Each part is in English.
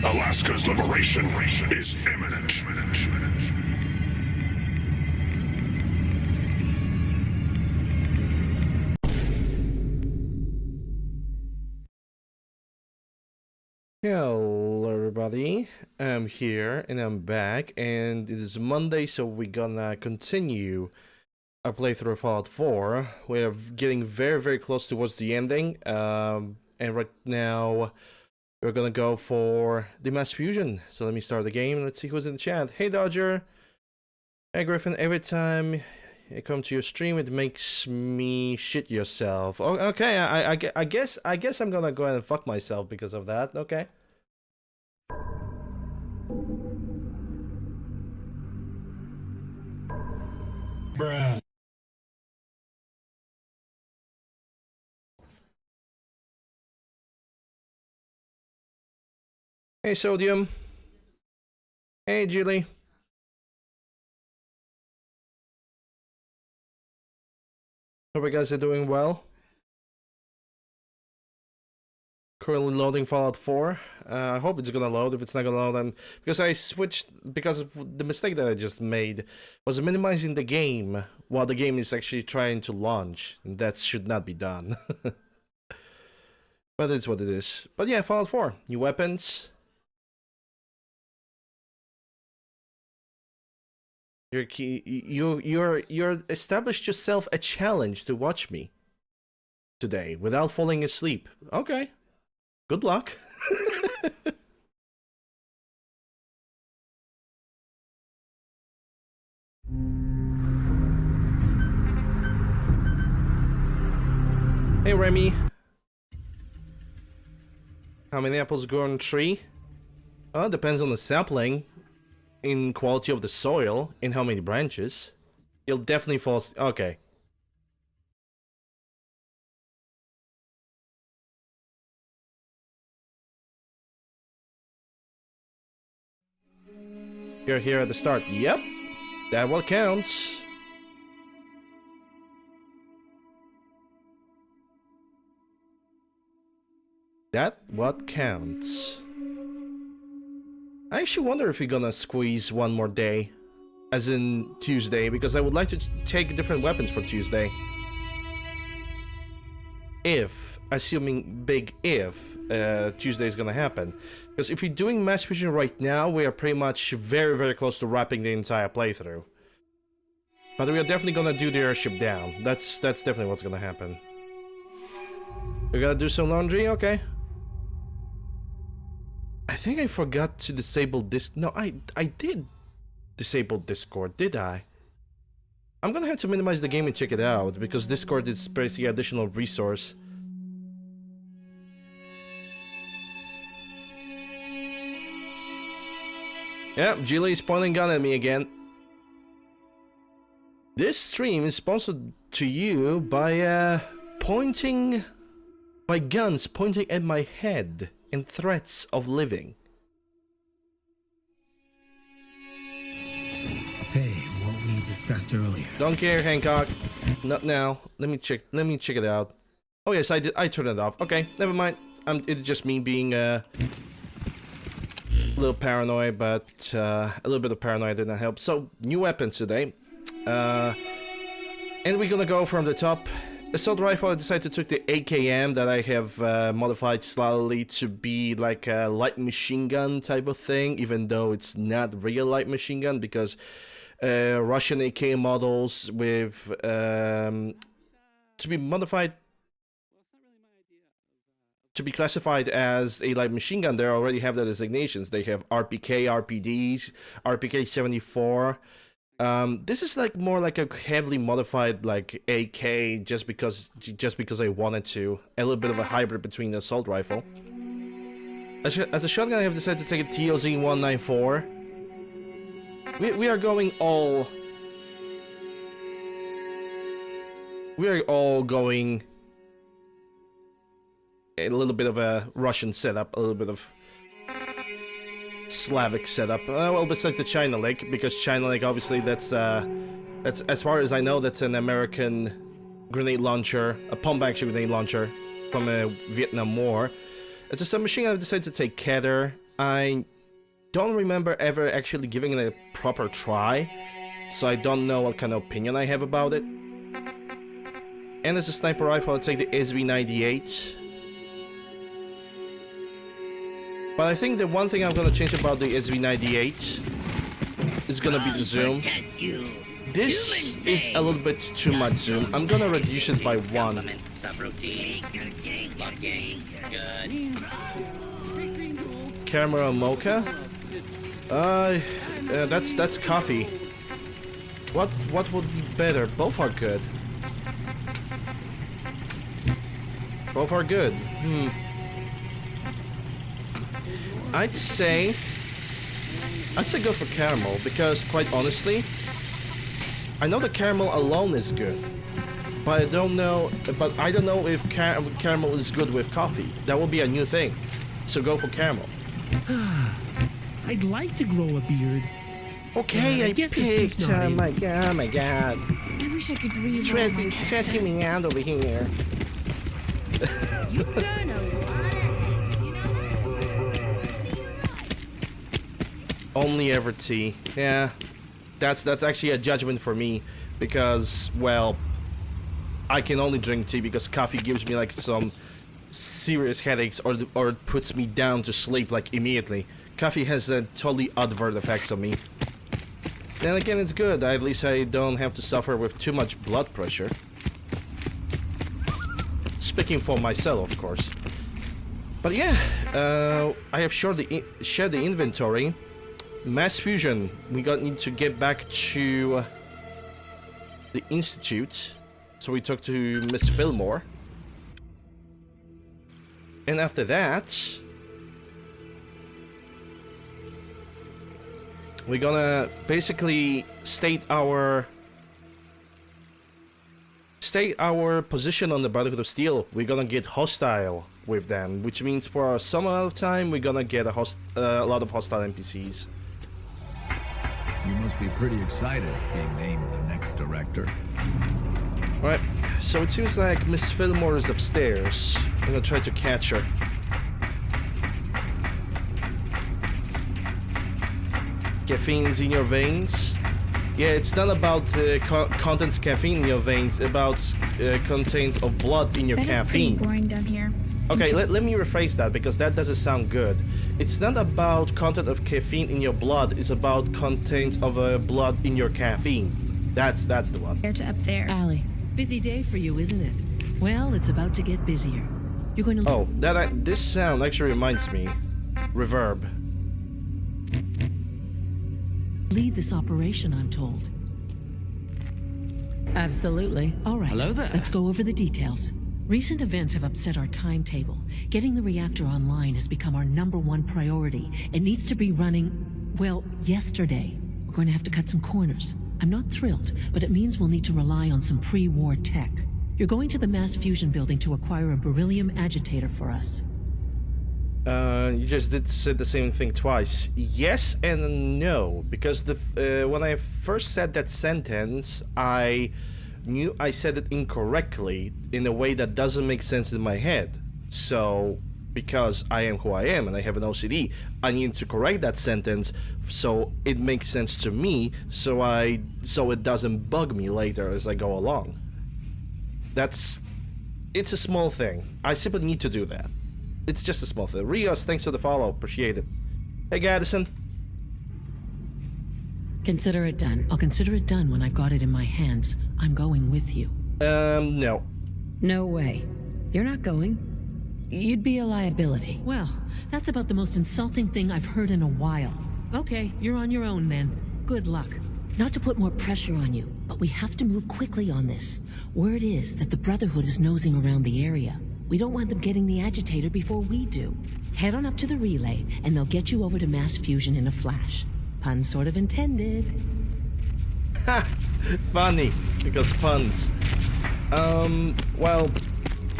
Alaska's liberation is imminent. Hello everybody, I'm here and I'm back, and it is Monday, so we're gonna continue our playthrough of Fallout 4. We're getting very close towards the ending, and right now we're gonna go for the mass fusion. So let me start the game. Let's see who's in the chat. Hey Dodger, hey Griffin. Every time I come to your stream, it makes me shit yourself. Oh, okay. I guess I'm gonna go ahead and fuck myself because of that. Okay. Bruh. Hey Sodium. Hey Julie. Hope you guys are doing well. Currently loading Fallout 4. I hope it's gonna load. If it's not gonna load, then because I switched, because of the mistake that I just made was minimizing the game while the game is actually trying to launch. And that should not be done. But it's what it is. But yeah, Fallout 4, new weapons. You're established yourself a challenge to watch me today without falling asleep. Okay. Good luck. Hey Remy. How many apples grow on a tree? Well, it depends on the sapling, in quality of the soil, in how many branches. You'll definitely fall. Okay. You're here at the start. Yep. That what counts. That what counts. I actually wonder if we're gonna squeeze one more day, as in Tuesday, because I would like to take different weapons for Tuesday. If, assuming big if, Tuesday is gonna happen. Because if we're doing mass fusion right now, we are pretty much very close to wrapping the entire playthrough. But we are definitely gonna do the airship down. That's definitely what's gonna happen. We gotta do some laundry? Okay. I think I forgot to disable this. No, I did disable Discord, did I? I'm gonna have to minimize the game and check it out, because Discord is basically an additional resource. Yeah, Julie's pointing gun at me again. This stream is sponsored to you by guns pointing at my head and threats of living. Hey, what we discussed earlier. Don't care, Hancock. Not now. Let me check it out. Oh yes, I did. I turned it off. Okay, never mind. It's just me being a little paranoid, but a little bit of paranoia didn't help. So, new weapons today. And we're gonna go from the top. Assault rifle, I decided to take the AKM that I have modified slightly to be like a light machine gun type of thing, even though it's not real light machine gun, because Russian AK models with to be modified to be classified as a light machine gun, they already have the designations. They have RPK, RPDs, RPK 74. This is like more like a heavily modified like AK just because I wanted to. A little bit of a hybrid between the assault rifle. As a shotgun, I have decided to take a TOZ 194. We are going all. We are all going a little bit of a Russian setup, a little bit of Slavic setup. Well, besides the China Lake, because China Lake, obviously, that's as far as I know, that's an American grenade launcher, a pump-action grenade launcher from a Vietnam War. It's a submachine. I've decided to take Keter. I don't remember ever actually giving it a proper try, so I don't know what kind of opinion I have about it. And as a sniper rifle, I'll take the SV98. But I think the one thing I'm gonna change about the SV98 is gonna be the zoom. This is a little bit too much zoom. I'm gonna reduce it by 1. Camera mocha? That's coffee. What would be better? Both are good. Both are good. I'd say go for caramel because, quite honestly, I know the caramel alone is good, but I don't know if caramel is good with coffee. That will be a new thing. So go for caramel. I'd like to grow a beard. Okay, I picked. Oh my god! I wish I could read. Stressing me out over here. You turn a Only ever tea. Yeah, that's actually a judgment for me because, well, I can only drink tea because coffee gives me like some serious headaches or it puts me down to sleep like immediately. Coffee has a totally adverse effects on me. Then again, it's good. At least I don't have to suffer with too much blood pressure. Speaking for myself, of course. But yeah, I have shared the inventory. Mass fusion. We need to get back to the institute. So we talked to Miss Fillmore. And after that, we're gonna basically state our position on the Brotherhood of Steel. We're gonna get hostile with them, which means for some amount of time we're gonna get a lot of hostile NPCs. You must be pretty excited being named the next director. Alright, so it seems like Miss Fillmore is upstairs. I'm gonna try to catch her. Caffeine's in your veins? Yeah, it's not about contents caffeine in your veins, about contents of blood in your caffeine. It's pretty boring down here. Okay, let me rephrase that because that doesn't sound good. It's not about content of caffeine in your blood, it's about contents of blood in your caffeine. That's the one. There to up there. Alley, busy day for you, isn't it? Well, it's about to get busier. You're going to... Oh, this sound actually reminds me. Reverb. lead this operation, I'm told. Absolutely. All right. Hello there. Let's go over the details. Recent events have upset our timetable. Getting the reactor online has become our #1 priority. It needs to be running, well, yesterday. We're going to have to cut some corners. I'm not thrilled, but it means we'll need to rely on some pre-war tech. You're going to the mass fusion building to acquire a beryllium agitator for us. You just did say the same thing twice. Yes and no, because when I first said that sentence, I knew I said it incorrectly in a way that doesn't make sense in my head. So, because I am who I am and I have an OCD, I need to correct that sentence so it makes sense to me, so it doesn't bug me later as I go along. It's a small thing. I simply need to do that. It's just a small thing. Rios, thanks for the follow. Appreciate it. Hey, Gaddison. Consider it done. I'll consider it done when I've got it in my hands. I'm going with you. No. No way. You're not going. You'd be a liability. Well, that's about the most insulting thing I've heard in a while. Okay, you're on your own then. Good luck. Not to put more pressure on you, but we have to move quickly on this. Word is that the Brotherhood is nosing around the area. We don't want them getting the agitator before we do. Head on up to the relay, and they'll get you over to mass fusion in a flash. Pun sort of intended. Ha! Funny, because puns. Well,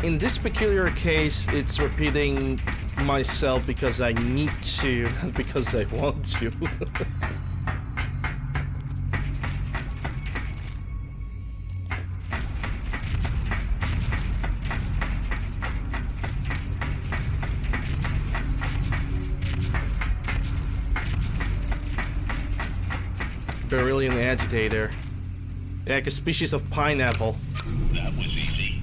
in this peculiar case, it's repeating myself because I need to, not because I want to. beryllium agitator. Yeah, like a species of pineapple. That was easy.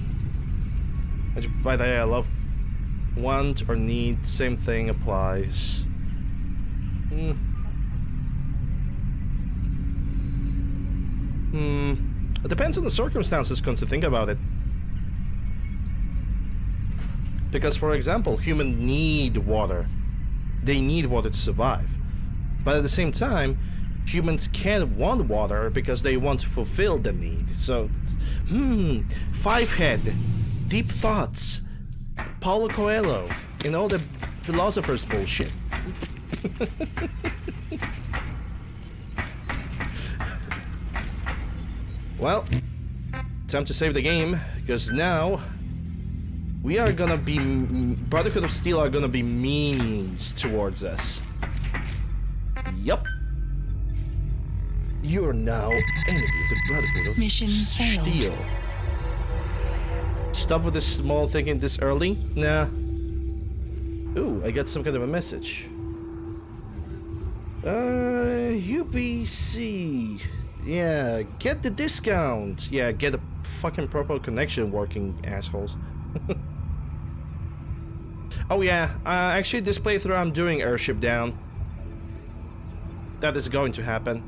Which, by the way, I love. Want or need, same thing applies. It depends on the circumstances, come to think about it. Because, for example, humans need water. They need water to survive. But at the same time, humans can't want water because they want to fulfill the need. So, five head, deep thoughts, Paulo Coelho, and all the philosophers bullshit. Well, time to save the game, because now we are gonna be... Brotherhood of Steel are gonna be meanies towards us. Yup. You are now enemy of the Brotherhood of Mission failed. Steel. Stop with this small thinking this early? Nah. Ooh, I got some kind of a message. UPC. Yeah, get the discount. Yeah, get a fucking proper connection working, assholes. Oh yeah, actually this playthrough I'm doing Airship Down. That is going to happen.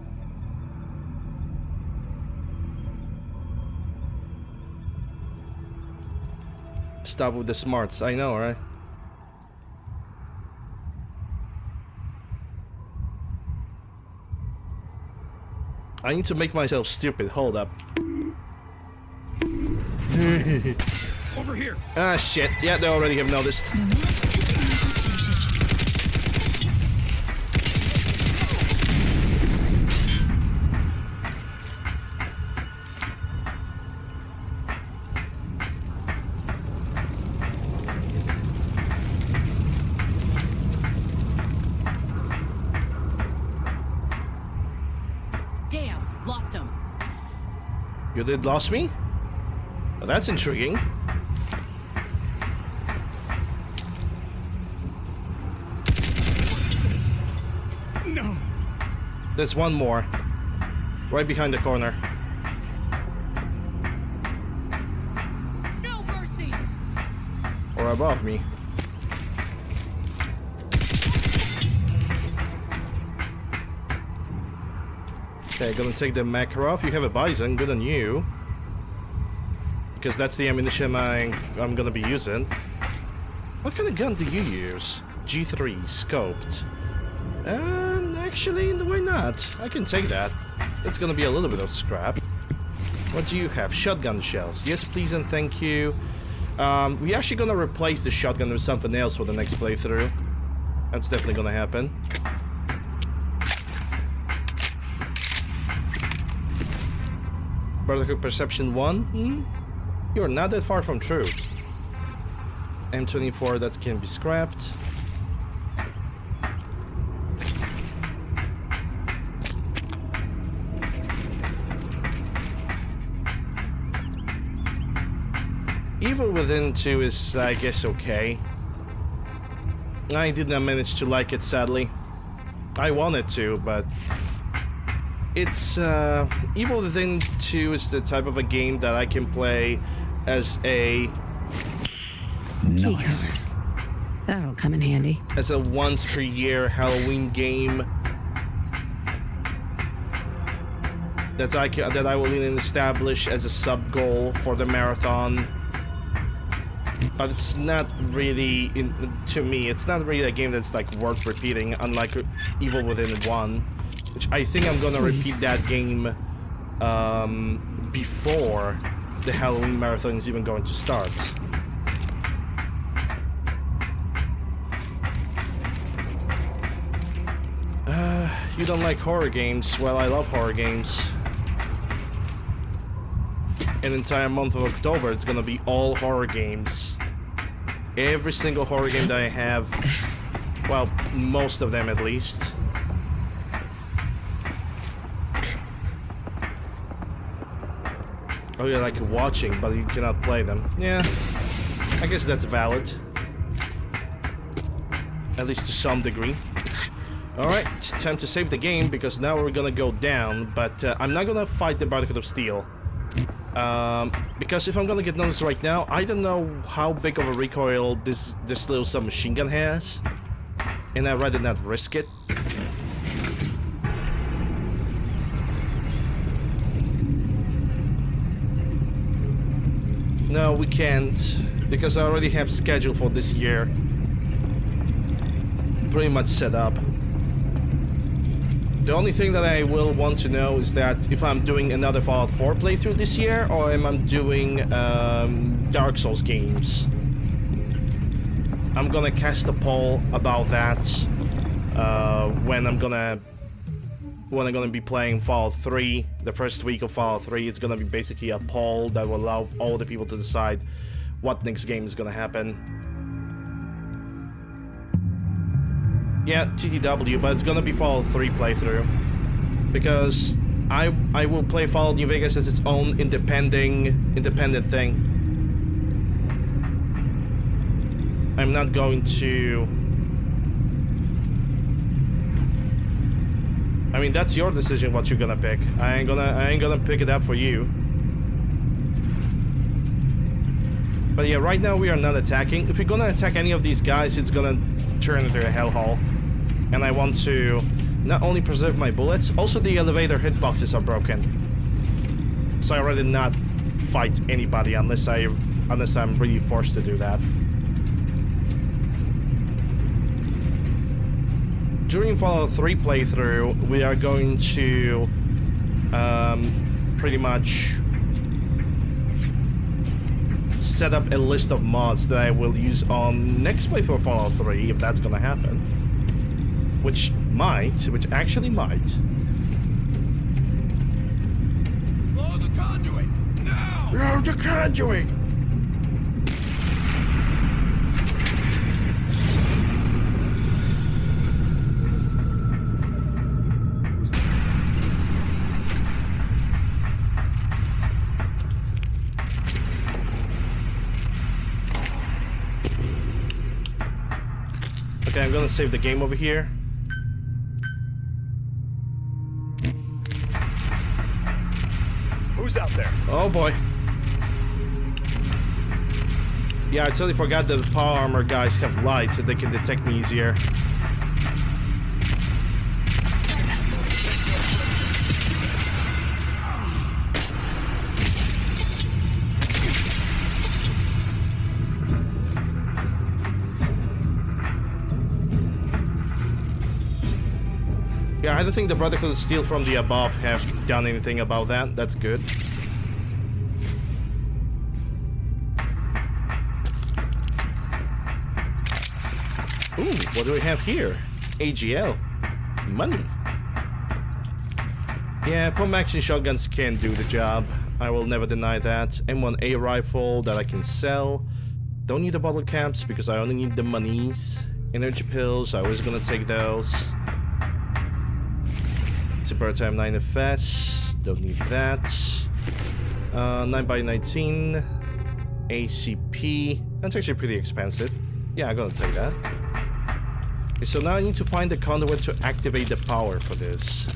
Stop with the smarts, I know, right? I need to make myself stupid, hold up. Over here. Ah shit, yeah, they already have noticed. Damn, lost him. You did lost me? Well, that's intriguing. No. There's one more. Right behind the corner. No mercy. Or above me. Okay, gonna take the Makarov. You have a Bison, good on you. Because that's the ammunition I'm gonna be using. What kind of gun do you use? G3, scoped. And actually, why not? I can take that. It's gonna be a little bit of scrap. What do you have? Shotgun shells. Yes, please and thank you. We're actually gonna replace the shotgun with something else for the next playthrough. That's definitely gonna happen. Brotherhood Perception 1? You're not that far from true. M24, that can be scrapped. Evil Within 2 is, I guess, okay. I did not manage to like it, sadly. I wanted to, but... It's, Evil Within 2 is the type of a game that I can play as a... Key card. That'll come in handy. As a once per year Halloween game. That I will even establish as a sub-goal for the marathon. But it's not really, to me, it's not really a game that's like worth repeating, unlike Evil Within 1. Which I think I'm gonna repeat that game before the Halloween marathon is even going to start. You don't like horror games? Well, I love horror games. An entire month of October, it's gonna be all horror games. Every single horror game that I have, well, most of them at least. Oh, you like watching, but you cannot play them. Yeah, I guess that's valid. At least to some degree. Alright, it's time to save the game because now we're gonna go down, but I'm not gonna fight the Brotherhood of Steel. Because if I'm gonna get noticed right now, I don't know how big of a recoil this little submachine gun has. And I'd rather not risk it. No, we can't, because I already have schedule for this year. Pretty much set up. The only thing that I will want to know is that if I'm doing another Fallout 4 playthrough this year, or am I doing Dark Souls games. I'm gonna cast a poll about that when I'm gonna be playing Fallout 3, the first week of Fallout 3. It's gonna be basically a poll that will allow all the people to decide what next game is gonna happen. Yeah, TTW, but it's gonna be Fallout 3 playthrough. Because I will play Fallout New Vegas as its own independent thing. I'm not going to... I mean, that's your decision what you're gonna pick. I ain't gonna pick it up for you. But yeah, right now we are not attacking. If we're gonna attack any of these guys, it's gonna turn into a hellhole. And I want to not only preserve my bullets, also the elevator hitboxes are broken. So I'd rather not fight anybody unless I'm really forced to do that. During Fallout 3 playthrough, we are going to pretty much set up a list of mods that I will use on next playthrough of Fallout 3, if that's gonna happen. Which actually might. Blow the conduit! Now! Blow the conduit! Who's there? Okay, I'm gonna save the game over here. Who's out there? Oh boy. Yeah, I totally forgot that the power armor guys have lights so they can detect me easier. Yeah, I don't think the Brotherhood of Steel from the above have done anything about that. That's good. Ooh, what do we have here? AGL. Money. Yeah, pump action shotguns can do the job. I will never deny that. M1A rifle that I can sell. Don't need the bottle caps because I only need the monies. Energy pills, I was gonna take those. Super Time 9 FS, don't need that. 9x19, ACP, that's actually pretty expensive. Yeah, I'm gonna take that. Okay, so now I need to find the conduit to activate the power for this.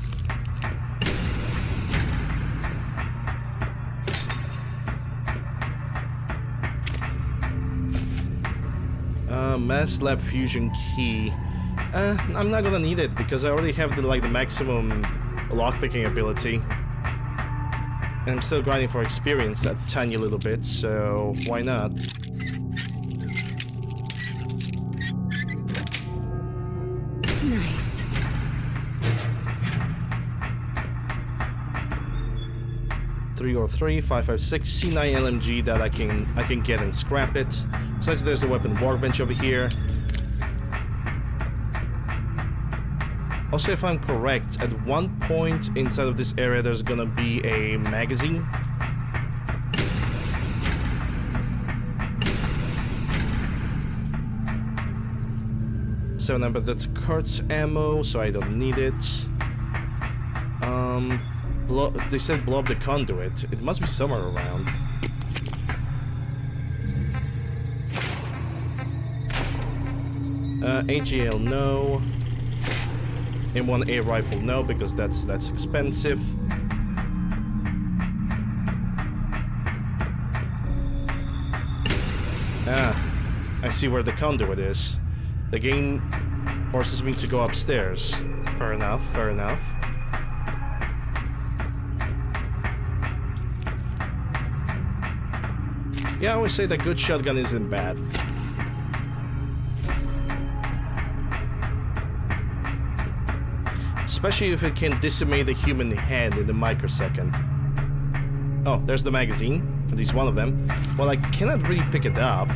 Mass Lab Fusion Key. I'm not gonna need it because I already have the maximum lockpicking ability. And I'm still grinding for experience a tiny little bit, so why not? Nice. .303, 5.56, C9 LMG that I can get and scrap it. Besides, there's a weapon workbench over here. Also, if I'm correct, at one point inside of this area there's gonna be a magazine. But that's Kurt's ammo, so I don't need it. They said blow up the conduit. It must be somewhere around. AGL, no. M1A rifle, no, because that's expensive. Ah, I see where the conduit is. The game forces me to go upstairs. Fair enough, fair enough. Yeah, I always say that good shotgun isn't bad. Especially if it can decimate a human head in a microsecond. Oh, there's the magazine. At least one of them. Well, I cannot really pick it up.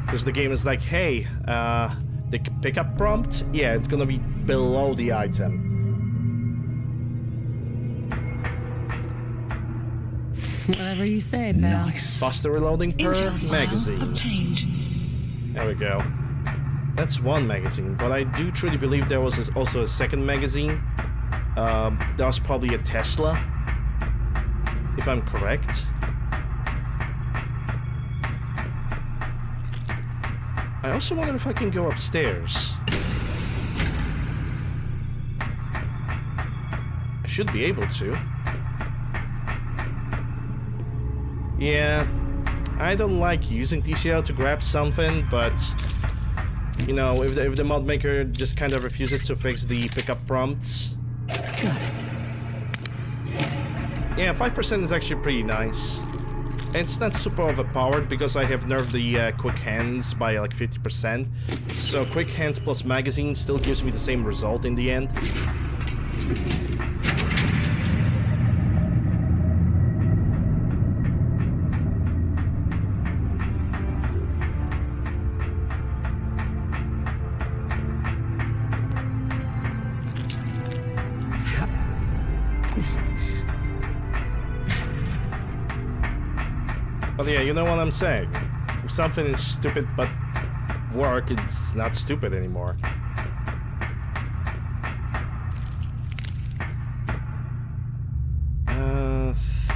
Because the game is like, hey, the pickup prompt? Yeah, it's gonna be below the item. Whatever you say, pal. Nice. Faster reloading per Intel file magazine. obtained. There we go. That's one magazine, but I do truly believe there was also a second magazine. That was probably a Tesla, if I'm correct. I also wonder if I can go upstairs. I should be able to. Yeah, I don't like using TCL to grab something, but you know, if the mod maker just kind of refuses to fix the pickup prompts. Got it. Yeah, 5% is actually pretty nice. It's not super overpowered because I have nerfed the quick hands by like 50%. So quick hands plus magazine still gives me the same result in the end. But yeah, you know what I'm saying. If something is stupid but work, it's not stupid anymore.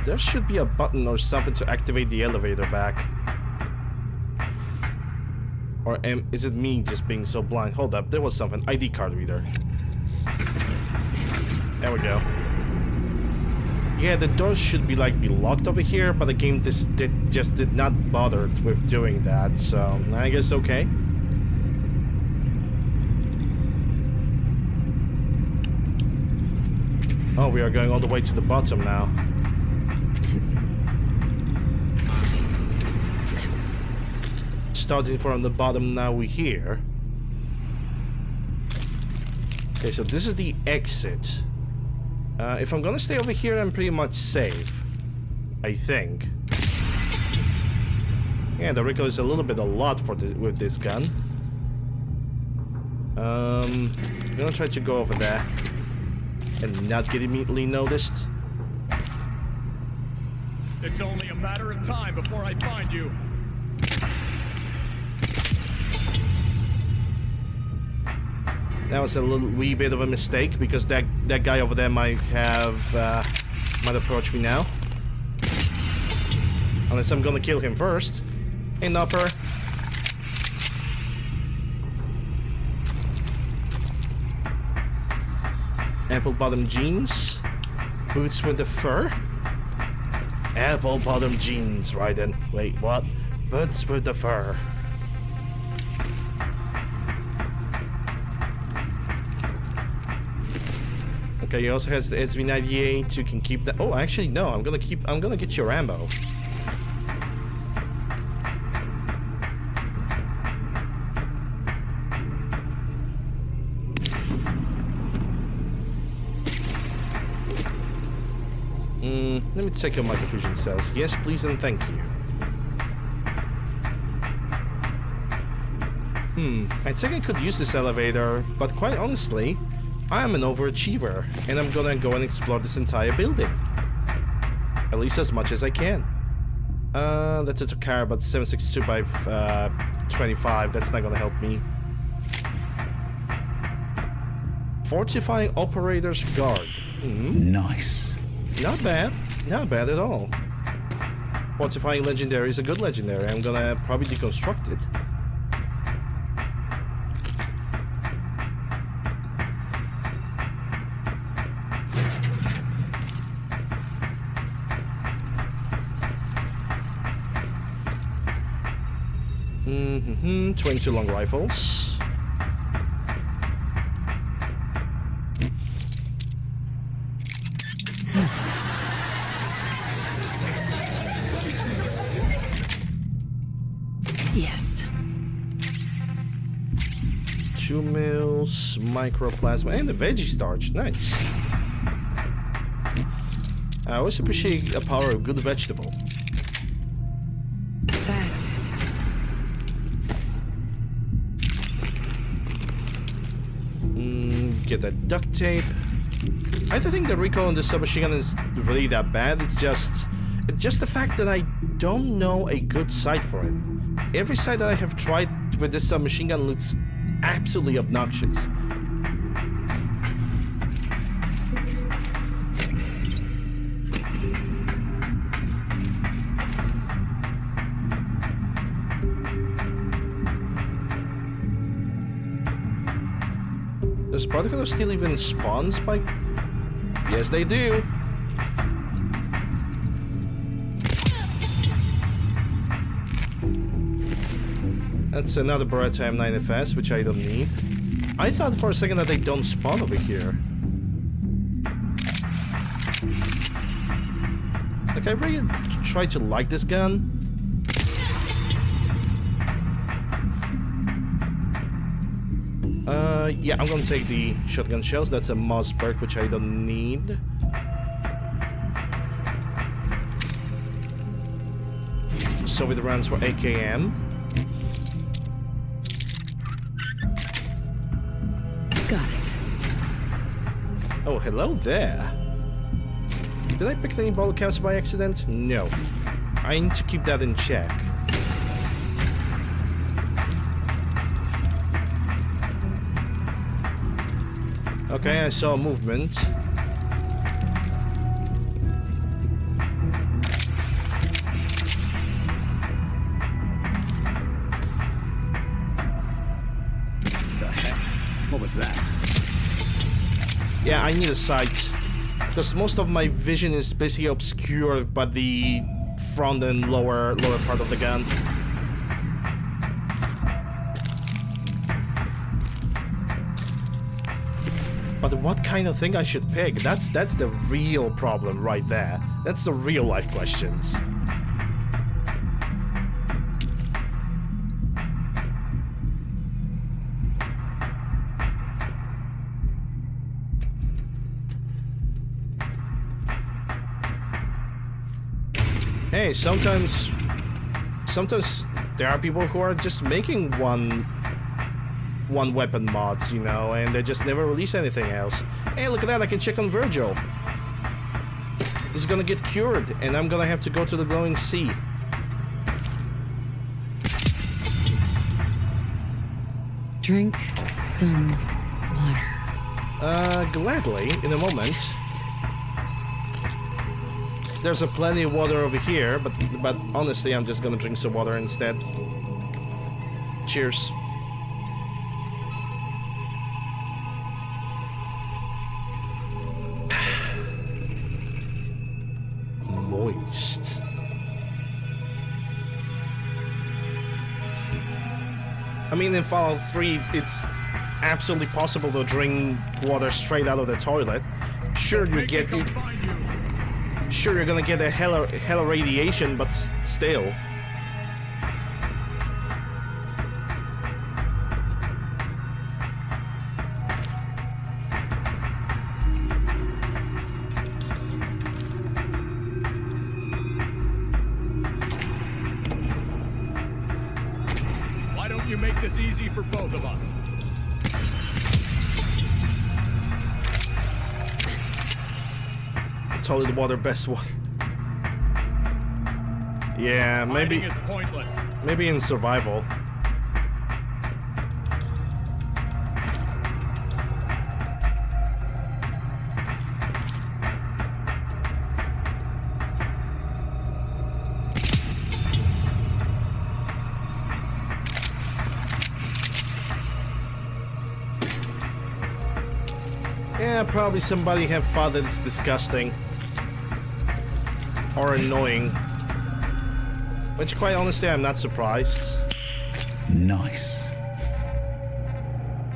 There should be a button or something to activate the elevator back. Or is it me just being so blind? Hold up, there was something. ID card reader. There we go. Yeah, the doors should be locked over here, but the game just did not bother with doing that, so I guess okay. Oh, we are going all the way to the bottom now. Starting from the bottom, now we're here. Okay, so this is the exit. If I'm gonna stay over here, I'm pretty much safe. I think. Yeah, the recoil is a lot for with this gun. I'm gonna try to go over there and not get immediately noticed. It's only a matter of time before I find you. That was a wee bit of a mistake because that guy over there might approach me now. Unless I'm gonna kill him first. Hey, Nopper. Apple bottom jeans. Boots with the fur. Apple bottom jeans, right then. Wait, what? Boots with the fur. Okay, he also has the SV98. You can keep that. Oh, actually, no. I'm gonna get your ammo. Let me check your microfusion cells. Yes, please, and thank you. I think I could use this elevator, but quite honestly, I am an overachiever, and I'm gonna go and explore this entire building. At least as much as I can. That's a Takara, but 762 by 25, that's not gonna help me. Fortifying Operator's Guard. Nice. Not bad. Not bad at all. Fortifying Legendary is a good legendary. I'm gonna probably deconstruct it. 22 long rifles. Yes. 2 mils, microplasma, and the veggie starch. Nice. I always appreciate the power of good vegetable. That's it. Get that duct tape. I don't think the recoil on the submachine gun is really that bad. It's just the fact that I don't know a good sight for it. Every sight that I have tried with this submachine gun looks absolutely obnoxious. Does Brotherhood still even spawns by... Yes, they do. That's another Beretta M9FS, which I don't need. I thought for a second that they don't spawn over here. Like, I really try to like this gun. Yeah, I'm gonna take the shotgun shells. That's a Mossberg, which I don't need. Soviet rounds for AKM. Got it. Oh, hello there. Did I pick any bottle caps by accident? No. I need to keep that in check. Okay, I saw movement. The heck? What was that? Yeah, I need a sight. Because most of my vision is basically obscured by the front and lower part of the gun. But what kind of thing I should pick? That's the real problem right there. That's the real life questions. Hey, sometimes there are people who are just making one weapon mods, you know, and they just never release anything else. Hey, look at that, I can check on Virgil. He's gonna get cured, and I'm gonna have to go to the glowing sea. Drink some water. Gladly, in a moment. There's a plenty of water over here, but honestly, I'm just gonna drink some water instead. Cheers. Moist. I mean, in Fallout 3, it's absolutely possible to drink water straight out of the toilet. Sure, you're gonna get a hell of radiation, but still. Why don't you make this easy for both of us? Toilet water, best water. Yeah, maybe. Hiding is pointless. Maybe in survival. Yeah, probably somebody have thought that it's disgusting. Or annoying. Which, quite honestly, I'm not surprised. Nice.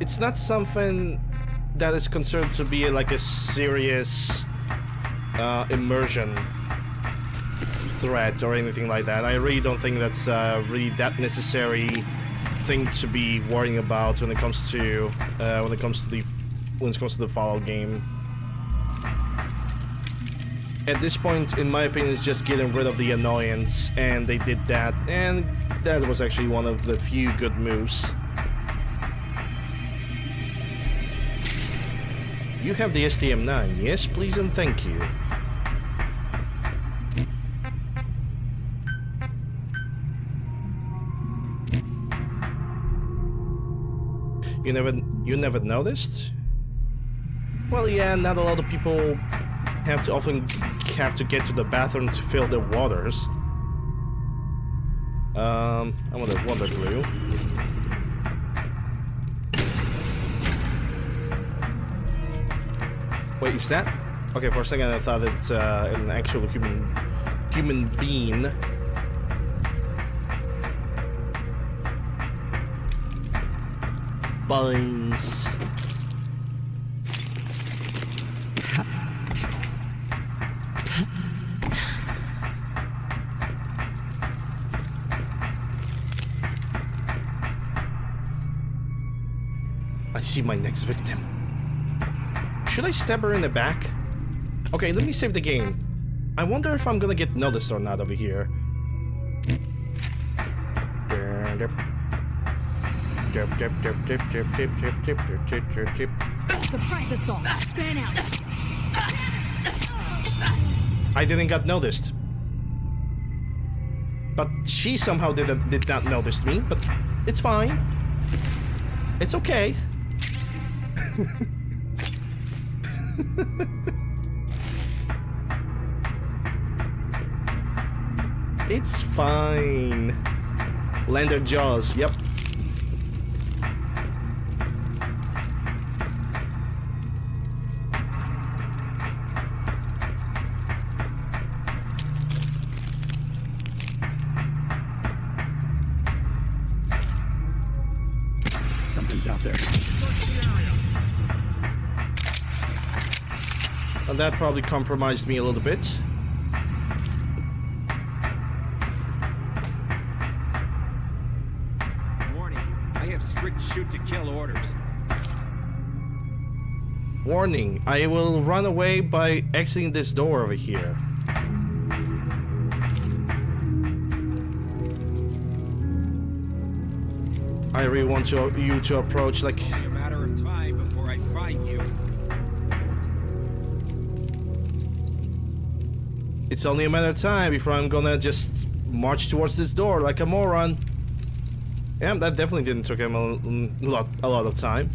It's not something that is considered to be like a serious immersion threat or anything like that. I really don't think that's really that necessary thing to be worrying about when it comes to the Fallout game. At this point, in my opinion, it's just getting rid of the annoyance, and they did that, and that was actually one of the few good moves. You have the STM-9, yes, please and thank you. You never noticed? Well, yeah, not a lot of people often have to get to the bathroom to fill their waters. I want a wonder glue. Wait, is that? Okay, for a second I thought it's an actual human being. Buns. I see my next victim. Should I stab her in the back? Okay, let me save the game. I wonder if I'm gonna get noticed or not over here. Surprise assault. Fan out. I didn't get noticed. But she somehow did not notice me, but it's fine. It's okay. It's fine. Lander Jaws, yep. Something's out there. And that probably compromised me a little bit. Warning, I have strict shoot-to-kill orders. Warning, I will run away by exiting this door over here. I really want you to approach like... It's a matter of time before I find you. It's only a matter of time before I'm gonna just march towards this door like a moron. Yeah, that definitely didn't take him a lot of time.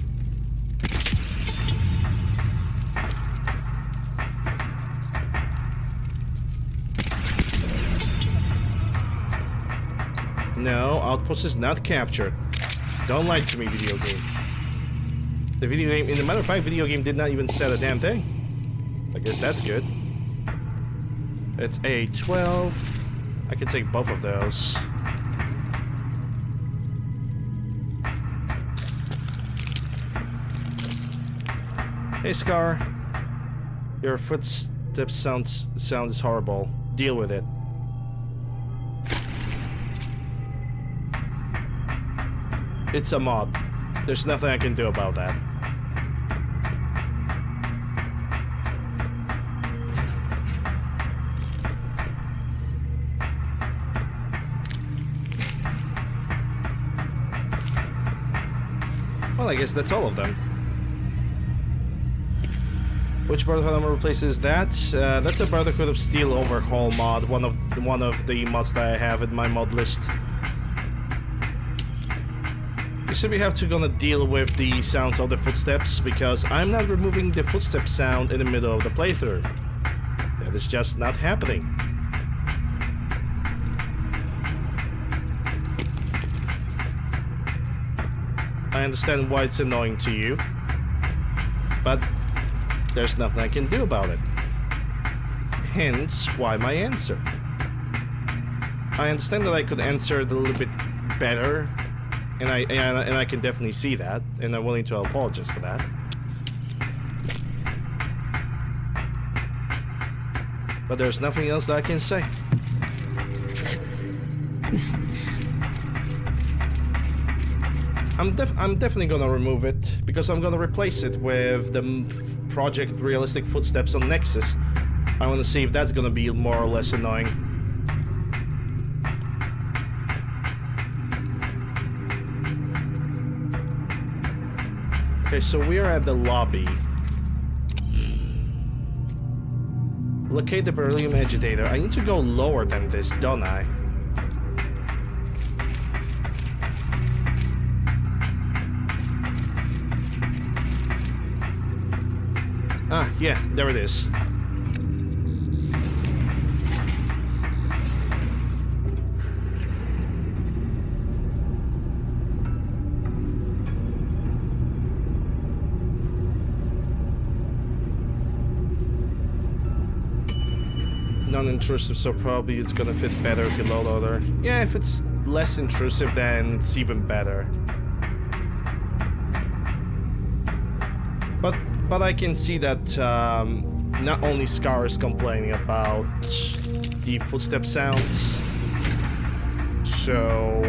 No, outpost is not captured. Don't lie to me, video game. The video game, in the matter of fact, video game did not even set a damn thing. I guess that's good. It's a 12. I can take both of those. Hey, Scar. Your footsteps sound is horrible. Deal with it. It's a mod. There's nothing I can do about that. Well, I guess that's all of them. Which Brotherhood armor replaces that? That's a Brotherhood of Steel Overhaul mod, one of the mods that I have in my mod list. You simply have to gonna deal with the sounds of the footsteps, because I'm not removing the footstep sound in the middle of the playthrough. That is just not happening. I understand why it's annoying to you, but there's nothing I can do about it. Hence, why my answer. I understand that I could answer it a little bit better, And I can definitely see that, and I'm willing to apologize for that. But there's nothing else that I can say. I'm definitely gonna remove it, because I'm gonna replace it with the Project Realistic Footsteps on Nexus. I want to see if that's gonna be more or less annoying. Okay, so we are at the lobby. Locate the beryllium agitator. I need to go lower than this, don't I? Ah, yeah, there it is. Non-intrusive, so probably it's gonna fit better if you load loader. Yeah, if it's less intrusive, then it's even better. But I can see that not only Scar is complaining about the footstep sounds, so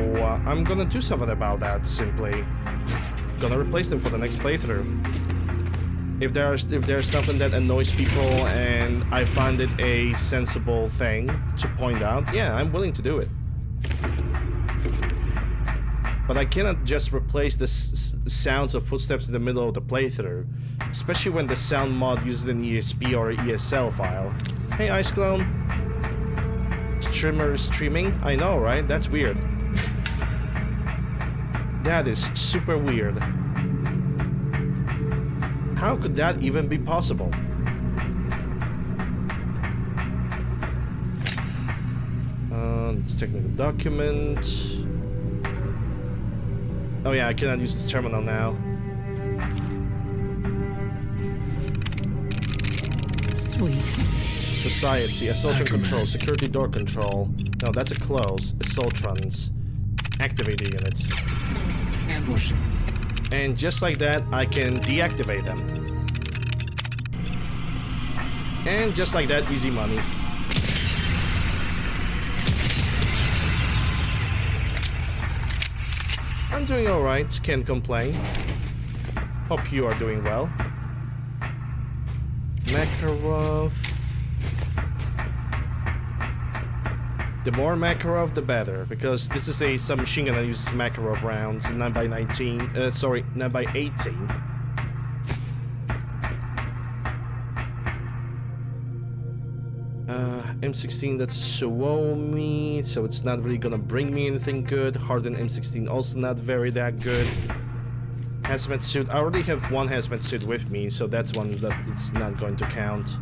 I'm gonna do something about that. Simply gonna replace them for the next playthrough. If there's something that annoys people and I find it a sensible thing to point out, yeah, I'm willing to do it. But I cannot just replace the sounds of footsteps in the middle of the playthrough, especially when the sound mod uses an ESP or ESL file. Hey, Ice Clone. Streamer is streaming? I know, right? That's weird. That is super weird. How could that even be possible? Let's technical document. Oh yeah, I cannot use this terminal now. Sweet. Society, Assaultron control, security door control. No, that's a close. Assaultrons. Activate the units. Ambush. And just like that, I can deactivate them. And just like that, easy money. I'm doing alright, can't complain. Hope you are doing well. Makarov. The more Makarov, the better, because this is a submachine gun that uses Makarov rounds, 9x19. Sorry, 9x18. M16, that's a Suomi, so it's not really gonna bring me anything good. Hardened M16, also not that good. Hazmat Suit, I already have one Hazmat Suit with me, so that's one it's not going to count.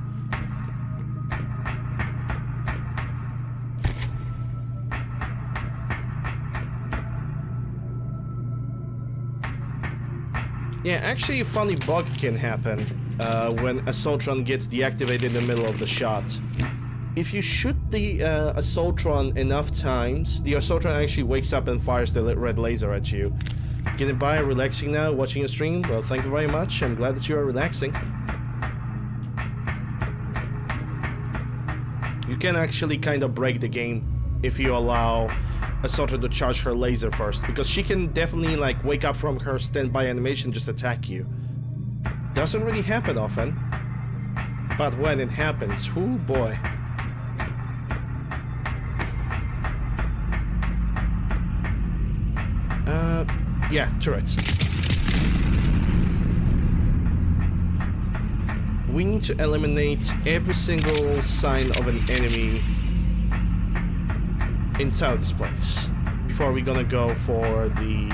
Yeah, actually a funny bug can happen when Assaultron gets deactivated in the middle of the shot. If you shoot the Assaultron enough times, the Assaultron actually wakes up and fires the red laser at you. Getting by, relaxing now, watching a stream? Well, thank you very much. I'm glad that you are relaxing. You can actually kind of break the game if you allow Assaultron to charge her laser first, because she can definitely like wake up from her standby animation and just attack you. Doesn't really happen often, but when it happens, oh boy. Yeah, turrets. We need to eliminate every single sign of an enemy inside this place before we're gonna go for the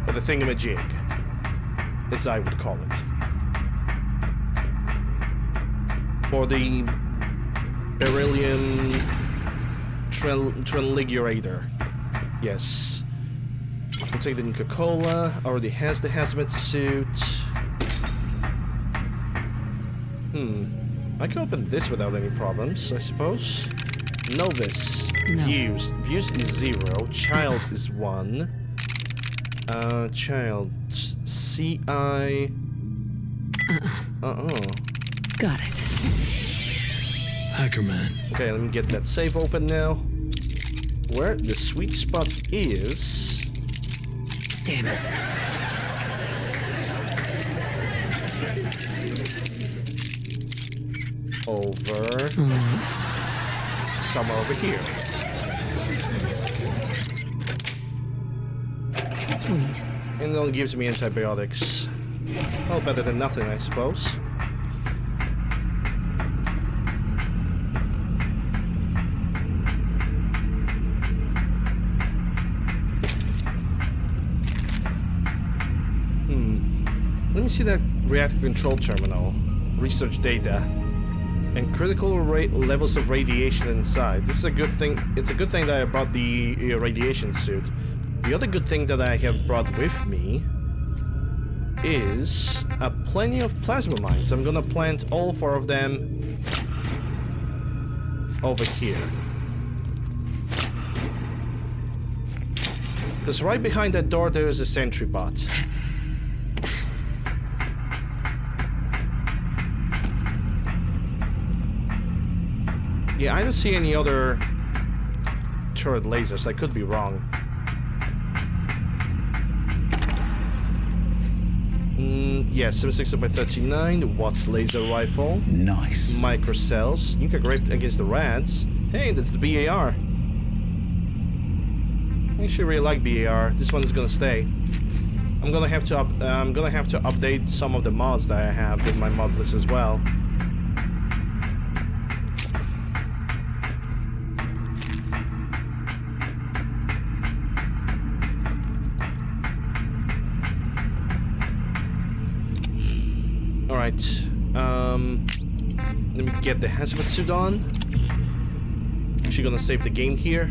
thingamajig, as I would call it. For the beryllium triangulator. Yes. We'll take the Nuka-Cola. Already has the hazmat suit. I can open this without any problems, I suppose. Novice. No. Views. Views is 0. Child is 1. Child. C-I... Got it. Hacker man. Okay, let me get that safe open now. Where the sweet spot is... Damn it. Over... Almost. somewhere over here. Sweet. And it only gives me antibiotics. Well, better than nothing, I suppose. Let me see that reactor control terminal. Research data. And critical levels of radiation inside. This is a good thing. It's a good thing that I brought the radiation suit. The other good thing that I have brought with me is plenty of plasma mines. I'm gonna plant all 4 of them over here. Because right behind that door there is a sentry bot. Yeah, I don't see any other turret lasers. I could be wrong. Yeah, 7.62x39 watts laser rifle. Nice. Microcells. You can grip against the rats. Hey, that's the BAR. I actually really like BAR. This one is gonna stay. I'm gonna have to update some of the mods that I have in my mod list as well. Alright, let me get the Hazmat Suit on. Actually gonna save the game here.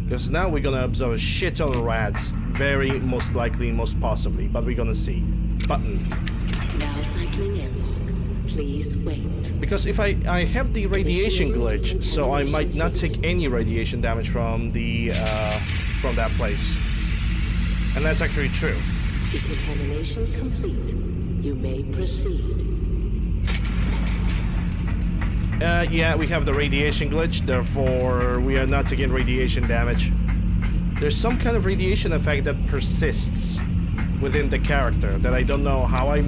Because now we're gonna observe a shit ton of rats. Very most likely, most possibly, but we're gonna see. Button. Now cycling airlock. Please wait. Because if I have the radiation glitch, so I might not take any radiation damage from the, from that place. And that's actually true. Decontamination complete. You may proceed. Yeah, we have the radiation glitch, therefore we are not taking radiation damage. There's some kind of radiation effect that persists within the character that I don't know how I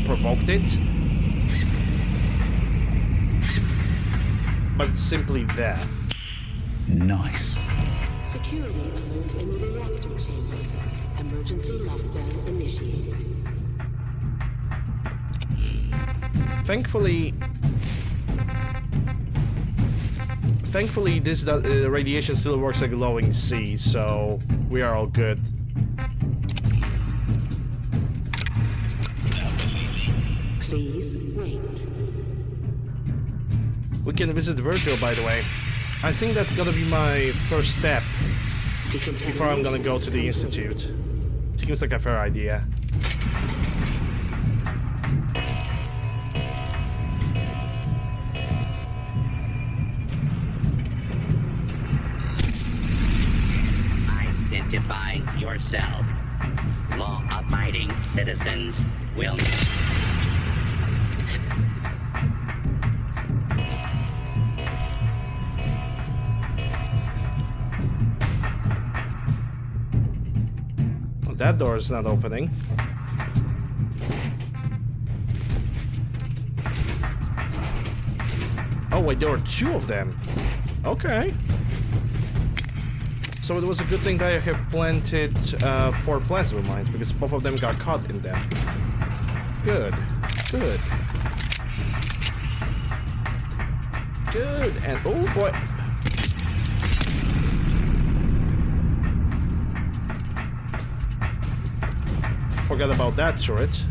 provoked it. But it's simply there. Nice. Security alert in the reactor chamber. Emergency lockdown initiated. Thankfully, this radiation still works like a glowing sea, so we are all good. Please wait. We can visit Virgil, by the way. I think that's gonna be my first step before I'm gonna go to the Institute. Seems like a fair idea. Identify yourself. Law-abiding citizens will... That door is not opening. Oh wait, there were 2 of them. Okay. So it was a good thing that I have planted 4 plasma mines, because both of them got caught in them. Good. Good. Good. And oh boy. Forgot about that turret.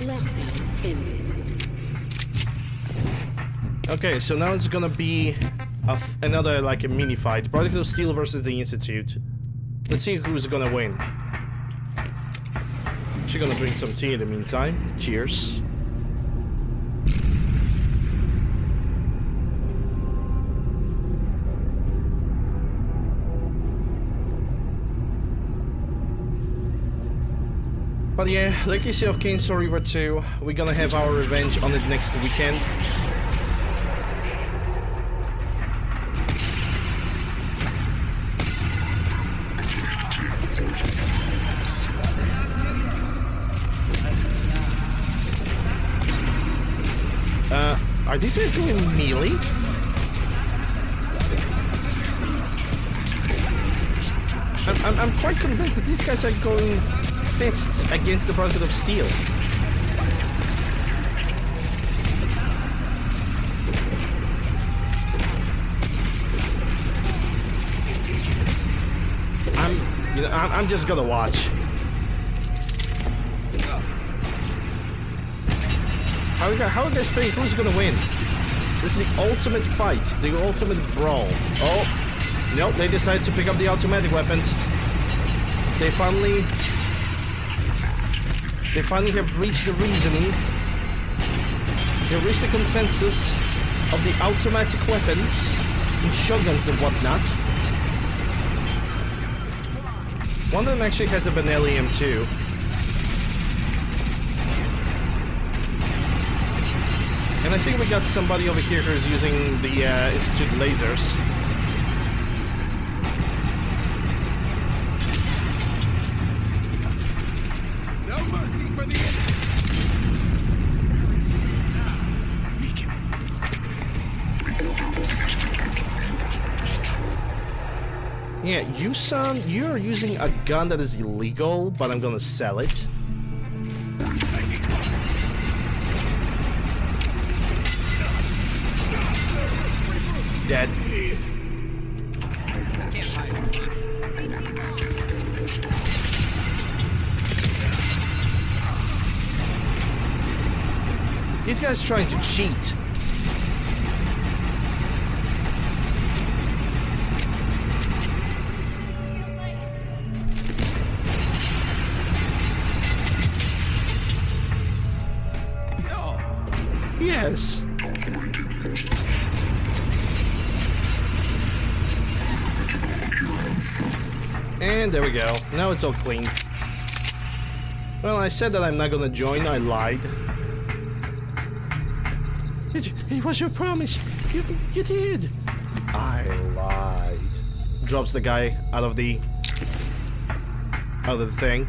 Lockdown ended. Okay, so now it's gonna be another, like, a mini fight. Brotherhood of Steel versus the Institute. Let's see who's gonna win. Actually gonna drink some tea in the meantime. Cheers. But yeah, Legacy of Kain Soul River 2, we're gonna have our revenge on it next weekend. Are these guys doing melee? I'm quite convinced that these guys are going fists against the Brotherhood of Steel. I'm just gonna watch. How do you guys think who's gonna win? This is the ultimate fight, the ultimate brawl. Oh, no, they decided to pick up the automatic weapons. They finally have reached the reasoning. They've reached the consensus of the automatic weapons and shotguns and whatnot. One of them actually has a Benellium too. And I think we got somebody over here who's using the Institute lasers. No mercy for the Yeah, you son, you're using a gun that is illegal, but I'm gonna sell it. Dead. These guys trying to cheat. Yes. And there we go. Now it's all clean. Well, I said that I'm not gonna join. I lied. It was your promise. You did. I lied. Drops the guy out of the thing.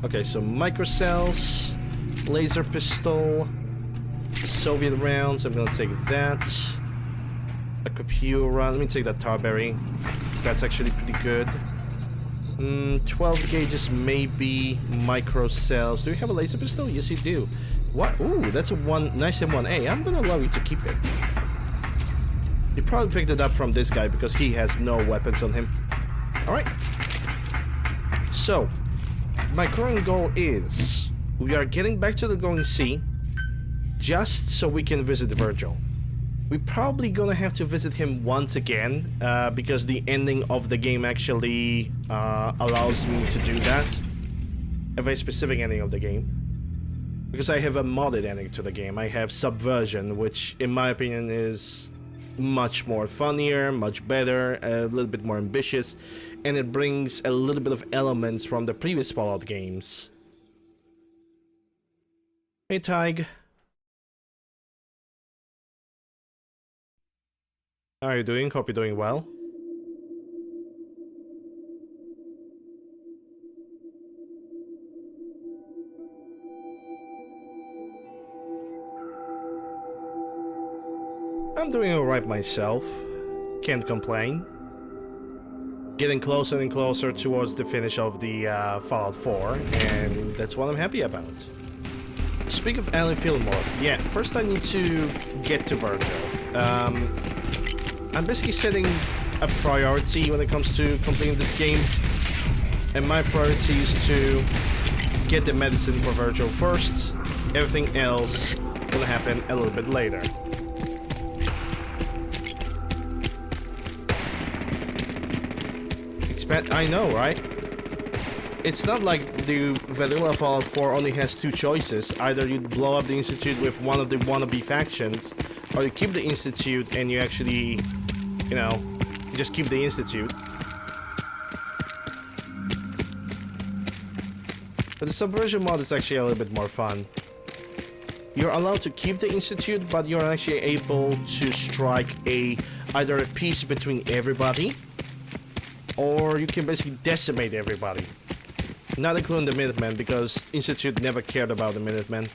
Okay, so microcells, laser pistol, Soviet rounds. I'm gonna take that. A computer round. Let me take that Tarberry. So that's actually pretty good. 12 gauges, maybe. Micro cells. Do you have a laser pistol? Yes, you do. What? Ooh, that's a nice M1A. I'm gonna allow you to keep it. You probably picked it up from this guy because he has no weapons on him. Alright. So, my current goal is we are getting back to the Going Sea just so we can visit Virgil. We're probably gonna have to visit him once again because the ending of the game actually allows me to do that. A very specific ending of the game. Because I have a modded ending to the game. I have Subversion, which in my opinion is much more funnier, much better, a little bit more ambitious, and it brings a little bit of elements from the previous Fallout games. Hey Tig. How are you doing? Hope you're doing well. I'm doing alright myself. Can't complain. Getting closer and closer towards the finish of the Fallout 4, and that's what I'm happy about. Speak of Alley Fillmore, yeah, first I need to get to Virgil. I'm basically setting a priority when it comes to completing this game. And my priority is to get the medicine for Virgil first. Everything else will happen a little bit later. I know, right? It's not like the vanilla Fallout 4 only has two choices. Either you blow up the Institute with one of the wannabe factions, or you keep the Institute and you actually, you know, just keep the Institute. But the Subversion mod is actually a little bit more fun. You're allowed to keep the Institute, but you're actually able to strike either a peace between everybody, or you can basically decimate everybody. Not including the Minutemen, because Institute never cared about the Minutemen.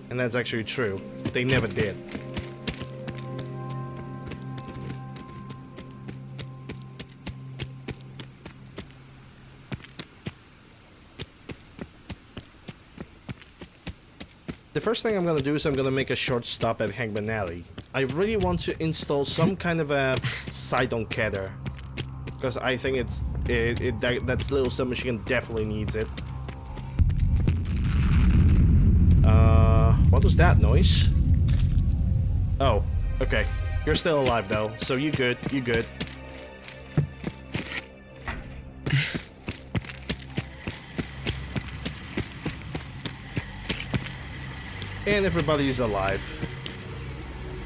And that's actually true. They never did. The first thing I'm gonna do is I'm gonna make a short stop at Hangman Alley. I really want to install some kind of a sight on Kedar, because I think that little submachine definitely needs it. What was that noise? Oh, okay. You're still alive though, so you good, you good. And everybody's alive.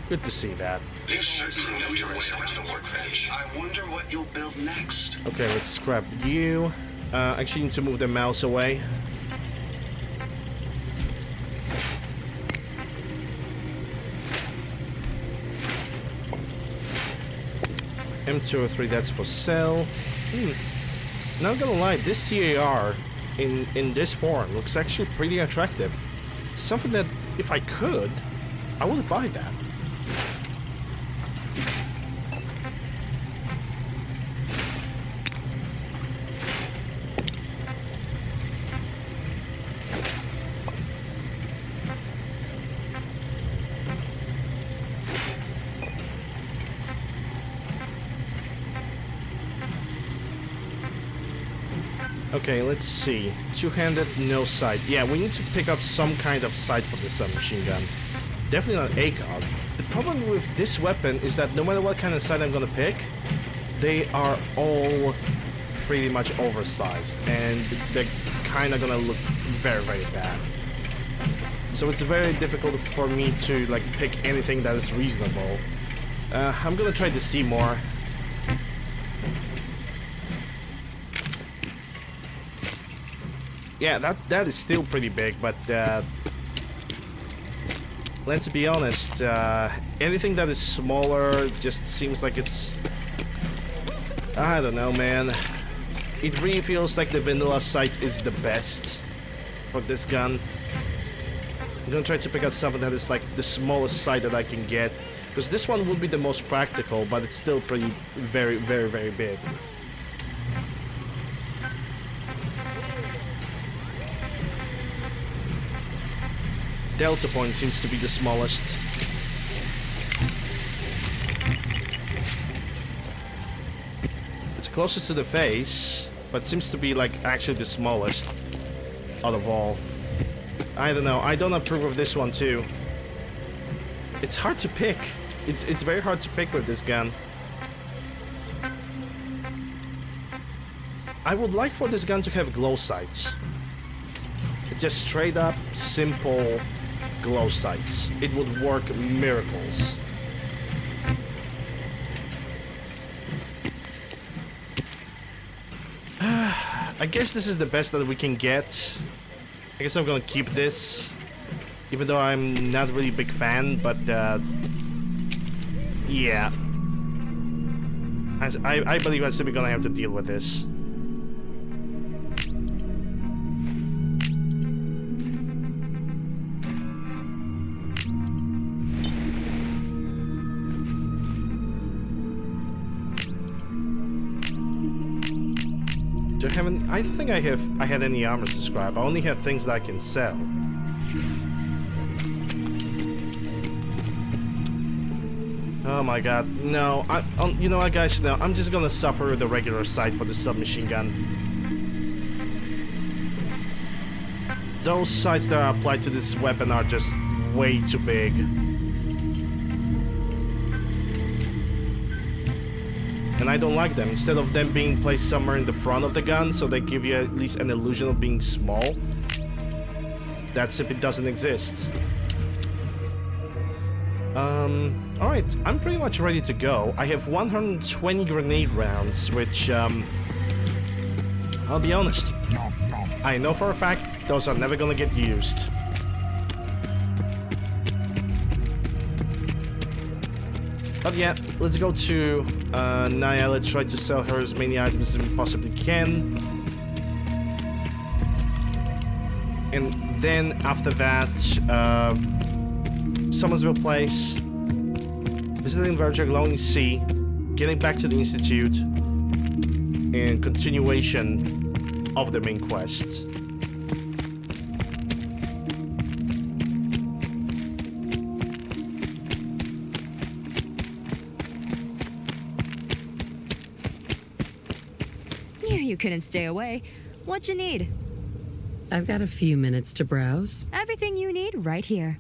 Good to see that. This should be an interesting workbench. I wonder what you'll build next. Okay, let's scrap you. Actually need to move the mouse away. M203, that's for sale. Not gonna lie, this CAR in this form looks actually pretty attractive. Something that, if I could, I would buy that. Okay, let's see. Two-handed, no sight. Yeah, we need to pick up some kind of sight for this submachine gun. Definitely not ACOG. The problem with this weapon is that no matter what kind of sight I'm gonna pick, they are all pretty much oversized, and they're kind of gonna look very, very bad. So it's very difficult for me to like pick anything that is reasonable. I'm gonna try to see more. Yeah, that is still pretty big, but let's be honest, anything that is smaller just seems like it's... I don't know, man. It really feels like the vanilla sight is the best for this gun. I'm gonna try to pick up something that is like the smallest sight that I can get, because this one would be the most practical, but it's still pretty very, very, very big. Delta point seems to be the smallest. It's closest to the face, but seems to be like actually the smallest out of all. I don't know, I don't approve of this one too. It's hard to pick. It's very hard to pick with this gun. I would like for this gun to have glow sights. Just straight up, simple glow sights. It would work miracles. I guess this is the best that we can get. I guess I'm gonna keep this, even though I'm not really a big fan, but yeah. I believe I'm simply gonna have to deal with this. I don't think I had any armors to scrap. I only have things that I can sell. Oh my god, no. You know what, guys? No, I'm just gonna suffer the regular sight for the submachine gun. Those sights that are applied to this weapon are just way too big. And I don't like them. Instead of them being placed somewhere in the front of the gun, so they give you at least an illusion of being small, that simply doesn't exist. Alright, I'm pretty much ready to go. I have 120 grenade rounds, which, I'll be honest, I know for a fact those are never gonna get used. But yeah, let's go to Nyala, try to sell her as many items as we possibly can. And then after that, Summersville Place, visiting Verger, glowing sea, getting back to the Institute, and continuation of the main quest. You couldn't stay away. What you need? I've got a few minutes to browse. Everything you need right here.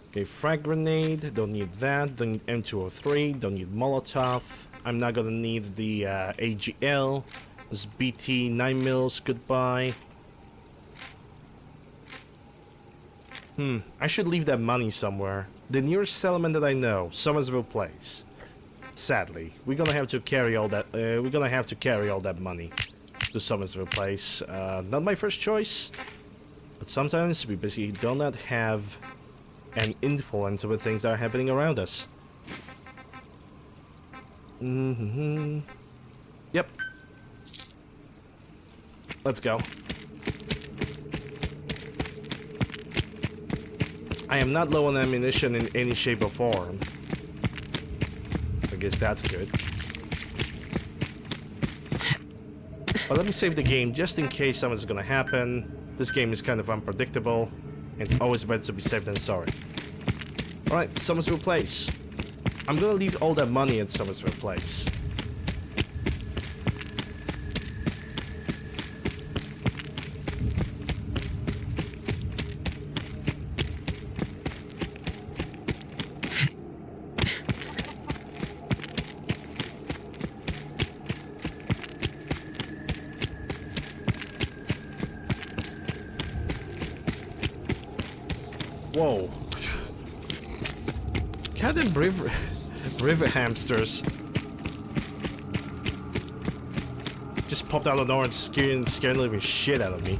Okay, frag grenade, don't need that. Don't need M203, don't need Molotov. I'm not gonna need the AGL. This BT 9 mils, goodbye. I should leave that money somewhere. The nearest settlement that I know, Summersville Place. Sadly, we're gonna have to carry all that. Money to Summersville Place. Not my first choice, but sometimes we basically do not have an influence over things that are happening around us. Yep. Let's go. I am not low on ammunition in any shape or form. I guess that's good. But let me save the game just in case something's gonna happen. This game is kind of unpredictable, and it's always better to be safe than sorry. Alright, Summersville Place. I'm gonna leave all that money at Summersville Place. Whoa. Goddamn river hamsters. Just popped out of nowhere and scaring the living shit out of me.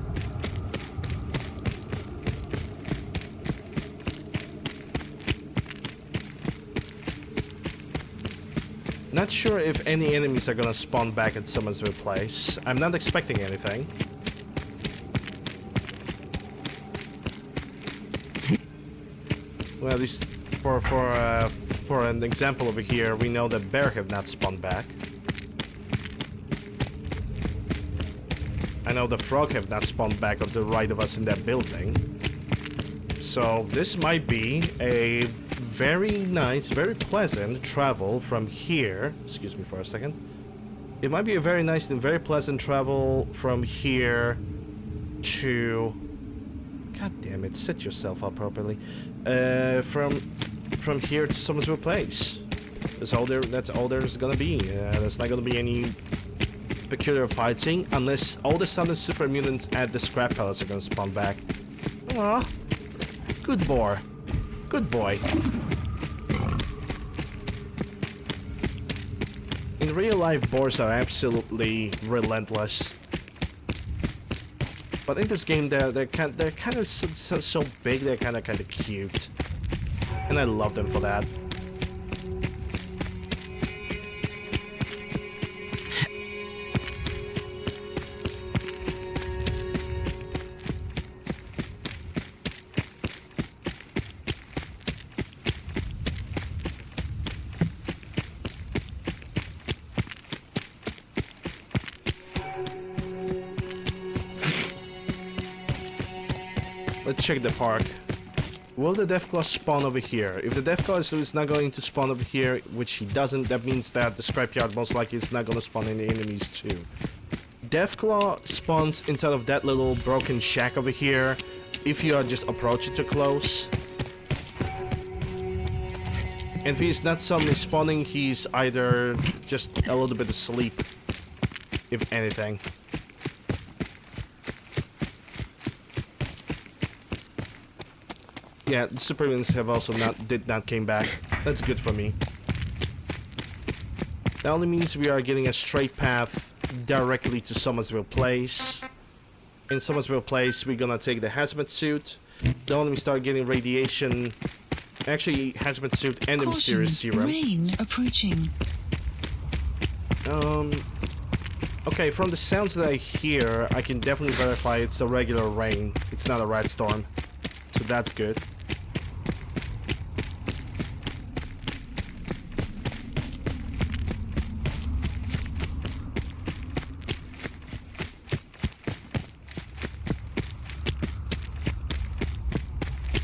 Not sure if any enemies are gonna spawn back at Summersville Place. I'm not expecting anything. Well, at least for an example over here, we know that bear have not spawned back. I know the frog have not spawned back on the right of us in that building. So this might be a very nice, very pleasant travel from here. Excuse me for a second. It might be a very nice and very pleasant travel from here to... God damn it, set yourself up properly. From here to Summersville Place. That's all there's gonna be. There's not gonna be any peculiar fighting unless all the sudden super mutants at the scrap palace are gonna spawn back. Aw, good boy. Good boy. In real life, boars are absolutely relentless. But in this game, they're kind of so big. They're kind of cute, and I love them for that. Let's check the park. Will the Deathclaw spawn over here? If the Deathclaw is not going to spawn over here, which he doesn't, that means that the scrapyard most likely is not going to spawn any enemies too. Deathclaw spawns inside of that little broken shack over here if you are just approaching too close. And if he's not suddenly spawning, he's either just a little bit asleep, if anything. Yeah, the supervillains have also did not came back. That's good for me. That only means we are getting a straight path directly to Somersville Place. In Somersville Place, we're gonna take the Hazmat Suit. Then when we start getting radiation, actually Hazmat Suit and the Mysterious Serum. Rain approaching. Okay, from the sounds that I hear, I can definitely verify it's a regular rain. It's not a red storm, so that's good.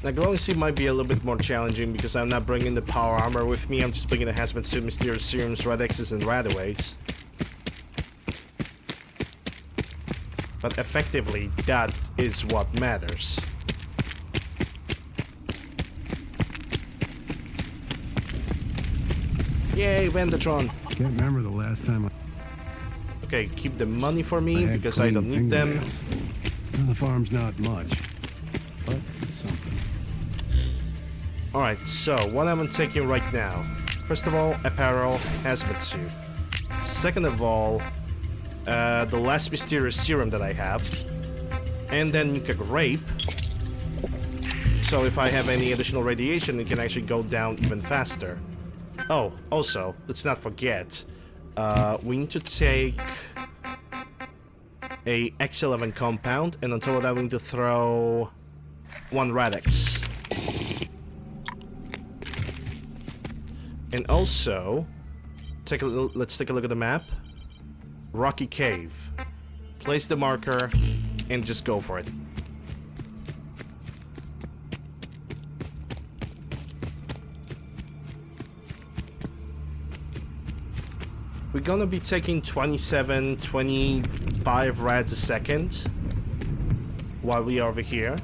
Now, Glowing Sea might be a little bit more challenging because I'm not bringing the power armor with me. I'm just bringing the Hazmat Suit, Mysterious Serums, Radexes, and Radaways. But effectively, that is what matters. Yay, Vendatron! Can't remember the last time I... Okay, keep the money for me because I don't need them. Well, the farm's not much, but it's something. Alright, so what I'm taking right now. First of all, apparel, Hazmat Suit. Second of all, the last Mysterious Serum that I have. And then Nuka Grape. So if I have any additional radiation, it can actually go down even faster. Oh, also, let's not forget, we need to take a X11 compound, and on top of that we need to throw one Radex. And also, let's take a look at the map. Rocky Cave. Place the marker and just go for it. We're gonna be taking 27, 25 rads a second while we are over here.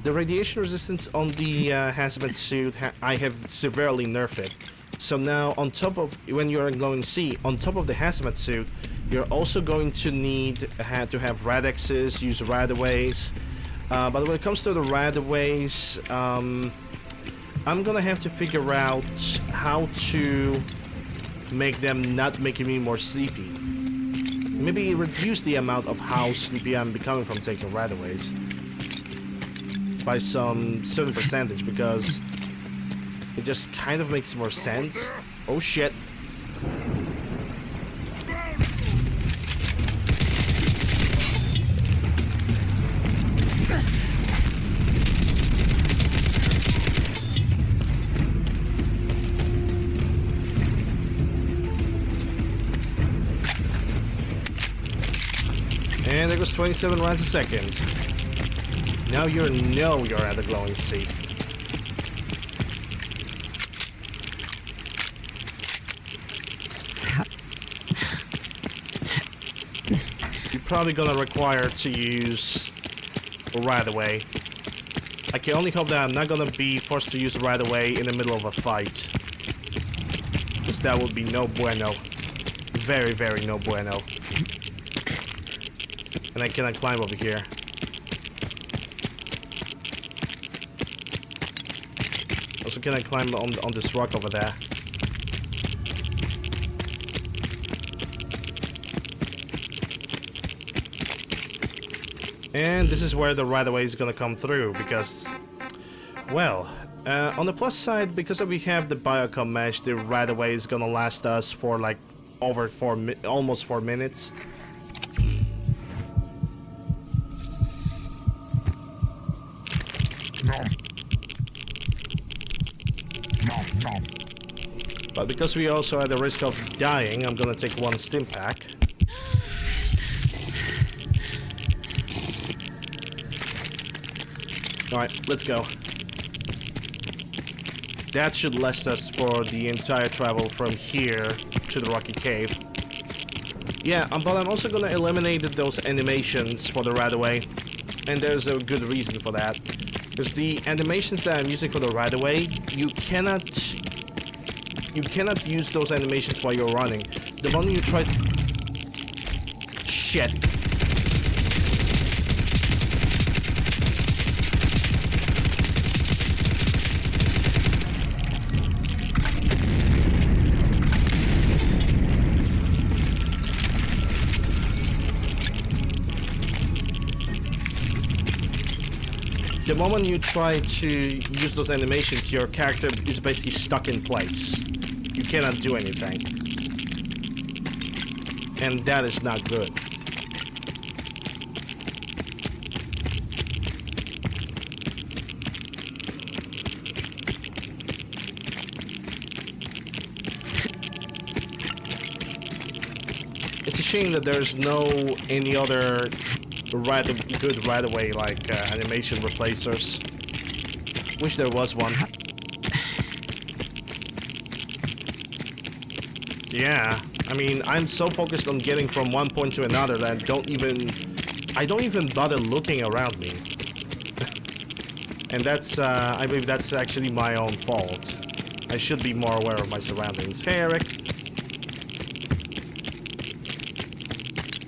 The radiation resistance on the Hazmat Suit, I have severely nerfed it. So now, on top of, when you're in Glowing Sea, on top of the Hazmat Suit, you're also going to need to have Radexes, use Radaways. But when it comes to the Radaways, I'm gonna have to figure out how to make them not making me more sleepy. Maybe reduce the amount of how sleepy I'm becoming from taking Radaways by some certain percentage, because it just kind of makes more sense. Oh shit. And there goes 27 rounds a second. Now you're at the Glowing Sea. You're probably gonna require to use Radaway. I can only hope that I'm not gonna be forced to use Radaway in the middle of a fight, because that would be no bueno. Very, very no bueno. And I cannot climb over here. Also, can I climb on this rock over there? And this is where the Radaway is gonna come through, because, well, on the plus side, because we have the Biocom mesh, the Radaway is gonna last us for like over almost 4 minutes. But because we also had the risk of dying, I'm gonna take one stim pack. Alright, let's go. that should last us for the entire travel from here to the Rocky Cave. Yeah, but I'm also gonna eliminate those animations for the right away, and there's a good reason for that. Because the animations that I'm using for the right away, you cannot use those animations while you're running. The moment you try... Shit. The moment you try to use those animations, your character is basically stuck in place. You cannot do anything. And that is not good. It's a shame that there's no any other good right away like animation replacers. Wish there was one. Yeah, I mean, I'm so focused on getting from one point to another that I don't even bother looking around me. And that's I believe that's actually my own fault. I should be more aware of my surroundings. Hey, Eric.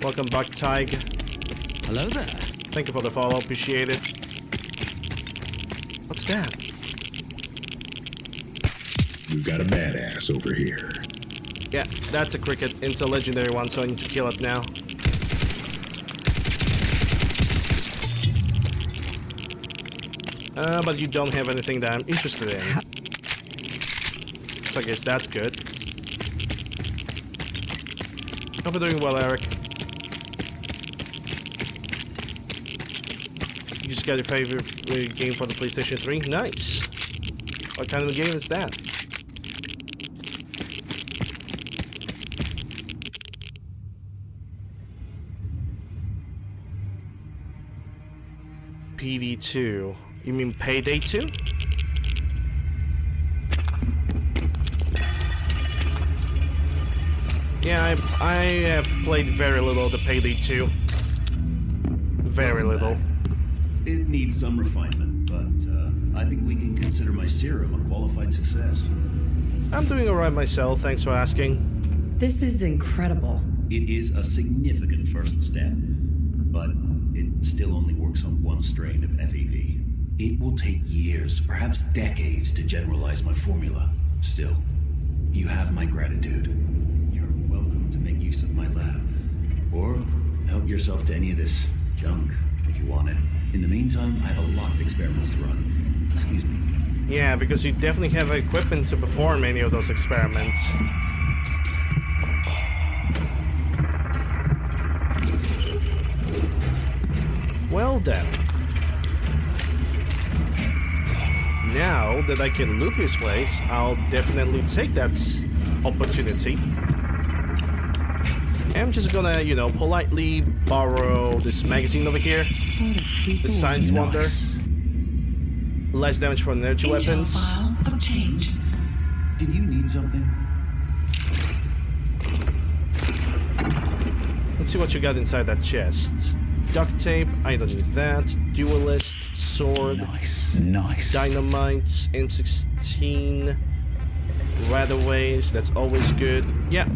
Welcome back, Tig. Hello there. Thank you for the follow, appreciate it. What's that? We've got a badass over here. Yeah, that's a cricket. It's a legendary one, so I need to kill it now. But you don't have anything that I'm interested in. So I guess that's good. Hope you're doing well, Eric. You just got your favorite game for the PlayStation 3? Nice. What kind of a game is that? PD2. You mean Payday 2? Yeah, I have played very little of the Payday 2. Very little. It needs some refinement, but I think we can consider my serum a qualified success. I'm doing alright myself, thanks for asking. This is incredible. It is a significant first step, but it still only works on one strain of FEV. It will take years, perhaps decades, to generalize my formula. Still, you have my gratitude. You're welcome to make use of my lab, or help yourself to any of this junk if you want it. In the meantime, I have a lot of experiments to run. Excuse me. Yeah, because you definitely have equipment to perform any of those experiments. Well then. Now that I can loot this place, I'll definitely take that opportunity. I'm just gonna, you know, politely borrow this magazine over here. The Science Wonder. Less damage from energy weapons. File obtained. Did you need something? Let's see what you got inside that chest. Duct tape, I don't need that. Duelist, sword. Nice. Dynamites, M16. Radaways, that's always good. Yeah.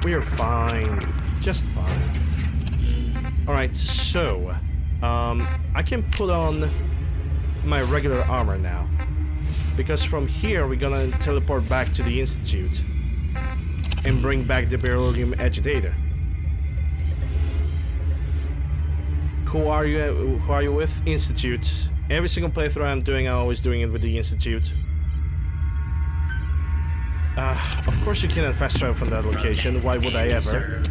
We're fine. Just fine. Alright, so I can put on my regular armor now. Because from here we're gonna teleport back to the Institute and bring back the beryllium agitator. Who are you with? Institute. Every single playthrough I'm always doing it with the Institute. Of course you cannot fast travel from that location. Why would I ever?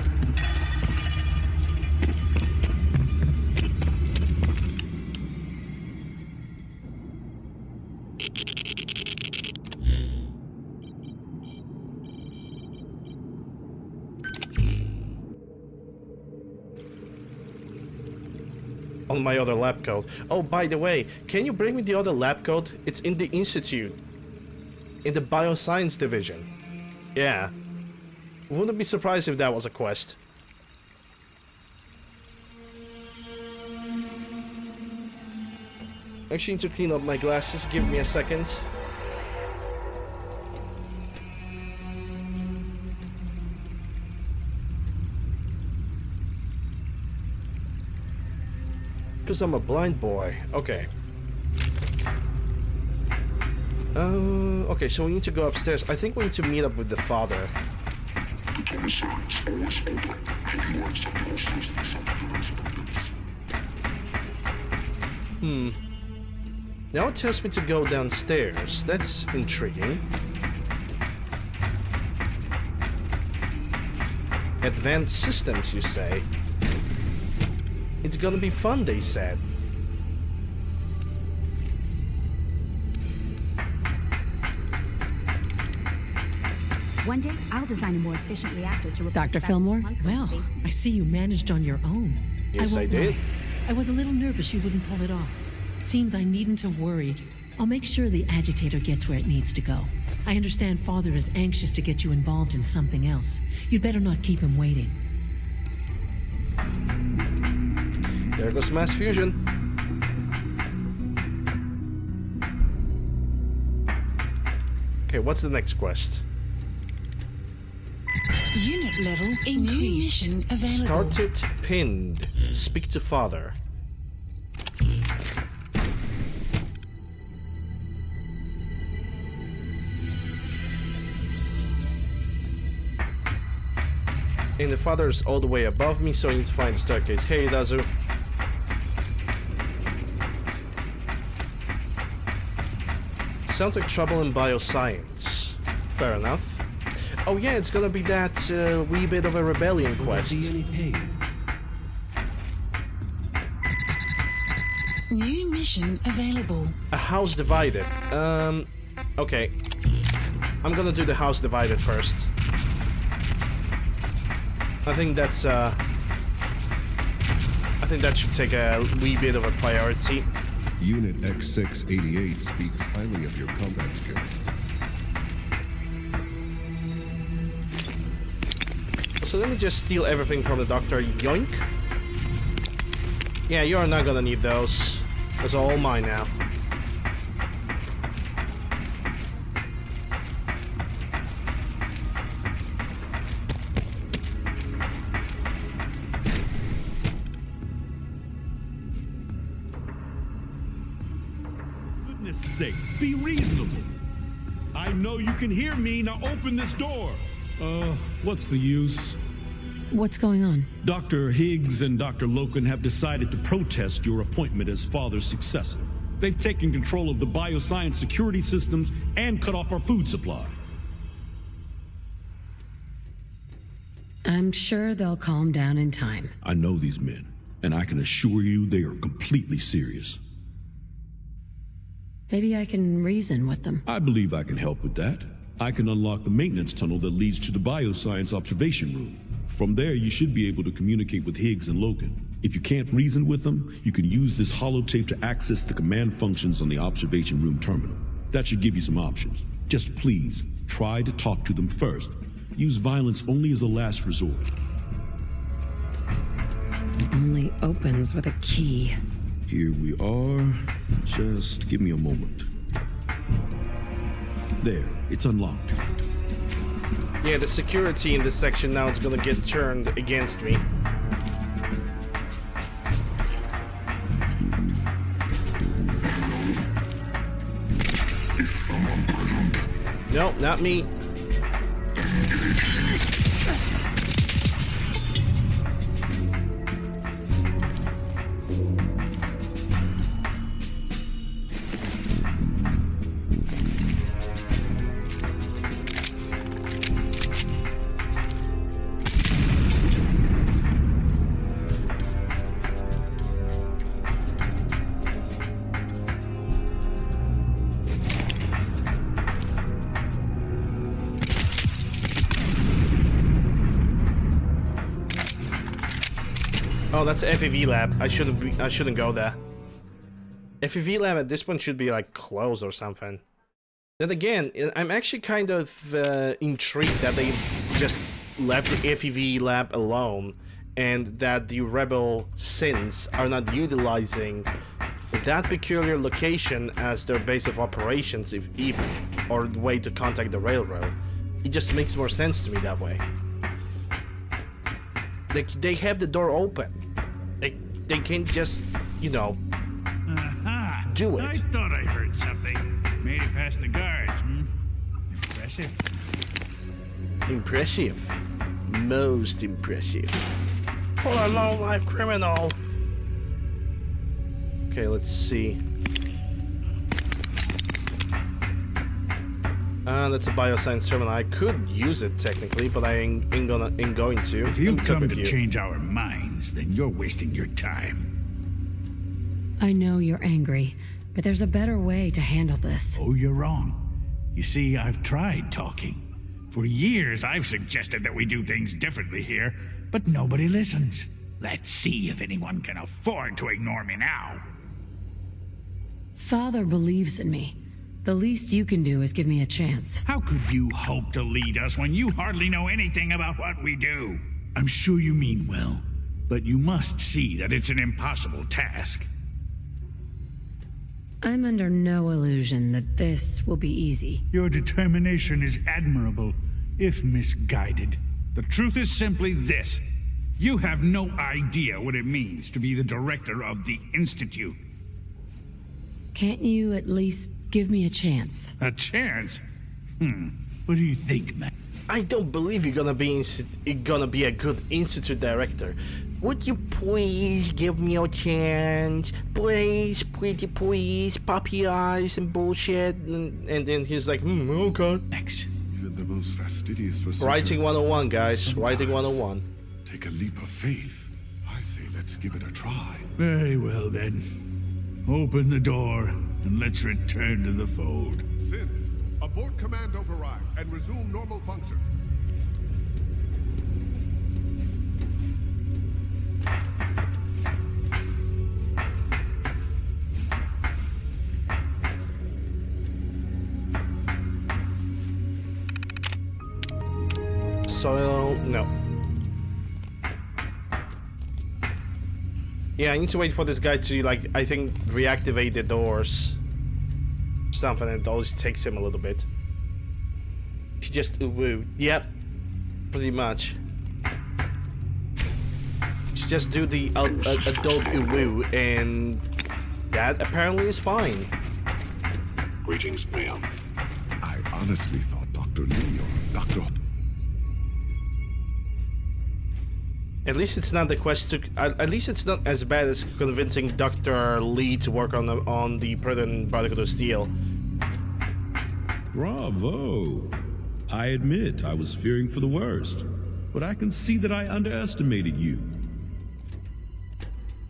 on my other lab coat. Oh, by the way, can you bring me the other lab coat? It's in the Institute. In the Bioscience division. Yeah. Wouldn't be surprised if that was a quest. Actually need to clean up my glasses. Give me a second. Because I'm a blind boy. Okay. Okay, so we need to go upstairs. I think we need to meet up with the father. Now it tells me to go downstairs. That's intriguing. Advanced systems, you say? It's gonna be fun, they said. One day, I'll design a more efficient reactor to replace Dr. Fillmore? Well, I see you managed on your own. Yes, I did. I was a little nervous you wouldn't pull it off. Seems I needn't have worried. I'll make sure the agitator gets where it needs to go. I understand Father is anxious to get you involved in something else. You'd better not keep him waiting. There goes mass fusion. Okay, what's the next quest? Unit level increased. Mission available. Started pinned. Speak to father. And the father is all the way above me, so I need to find the staircase. Hey, Dazu. Sounds like trouble in bioscience. Fair enough. Oh yeah, it's gonna be that wee bit of a rebellion quest. New mission available. A house divided. Okay. I'm gonna do the house divided first. I think that's I think that should take a wee bit of a priority. Unit X688 speaks highly of your combat skills. So let me just steal everything from the doctor. Yoink. Yeah, you're not gonna need those. Those are all mine now. Goodness sake, be reasonable. I know you can hear me. Now open this door. What's the use? What's going on? Dr. Higgs and Dr. Loken have decided to protest your appointment as Father's successor. They've taken control of the bioscience security systems and cut off our food supply. I'm sure they'll calm down in time. I know these men, and I can assure you they are completely serious. Maybe I can reason with them. I believe I can help with that. I can unlock the maintenance tunnel that leads to the bioscience observation room. From there, you should be able to communicate with Higgs and Logan. If you can't reason with them, you can use this holotape to access the command functions on the observation room terminal. That should give you some options. Just please, try to talk to them first. Use violence only as a last resort. It only opens with a key. Here we are. Just give me a moment. There, it's unlocked. Yeah, the security in this section now is gonna get turned against me. Is someone present? No, not me. Oh, that's FEV lab. I shouldn't go there. FEV lab at this point should be like closed or something. Then again, I'm actually kind of intrigued that they just left the FEV lab alone, and that the rebel synths are not utilizing that peculiar location as their base of operations, if even, or way to contact the railroad. It just makes more sense to me that way. They have the door open. They can just, you know, do it. I thought I heard something. Made it past the guards, Impressive. Impressive. Most impressive. For a low-life criminal. Okay, let's see. That's a Bioscience Terminal. I could use it technically, but I ain't going to. If you come to change our minds, then you're wasting your time. I know you're angry, but there's a better way to handle this. Oh, you're wrong. You see, I've tried talking. For years, I've suggested that we do things differently here, but nobody listens. Let's see if anyone can afford to ignore me now. Father believes in me. The least you can do is give me a chance. How could you hope to lead us when you hardly know anything about what we do? I'm sure you mean well, but you must see that it's an impossible task. I'm under no illusion that this will be easy. Your determination is admirable, if misguided. The truth is simply this. You have no idea what it means to be the director of the Institute. Can't you at least give me a chance? A chance? What do you think, man? I don't believe you're gonna be a good Institute director. Would you please give me a chance? Please, pretty please, puppy eyes and bullshit. And then he's like, okay. Thanks. Even the most fastidious procedure. Writing 101, guys. Writing 101. Take a leap of faith. I say let's give it a try. Very well, then. Open the door, and let's return to the fold. Synths, abort command override and resume normal functions. Soil, no. Yeah, I need to wait for this guy to, like, I think, reactivate the doors. Something, and it always takes him a little bit. He just woo. Yep. Pretty much. Just do the adult woo, and that apparently is fine. Greetings, ma'am. I honestly thought Dr. Lee or Dr. At least it's not the quest to. At least it's not as bad as convincing Dr. Lee to work on the Brotherhood of Steel. Bravo! I admit I was fearing for the worst, but I can see that I underestimated you.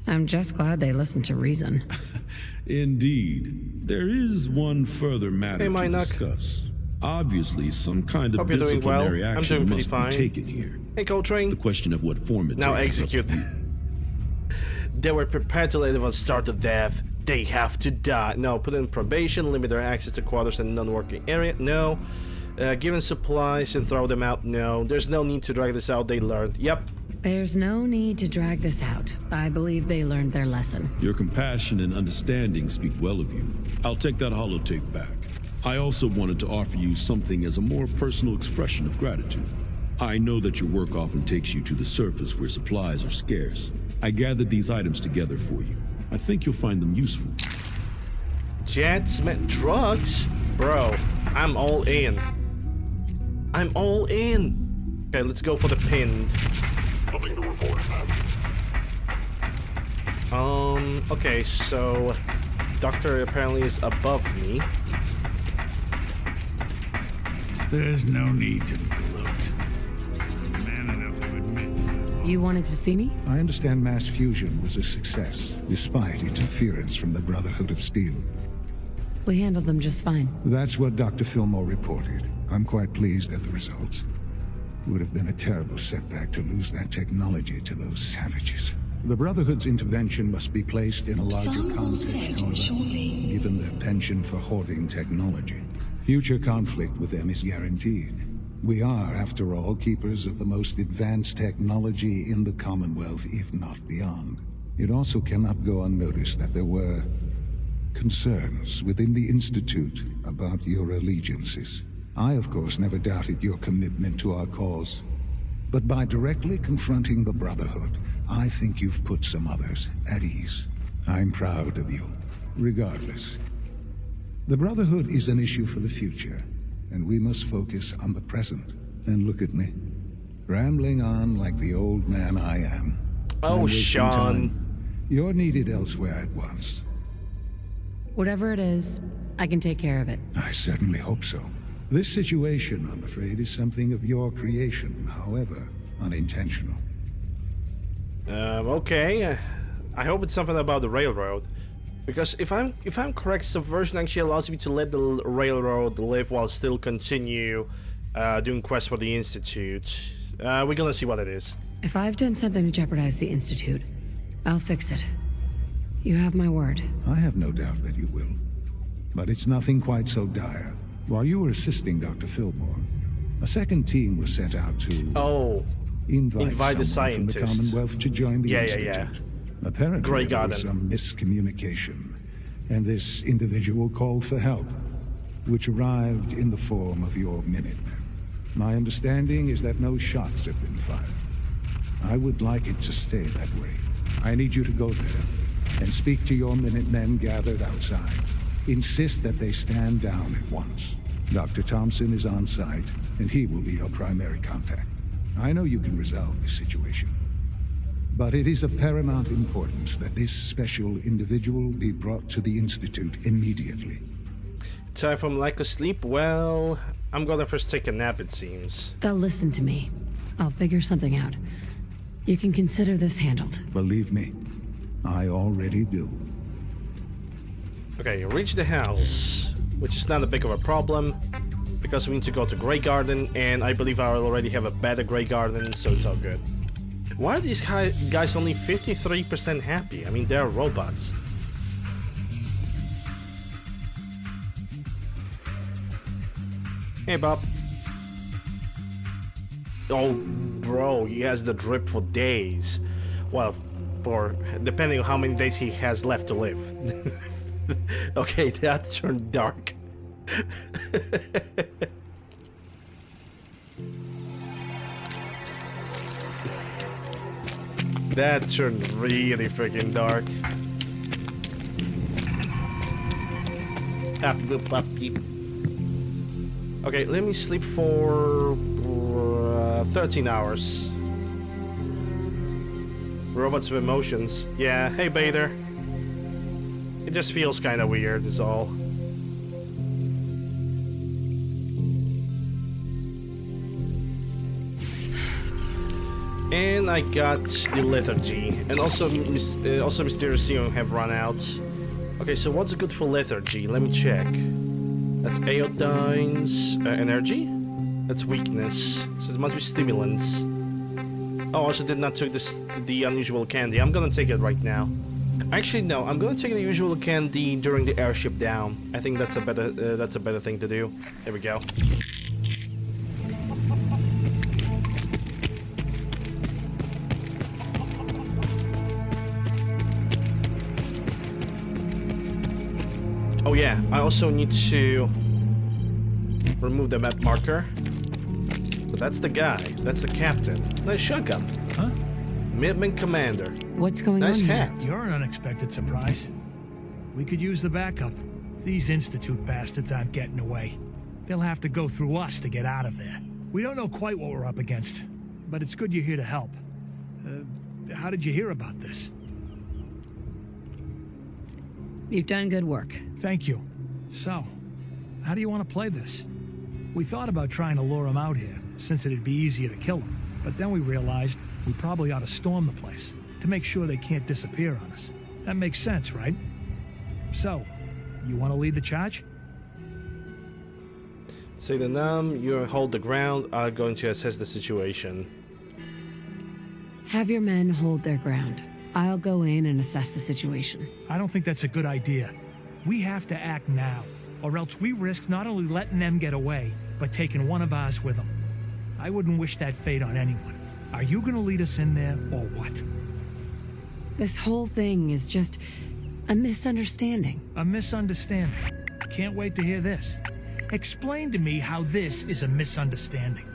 I'm just glad they listened to reason. Indeed. There is one further matter to discuss. Obviously, some kind of disciplinary action must be taken here. Hey, Coltrane. The question of what form it now takes. Execute. They were prepared to let everyone starve to death. They have to die. No, put in probation, limit their access to quarters and non-working area. No. Given supplies and throw them out. No. There's no need to drag this out. They learned. Yep. There's no need to drag this out. I believe they learned their lesson. Your compassion and understanding speak well of you. I'll take that holotape back. I also wanted to offer you something as a more personal expression of gratitude. I know that your work often takes you to the surface where supplies are scarce. I gathered these items together for you. I think you'll find them useful. Jets, drugs? Bro, I'm all in. I'm all in. Okay, let's go for the pinned. Nothing to report, ma'am. Okay, so Doctor apparently is above me. There's no need to gloat. Man enough to admit. You wanted to see me? I understand mass fusion was a success, despite interference from the Brotherhood of Steel. We handled them just fine. That's what Dr. Fillmore reported. I'm quite pleased at the results. It would have been a terrible setback to lose that technology to those savages. The Brotherhood's intervention must be placed in a larger Sun will context, set however, shortly. given their penchant for hoarding technology. Future conflict with them is guaranteed. We are, after all, keepers of the most advanced technology in the Commonwealth, if not beyond. It also cannot go unnoticed that there were concerns within the Institute about your allegiances. I, of course, never doubted your commitment to our cause. But by directly confronting the Brotherhood, I think you've put some others at ease. I'm proud of you, regardless. The Brotherhood is an issue for the future, and we must focus on the present. And look at me, rambling on like the old man I am. Oh, Sean. Time. You're needed elsewhere at once. Whatever it is, I can take care of it. I certainly hope so. This situation, I'm afraid, is something of your creation, however unintentional. Okay. I hope it's something about the railroad. Because if I'm correct, subversion actually allows me to let the railroad live while still continue doing quests for the Institute. We're gonna see what it is. If I've done something to jeopardize the Institute, I'll fix it. You have my word. I have no doubt that you will. But it's nothing quite so dire. While you were assisting Dr. Fillmore, a second team was sent out to invite the someone from the scientists. Commonwealth to join the Institute. Yeah. Apparently Grey there was Garden. some miscommunication, and this individual called for help, which arrived in the form of your Minutemen. My understanding is that no shots have been fired. I would like it to stay that way. I need you to go there and speak to your Minutemen gathered outside. Insist that they stand down at once. Dr. Thompson is on site, and he will be your primary contact. I know you can resolve this situation, but it is of paramount importance that this special individual be brought to the Institute immediately. Time for lack of sleep? Well, I'm gonna first take a nap, it seems. They'll listen to me. I'll figure something out. You can consider this handled. Believe me, I already do. Okay, reach the house, which is not a big of a problem, because we need to go to Grey Garden, and I believe I already have a better Grey Garden, so it's all good. Why are these guys only 53% happy? I mean, they're robots. Hey, Bob. Oh, bro, he has the drip for days. Well, for depending on how many days he has left to live. Okay, that turned dark. That turned really freaking dark. Okay, let me sleep for 13 hours. Robots with emotions. Yeah, hey Bader. It just feels kind of weird, is all. And I got the Lethargy, and also Mysterium have run out. Okay, so what's good for Lethargy? Let me check. That's Aeodine's energy. That's weakness. So it must be stimulants. Oh, I also did not take the unusual candy. I'm gonna take it right now. Actually, no. I'm gonna take the usual candy during the airship down. I think that's a better thing to do. There we go. Oh yeah, I also need to remove the map marker. But that's the guy. That's the captain. Nice shotgun. Huh? Minuteman Commander. What's going nice on here? hat. You're an unexpected surprise. We could use the backup. These Institute bastards aren't getting away. They'll have to go through us to get out of there. We don't know quite what we're up against, but it's good you're here to help. How did you hear about this? You've done good work. Thank you. So, how do you want to play this? We thought about trying to lure him out here, since it'd be easier to kill him. But then we realized we probably ought to storm the place, to make sure they can't disappear on us. That makes sense, right? So, you want to lead the charge? Say the num, you hold the ground. I'm going to assess the situation. Have your men hold their ground. I'll go in and assess the situation. I don't think that's a good idea. We have to act now, or else we risk not only letting them get away, but taking one of ours with them. I wouldn't wish that fate on anyone. Are you gonna lead us in there, or what? This whole thing is just a misunderstanding. A misunderstanding? Can't wait to hear this. Explain to me how this is a misunderstanding.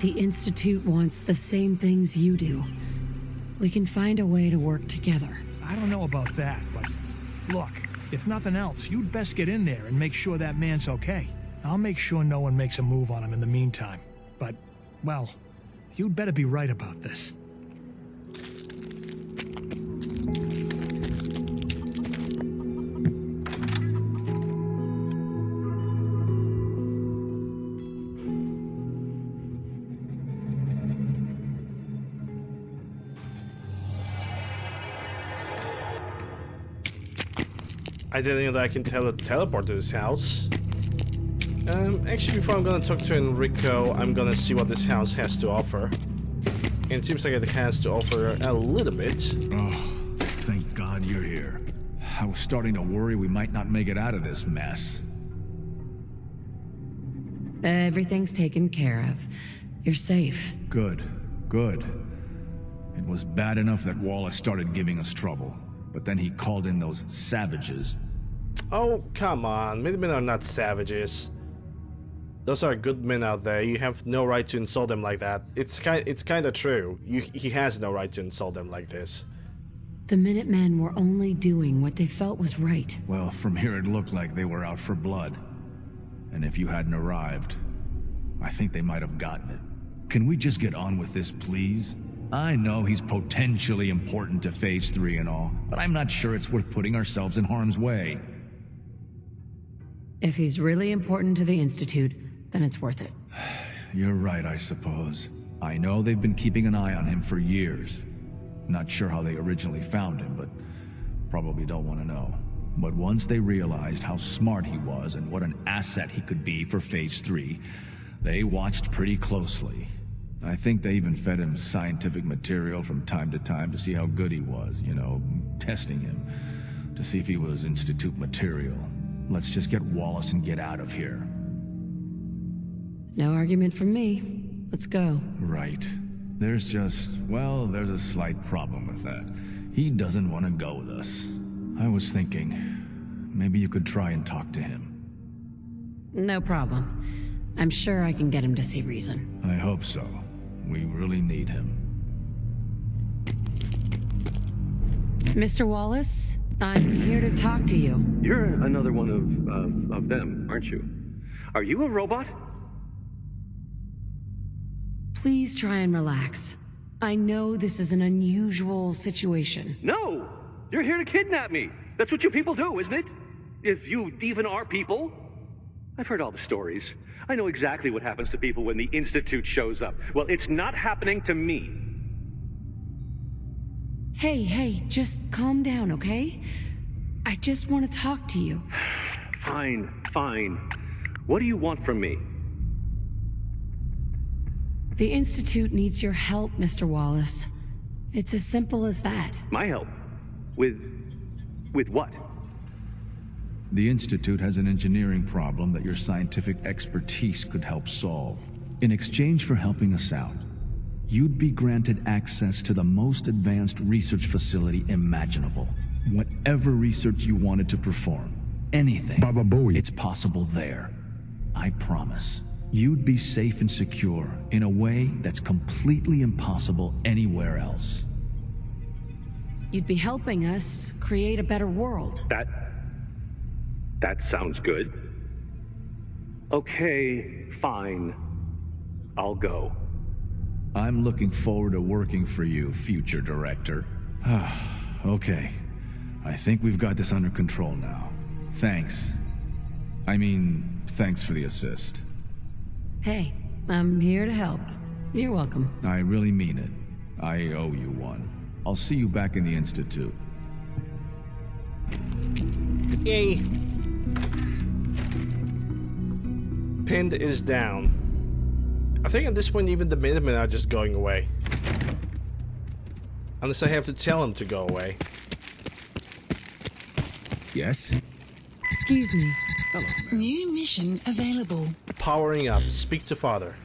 The Institute wants the same things you do. We can find a way to work together. I don't know about that, but look, if nothing else, you'd best get in there and make sure that man's okay. I'll make sure no one makes a move on him in the meantime. But, well, you'd better be right about this. I didn't know that I can teleport to this house. Actually, before I'm gonna talk to Enrico, I'm gonna see what this house has to offer. And it seems like it has to offer a little bit. Oh, thank God you're here. I was starting to worry we might not make it out of this mess. Everything's taken care of. You're safe. Good, good. It was bad enough that Wallace started giving us trouble, but then he called in those savages. Oh, come on. Minutemen are not savages. Those are good men out there. You have no right to insult them like that. It's kind of true. He has no right to insult them like this. The Minutemen were only doing what they felt was right. Well, from here it looked like they were out for blood. And if you hadn't arrived, I think they might have gotten it. Can we just get on with this, please? I know he's potentially important to Phase 3 and all, but I'm not sure it's worth putting ourselves in harm's way. If he's really important to the Institute, then it's worth it. You're right, I suppose. I know they've been keeping an eye on him for years. Not sure how they originally found him, but probably don't want to know. But once they realized how smart he was and what an asset he could be for Phase 3, they watched pretty closely. I think they even fed him scientific material from time to time to see how good he was, you know, testing him, to see if he was Institute material. Let's just get Wallace and get out of here. No argument from me. Let's go. Right. There's a slight problem with that. He doesn't want to go with us. I was thinking, maybe you could try and talk to him. No problem. I'm sure I can get him to see reason. I hope so. We really need him. Mr. Wallace, I'm here to talk to you. You're another one of them, aren't you? Are you a robot? Please try and relax. I know this is an unusual situation. No! You're here to kidnap me! That's what you people do, isn't it? If you even are people. I've heard all the stories. I know exactly what happens to people when the Institute shows up. Well, it's not happening to me. Hey, just calm down, okay? I just want to talk to you. Fine. What do you want from me? The Institute needs your help, Mr. Wallace. It's as simple as that. My help? With what? The Institute has an engineering problem that your scientific expertise could help solve. In exchange for helping us out, you'd be granted access to the most advanced research facility imaginable. Whatever research you wanted to perform, anything, it's possible there. I promise. You'd be safe and secure in a way that's completely impossible anywhere else. You'd be helping us create a better world. That sounds good. Okay, fine. I'll go. I'm looking forward to working for you, future director. Okay. I think we've got this under control now. Thanks. Thanks for the assist. Hey, I'm here to help. You're welcome. I really mean it. I owe you one. I'll see you back in the Institute. Yay. Pinned is down. I think at this point even the Minutemen are just going away. Unless I have to tell him to go away. Yes? Excuse me. Hello. New mission available. Powering up. Speak to father.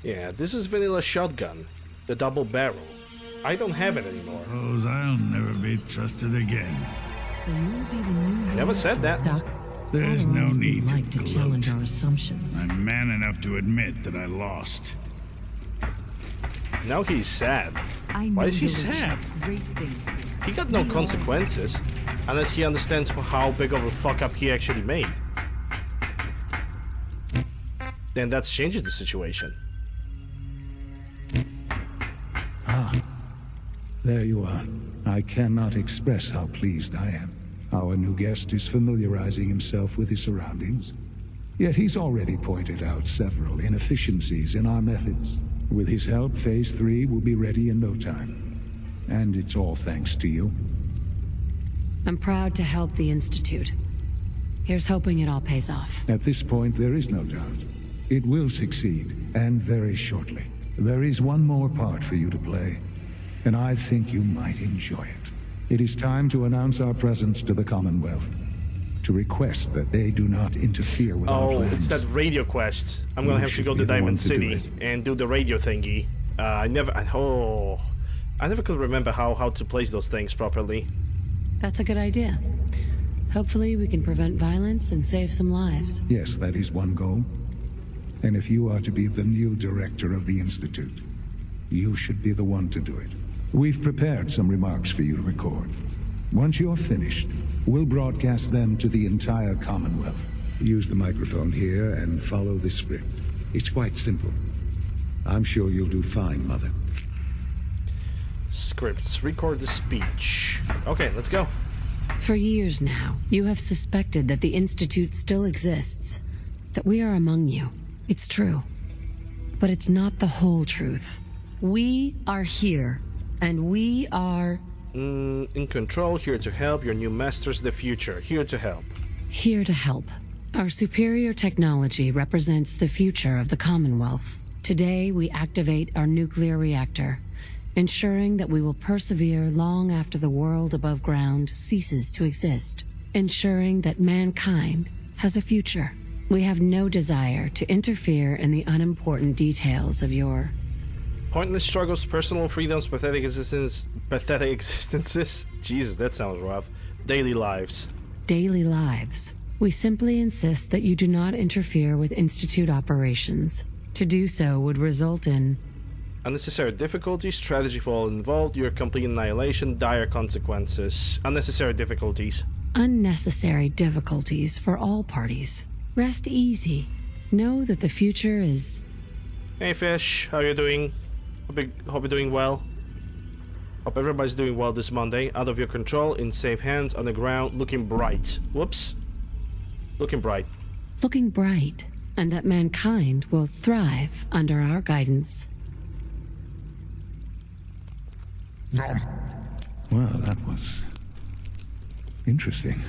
Yeah, this is vanilla shotgun. The double barrel. I don't have it anymore. Suppose I'll never be trusted again. So you'll be the new Never said that. Doc. There's Father no always need didn't like to gloat. challenge our assumptions. I'm man enough to admit that I lost. Now he's sad. Why is he sad? He got no consequences. Unless he understands how big of a fuck up he actually made. Then that changes the situation. There you are. I cannot express how pleased I am. Our new guest is familiarizing himself with his surroundings. Yet he's already pointed out several inefficiencies in our methods. With his help, Phase 3 will be ready in no time. And it's all thanks to you. I'm proud to help the Institute. Here's hoping it all pays off. At this point, there is no doubt. It will succeed, and very shortly. There is one more part for you to play, and I think you might enjoy it. It is time to announce our presence to the Commonwealth, to request that they do not interfere with our plans. Oh, it's that radio quest. I'm gonna have to go to Diamond City and do the radio thingy. I never could remember how to place those things properly. That's a good idea. Hopefully we can prevent violence and save some lives. Yes, that is one goal. And if you are to be the new director of the Institute, you should be the one to do it. We've prepared some remarks for you to record. Once you're finished, we'll broadcast them to the entire Commonwealth. Use the microphone here and follow the script. It's quite simple. I'm sure you'll do fine, Mother. Scripts. Record the speech. Okay, let's go. For years now, you have suspected that the Institute still exists, that we are among you. It's true. But it's not the whole truth. We are here, and we are... in control, here to help. Your new masters of the future. Here to help. Here to help. Our superior technology represents the future of the Commonwealth. Today, we activate our nuclear reactor, ensuring that we will persevere long after the world above ground ceases to exist, ensuring that mankind has a future. We have no desire to interfere in the unimportant details of your... Pointless struggles, personal freedoms, pathetic existences. Jesus, that sounds rough. Daily lives. Daily lives. We simply insist that you do not interfere with Institute operations. To do so would result in... unnecessary difficulties, strategy for all involved, your complete annihilation, dire consequences. Unnecessary difficulties. Unnecessary difficulties for all parties. Rest easy. Know that the future is... Hey Fish, how you doing? Hope you're doing well. Hope everybody's doing well this Monday. Out of your control, in safe hands, on the ground, looking bright. Whoops. Looking bright. Looking bright, and that mankind will thrive under our guidance. Well, that was... interesting.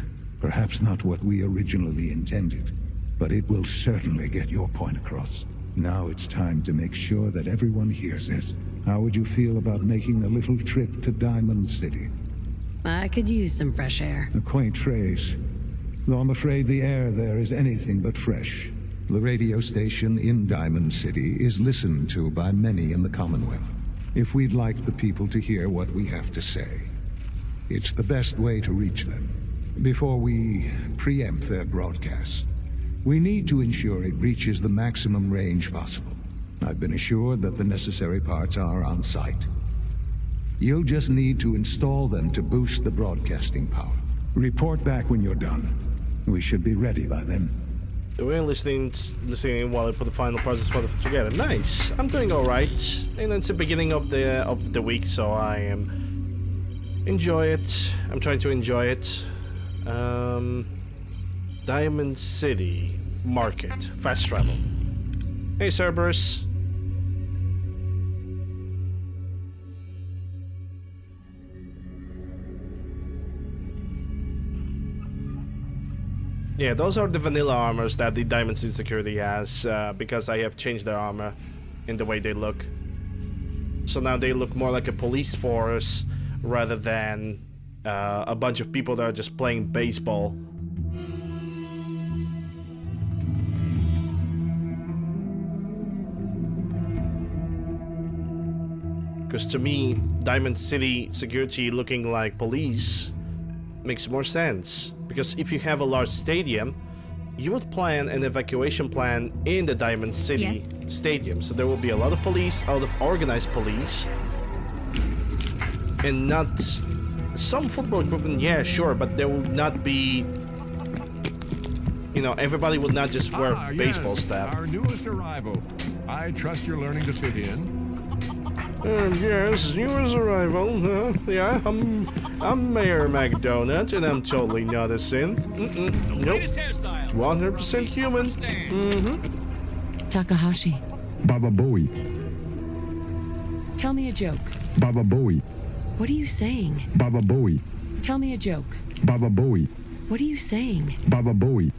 Perhaps not what we originally intended, but it will certainly get your point across. Now it's time to make sure that everyone hears it. How would you feel about making a little trip to Diamond City? I could use some fresh air. A quaint phrase, though I'm afraid the air there is anything but fresh. The radio station in Diamond City is listened to by many in the Commonwealth. If we'd like the people to hear what we have to say, it's the best way to reach them. Before we preempt their broadcast, we need to ensure it reaches the maximum range possible. I've been assured that the necessary parts are on site. You'll just need to install them to boost the broadcasting power. Report back when you're done. We should be ready by then. We're listening while I put the final parts together. Nice. I'm doing all right, and it's the beginning of the week, so I am enjoy it. I'm trying to enjoy it. Diamond City. market. Fast travel. Hey, Cerberus. Yeah, those are the vanilla armors that the Diamond City Security has, because I have changed their armor in the way they look. So now they look more like a police force rather than a bunch of people that are just playing baseball. Because to me, Diamond City Security looking like police makes more sense. Because if you have a large stadium, you would plan an evacuation plan in the Diamond City Stadium. So there will be a lot of police, a lot of organized police. And not... some football equipment, yeah, sure, but there will not be... You know, everybody would not just wear baseball stuff. Our newest arrival. I trust you're learning to fit in. Yes, newest arrival. Yeah, I'm Mayor McDonald, and I'm totally not a synth. Nope. 100% human. Takahashi. Baba Booey. Tell me a joke. Baba Booey. What are you saying? Baba Booey. Tell me a joke. Baba Booey. What are you saying? Baba Booey.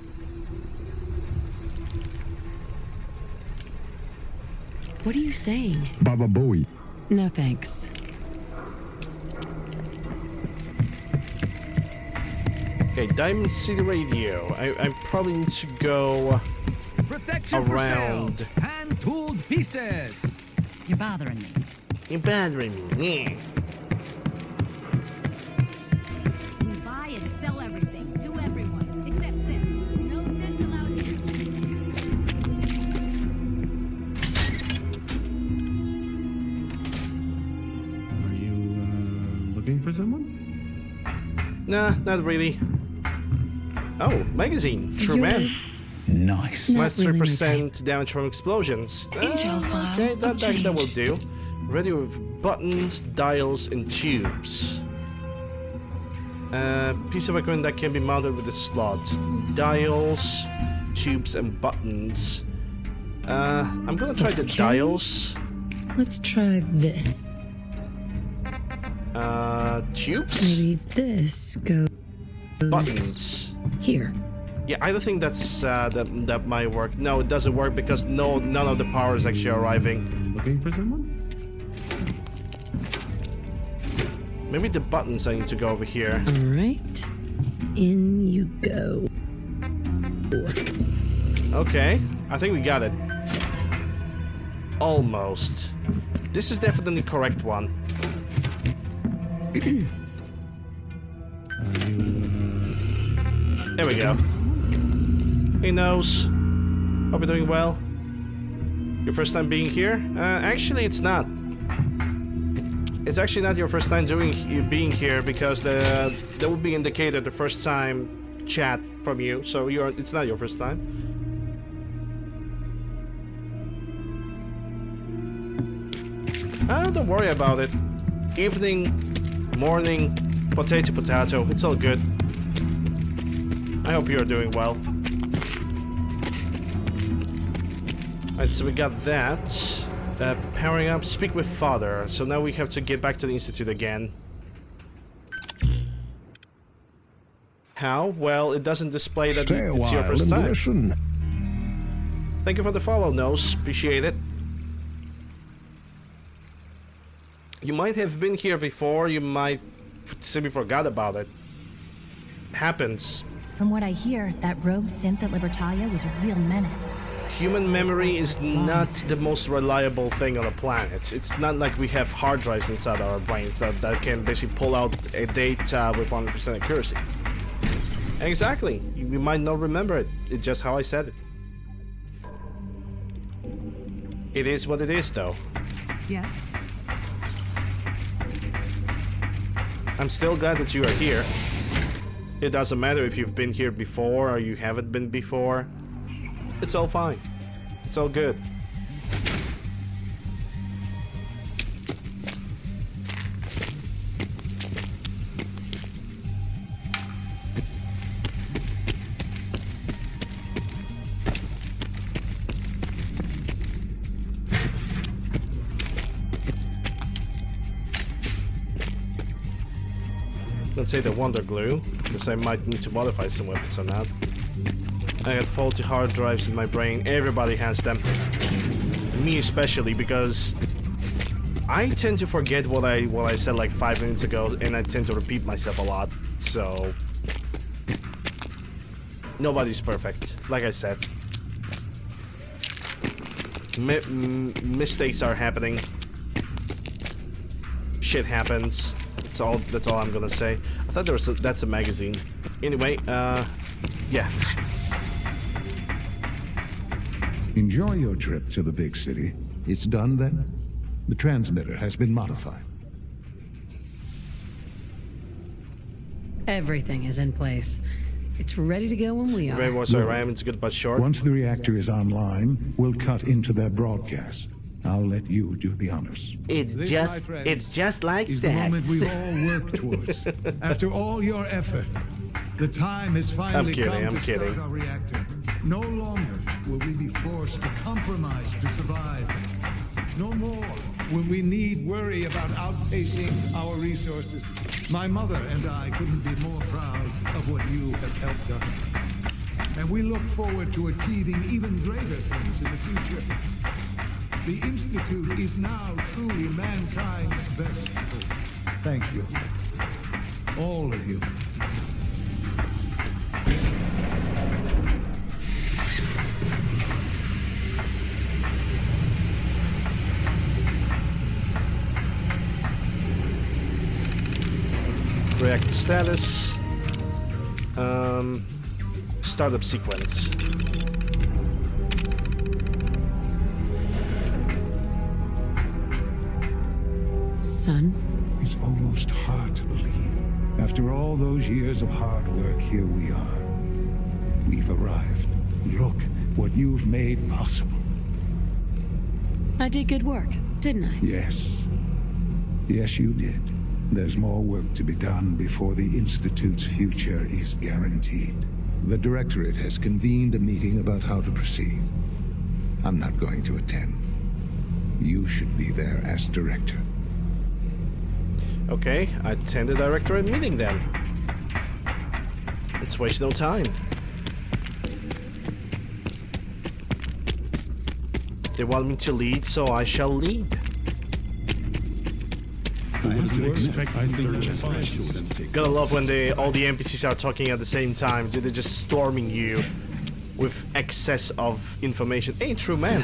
What are you saying? Baba Booey. No thanks. Okay, Diamond City Radio. I probably need to go around. Hand-tooled pieces. You're bothering me. You're bothering me. You buy and sell everything to everyone, except sense. No sense allowed here. Are you looking for someone? Nah, not really. Oh, magazine. True man. Nice. Minus 3% damage from explosions. Okay, that will do. Ready with buttons, dials, and tubes. Piece of equipment that can be mounted with a slot. Dials, tubes, and buttons. I'm gonna try the dials. Let's try this. Tubes? Maybe this goes... Buttons. Here. Yeah, I don't think that's that might work. No, it doesn't work because none of the power is actually arriving. Looking for someone? Maybe the buttons I need to go over here. Alright. In you go. Okay, I think we got it. Almost. This is definitely the correct one. There we go. Hey, Nose. Hope you're doing well. Your first time being here? Actually, it's not. It's actually not your first time being here because that would be indicated the first time chat from you. So it's not your first time. Don't worry about it. Evening, morning, potato. It's all good. I hope you're doing well. Alright, so we got that. Powering up, speak with father. So now we have to get back to the Institute again. How? Well, it doesn't display that it's your first time. Listen. Thank you for the follow, Nose. Appreciate it. You might have been here before. You might simply forgot about it. Happens. From what I hear, that rogue synth at Libertalia was a real menace. Human memory is not the most reliable thing on the planet. It's not like we have hard drives inside our brains that can basically pull out a data with 100% accuracy. Exactly. You might not remember it. It's just how I said it. It is what it is, though. Yes. I'm still glad that you are here. It doesn't matter if you've been here before or you haven't been before. It's all fine. It's all good. Let's say the Wonder Glue, because I might need to modify some weapons or not. I got faulty hard drives in my brain. Everybody has them. Me especially, because I tend to forget what I said like 5 minutes ago, and I tend to repeat myself a lot. So nobody's perfect, like I said. Mistakes are happening. Shit happens. That's all I'm gonna say. I thought that's a magazine. Anyway, yeah. Enjoy your trip to the big city. It's done then? The transmitter has been modified. Everything is in place. It's ready to go when we are. Very well, sorry, Ryan. It's good but short. Once the reactor is online, we'll cut into their broadcast. I'll let you do the honors. It's just like is that. the moment we've all worked towards. After all your effort, the time has finally come to start our reactor. No longer will we be forced to compromise to survive. No more will we need worry about outpacing our resources. My mother and I couldn't be more proud of what you have helped us. And we look forward to achieving even greater things in the future. The Institute is now truly mankind's best hope. Thank you. All of you. Reactor status. Startup sequence. Son? It's almost hard to believe. After all those years of hard work, here we are. We've arrived. Look what you've made possible. I did good work, didn't I? Yes. Yes, you did. There's more work to be done before the Institute's future is guaranteed. The Directorate has convened a meeting about how to proceed. I'm not going to attend. You should be there as Director. Okay, attend the Directorate meeting then. Let's waste no time. They want me to lead, so I shall lead. Gotta love when all the NPCs are talking at the same time. They're just storming you with excess of information. Hey, true man.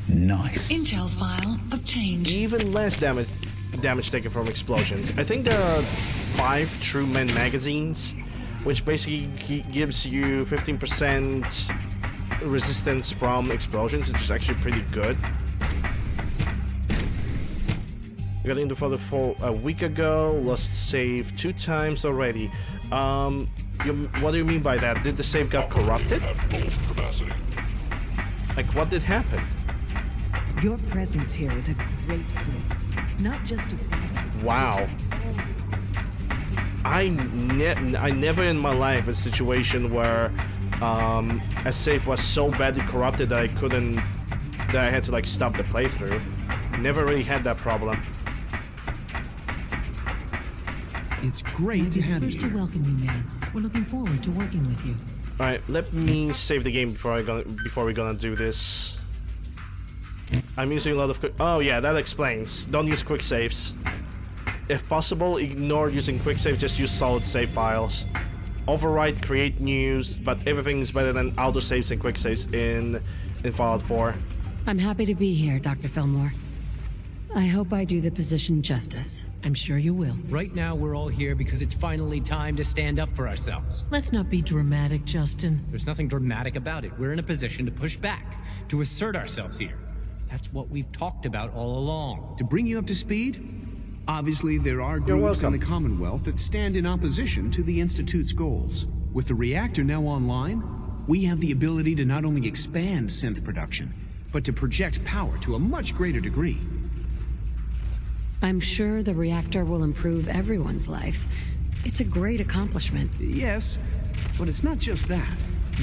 Nice. Intel file obtained. Even less damage taken from explosions. I think there are 5 True Men magazines, which basically gives you 15% resistance from explosions, which is actually pretty good. I got into photo for a week ago, lost save 2 times already. What do you mean by that? Did the save got corrupted? Like, what did happen? Your presence here is a great gift. Not just a... Wow. I never in my life had a situation where a save was so badly corrupted that I had to like stop the playthrough. Never really had that problem. It's great to have you here. First to welcome you, man. We're looking forward to working with you. All right, let me save the game before we're gonna do this. I'm using a lot of oh yeah, that explains. Don't use quick saves. If possible, ignore using quick save, just use solid save files. Overwrite, create news, but everything is better than auto saves and quick saves in Fallout 4. I'm happy to be here, Dr. Fillmore. I hope I do the position justice. I'm sure you will. Right now, we're all here because it's finally time to stand up for ourselves. Let's not be dramatic, Justin. There's nothing dramatic about it. We're in a position to push back, to assert ourselves here. That's what we've talked about all along. To bring you up to speed, obviously there are groups in the Commonwealth that stand in opposition to the Institute's goals. With the reactor now online, we have the ability to not only expand synth production, but to project power to a much greater degree. I'm sure the reactor will improve everyone's life. It's a great accomplishment. Yes, but it's not just that.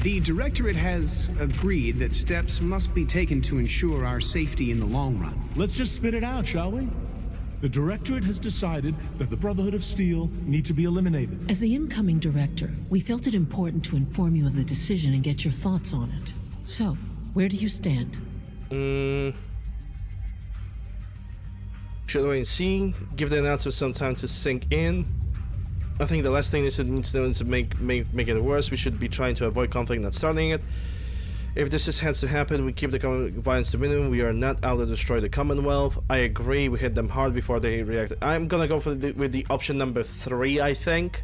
The Directorate has agreed that steps must be taken to ensure our safety in the long run. Let's just spit it out, shall we? The Directorate has decided that the Brotherhood of Steel need to be eliminated. As the incoming director, we felt it important to inform you of the decision and get your thoughts on it. So, where do you stand? Should wait and see. Give the announcement some time to sink in. I think the last thing is to make it worse. We should be trying to avoid conflict, not starting it. If this has to happen, we keep the violence to minimum. We are not out to destroy the Commonwealth. I agree. We hit them hard before they reacted. I'm gonna go with the option number 3, I think,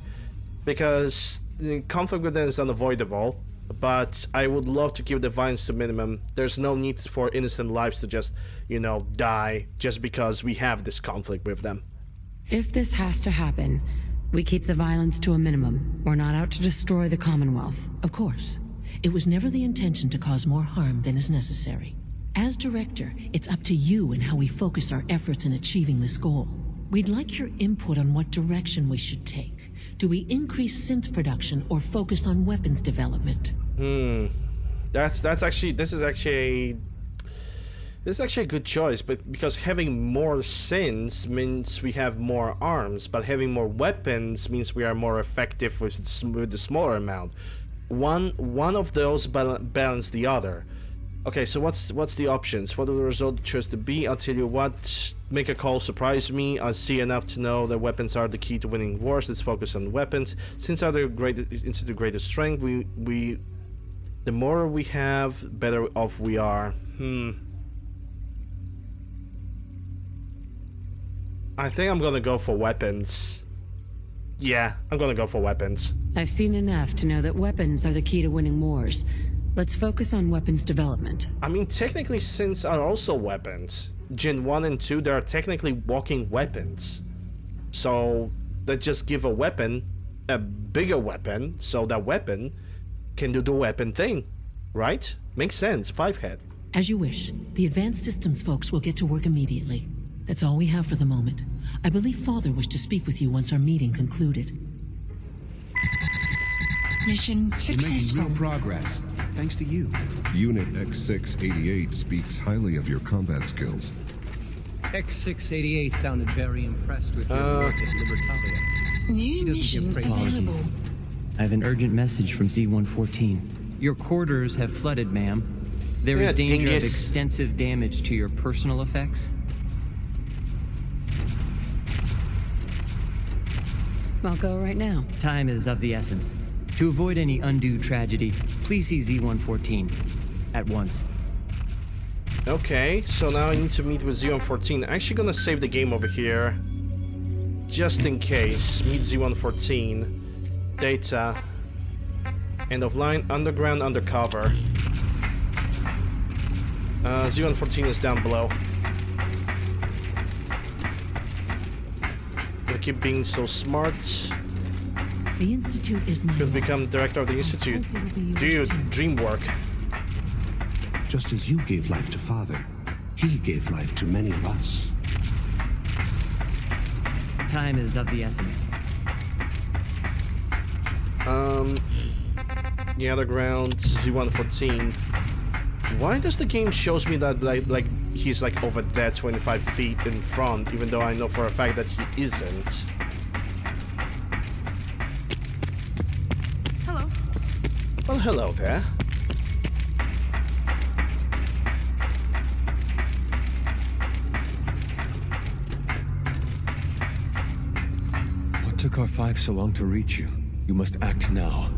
because conflict with them is unavoidable. But I would love to keep the violence to minimum. There's no need for innocent lives to just, you know, die just because we have this conflict with them. If this has to happen, we keep the violence to a minimum. We're not out to destroy the Commonwealth. Of course. It was never the intention to cause more harm than is necessary. As director, it's up to you and how we focus our efforts in achieving this goal. We'd like your input on what direction we should take. Do we increase synth production or focus on weapons development? This is actually a good choice, but because having more synths means we have more arms, but having more weapons means we are more effective with the smaller amount. One of those balance the other. Okay, so what's the options? What will the result choose to be? I'll tell you what. Make a call, surprise me. I see enough to know that weapons are the key to winning wars. Let's focus on weapons. Since are the greatest strength, the more we have, better off we are. I think I'm gonna go for weapons. Yeah, I'm gonna go for weapons. I've seen enough to know that weapons are the key to winning wars. Let's focus on weapons development. I mean, technically synths are also weapons. Gen 1 and 2, they are technically walking weapons. So, they just give a weapon, a bigger weapon, so that weapon can do the weapon thing. Right? Makes sense, 5-head. As you wish. The advanced systems folks will get to work immediately. That's all we have for the moment. I believe Father wished to speak with you once our meeting concluded. Mission successful. You're making real progress, thanks to you. Unit X688 speaks highly of your combat skills. X688 sounded very impressed with your work at Libertalia. New mission available. I have an urgent message from Z-114. Your quarters have flooded, ma'am. There is danger of extensive damage to your personal effects. I'll go right now. Time is of the essence. To avoid any undue tragedy, please see Z-114 at once. Okay, so now I need to meet with Z-114. I'm actually gonna save the game over here, just in case. Meet Z-114. Data. End of line. Underground, undercover. Z-114 is down below. Gonna keep being so smart. The Institute is my Could become director of the Institute. Do your dream work. Just as you gave life to Father, he gave life to many of us. Time is of the essence. The other ground, Z-114. Why does the game shows me that like he's like over there 25 feet in front, even though I know for a fact that he isn't? Hello. Well, hello there. What took R5 so long to reach you? You must act now.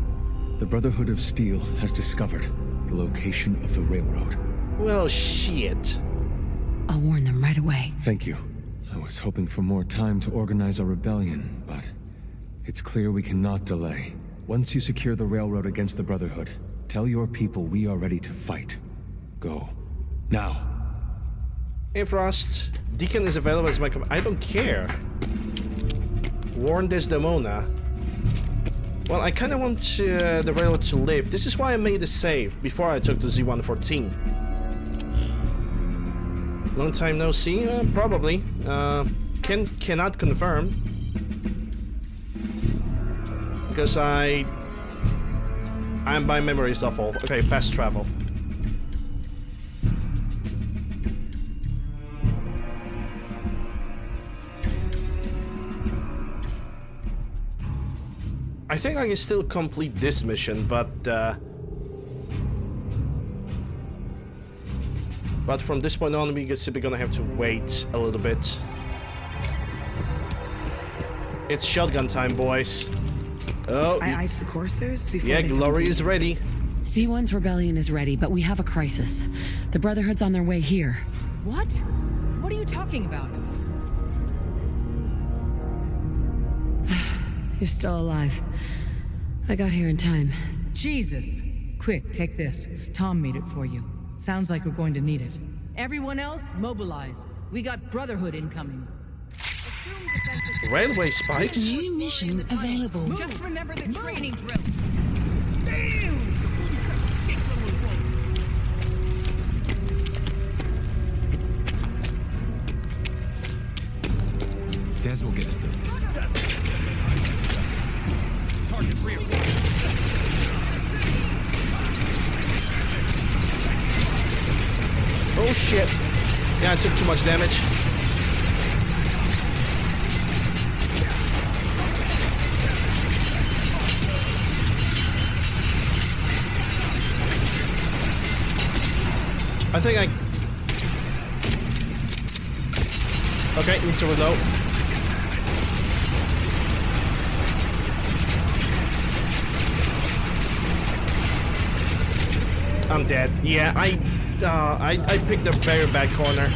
The Brotherhood of Steel has discovered the location of the railroad. Well, shit. I'll warn them right away. Thank you. I was hoping for more time to organize a rebellion, but it's clear we cannot delay. Once you secure the railroad against the Brotherhood, tell your people we are ready to fight. Go. Now. Hey, Frost. Deacon is available as my I don't care. Warn Desdemona. Well, I kind of want the railroad to live. This is why I made a save before I took the Z-114. Long time no see? Probably. Cannot confirm. Because I'm by memory is awful. Okay, fast travel. I think I can still complete this mission, but from this point on, we're simply gonna have to wait a little bit. It's shotgun time, boys. Oh, I iced the coursers before. Yeah, Glory is ready. C1's rebellion is ready, but we have a crisis. The Brotherhood's on their way here. What? What are you talking about? You're still alive. I got here in time. Jesus. Quick, take this. Tom made it for you. Sounds like we're going to need it. Everyone else, mobilize. We got Brotherhood incoming. Railway spikes? New mission available. Just remember the training drill. Des will get us through this. Target reacquired. Oh shit. Yeah, I took too much damage. I think I... Okay, need to reload. I'm dead. Yeah, I picked a very bad corner.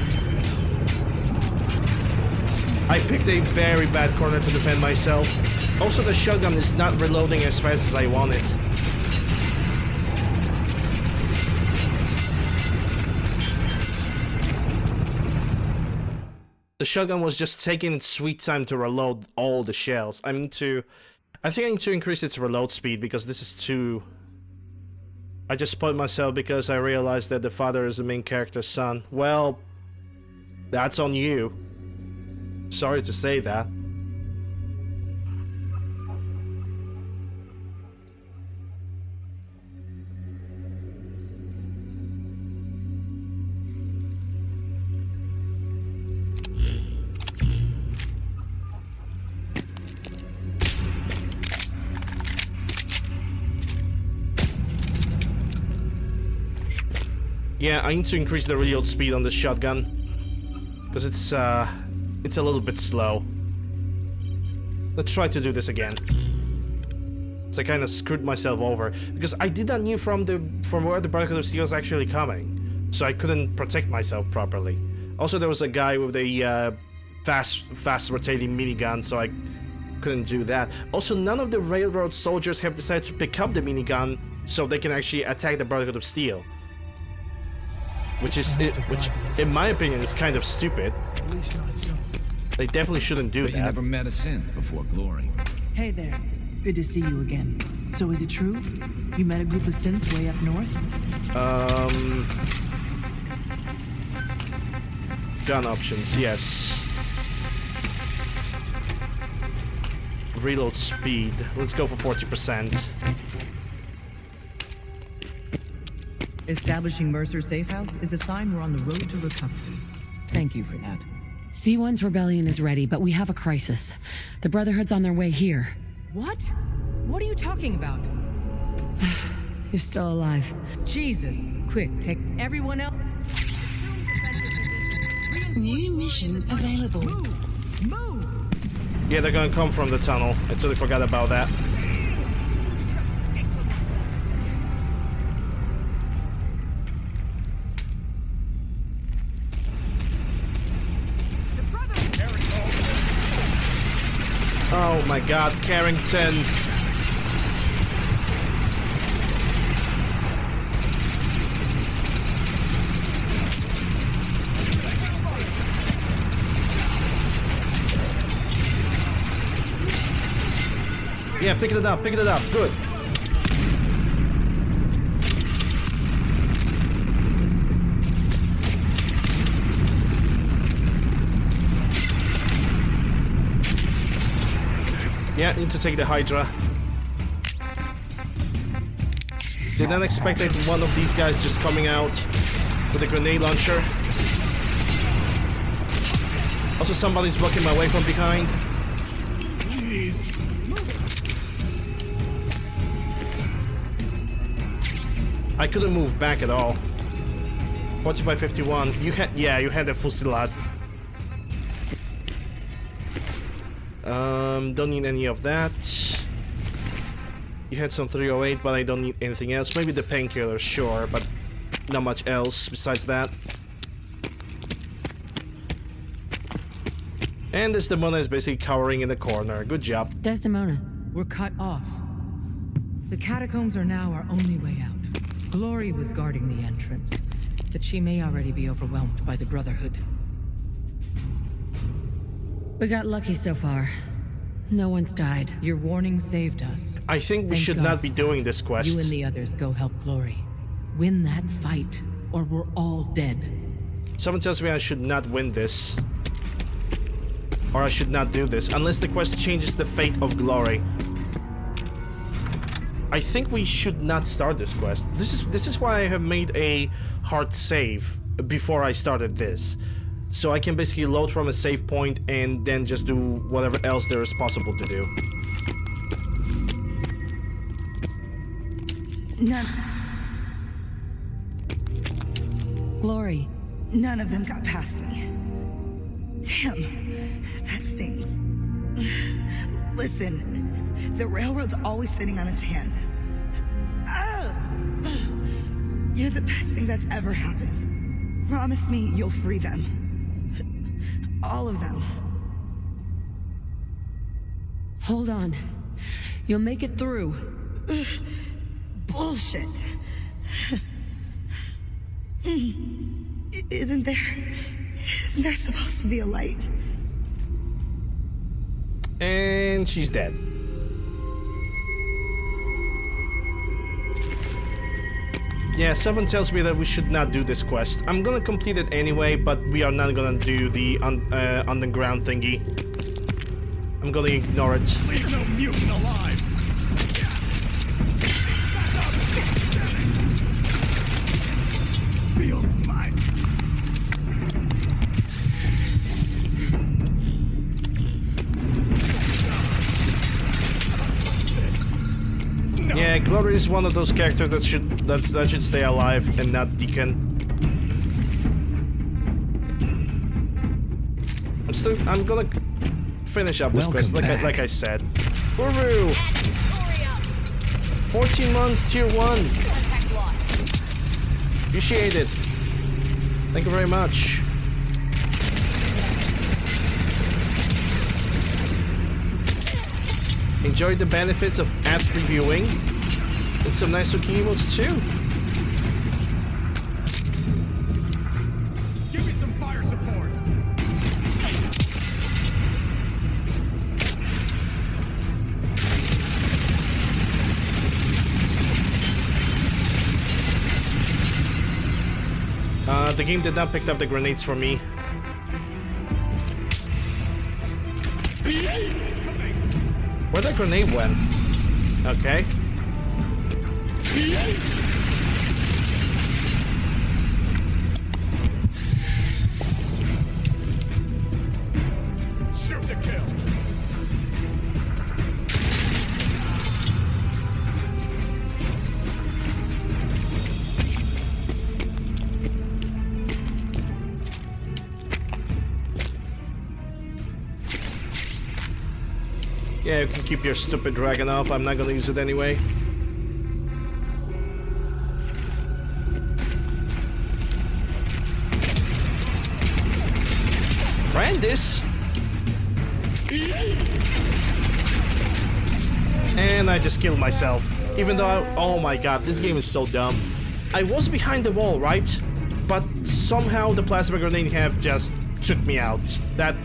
I picked a very bad corner to defend myself. Also, the shotgun is not reloading as fast as I want it. The shotgun was just taking its sweet time to reload all the shells. I think I need to increase its reload speed because this is too... I just spoiled myself because I realized that the father is the main character's son. Well, that's on you. Sorry to say that. Yeah, I need to increase the reload speed on the shotgun because it's a little bit slow. Let's try to do this again. So I kind of screwed myself over because I did not know from where the Brotherhood of Steel was actually coming, so I couldn't protect myself properly. Also, there was a guy with a fast rotating minigun, so I couldn't do that. Also, none of the railroad soldiers have decided to pick up the minigun so they can actually attack the Brotherhood of Steel. Which, in my opinion, is kind of stupid. They definitely shouldn't do that. You never met a synth before Glory. Hey there. Good to see you again. So is it true? You met a group of synths way up north? Gun options, yes. Reload speed. Let's go for 40%. Establishing Mercer's safe house is a sign we're on the road to recovery. Thank you for that. C1's rebellion is ready, but we have a crisis. The Brotherhood's on their way here. What? What are you talking about? You're still alive. Jesus. Quick, take everyone else. New mission available. Move! Yeah, they're gonna come from the tunnel. I totally forgot about that. Oh my god, Carrington. Yeah, pick it up, good. Yeah, need to take the Hydra. Did not expect that one of these guys just coming out with a grenade launcher. Also, somebody's blocking my way from behind. Please. I couldn't move back at all. 40 by 51. You had, yeah, you had a fusilade. Don't need any of that. You had some 308, but I don't need anything else. Maybe the painkiller, sure, but not much else besides that. And Desdemona is basically cowering in the corner. Good job. Desdemona. We're cut off. The catacombs are now our only way out. Glory was guarding the entrance, but she may already be overwhelmed by the Brotherhood. We got lucky so far. No one's died. Your warning saved us. I think we should not be doing this quest. You and the others go help Glory. Win that fight, or we're all dead. Someone tells me I should not win this. Or I should not do this, unless the quest changes the fate of Glory. I think we should not start this quest. This is why I have made a hard save before I started this. So I can basically load from a save point and then just do whatever else there is possible to do. None. Glory. None of them got past me. Damn, that stings. Listen, the railroad's always sitting on its hands. You're the best thing that's ever happened. Promise me you'll free them. All of them. Hold on. You'll make it through. Bullshit. Isn't there supposed to be a light? And she's dead. Yeah, someone tells me that we should not do this quest. I'm gonna complete it anyway, but we are not gonna do the underground thingy. I'm gonna ignore it. Leave no mutant alive! Feel mine. Yeah, Glory is one of those characters that should stay alive and not Deacon. I'm gonna finish up this quest like I said. Woo! 14 months, tier 1. Appreciate it. Thank you very much. Enjoy the benefits of ad-free viewing and some nice looking emotes too. Give me some fire support. The game did not pick up the grenades for me. Where that grenade went? Okay. Shoot to kill. Yeah, you can keep your stupid dragon off. I'm not gonna use it anyway. Brandis! And I just killed myself. Even though oh my god, this game is so dumb. I was behind the wall, right? But somehow the plasma grenade have just took me out. That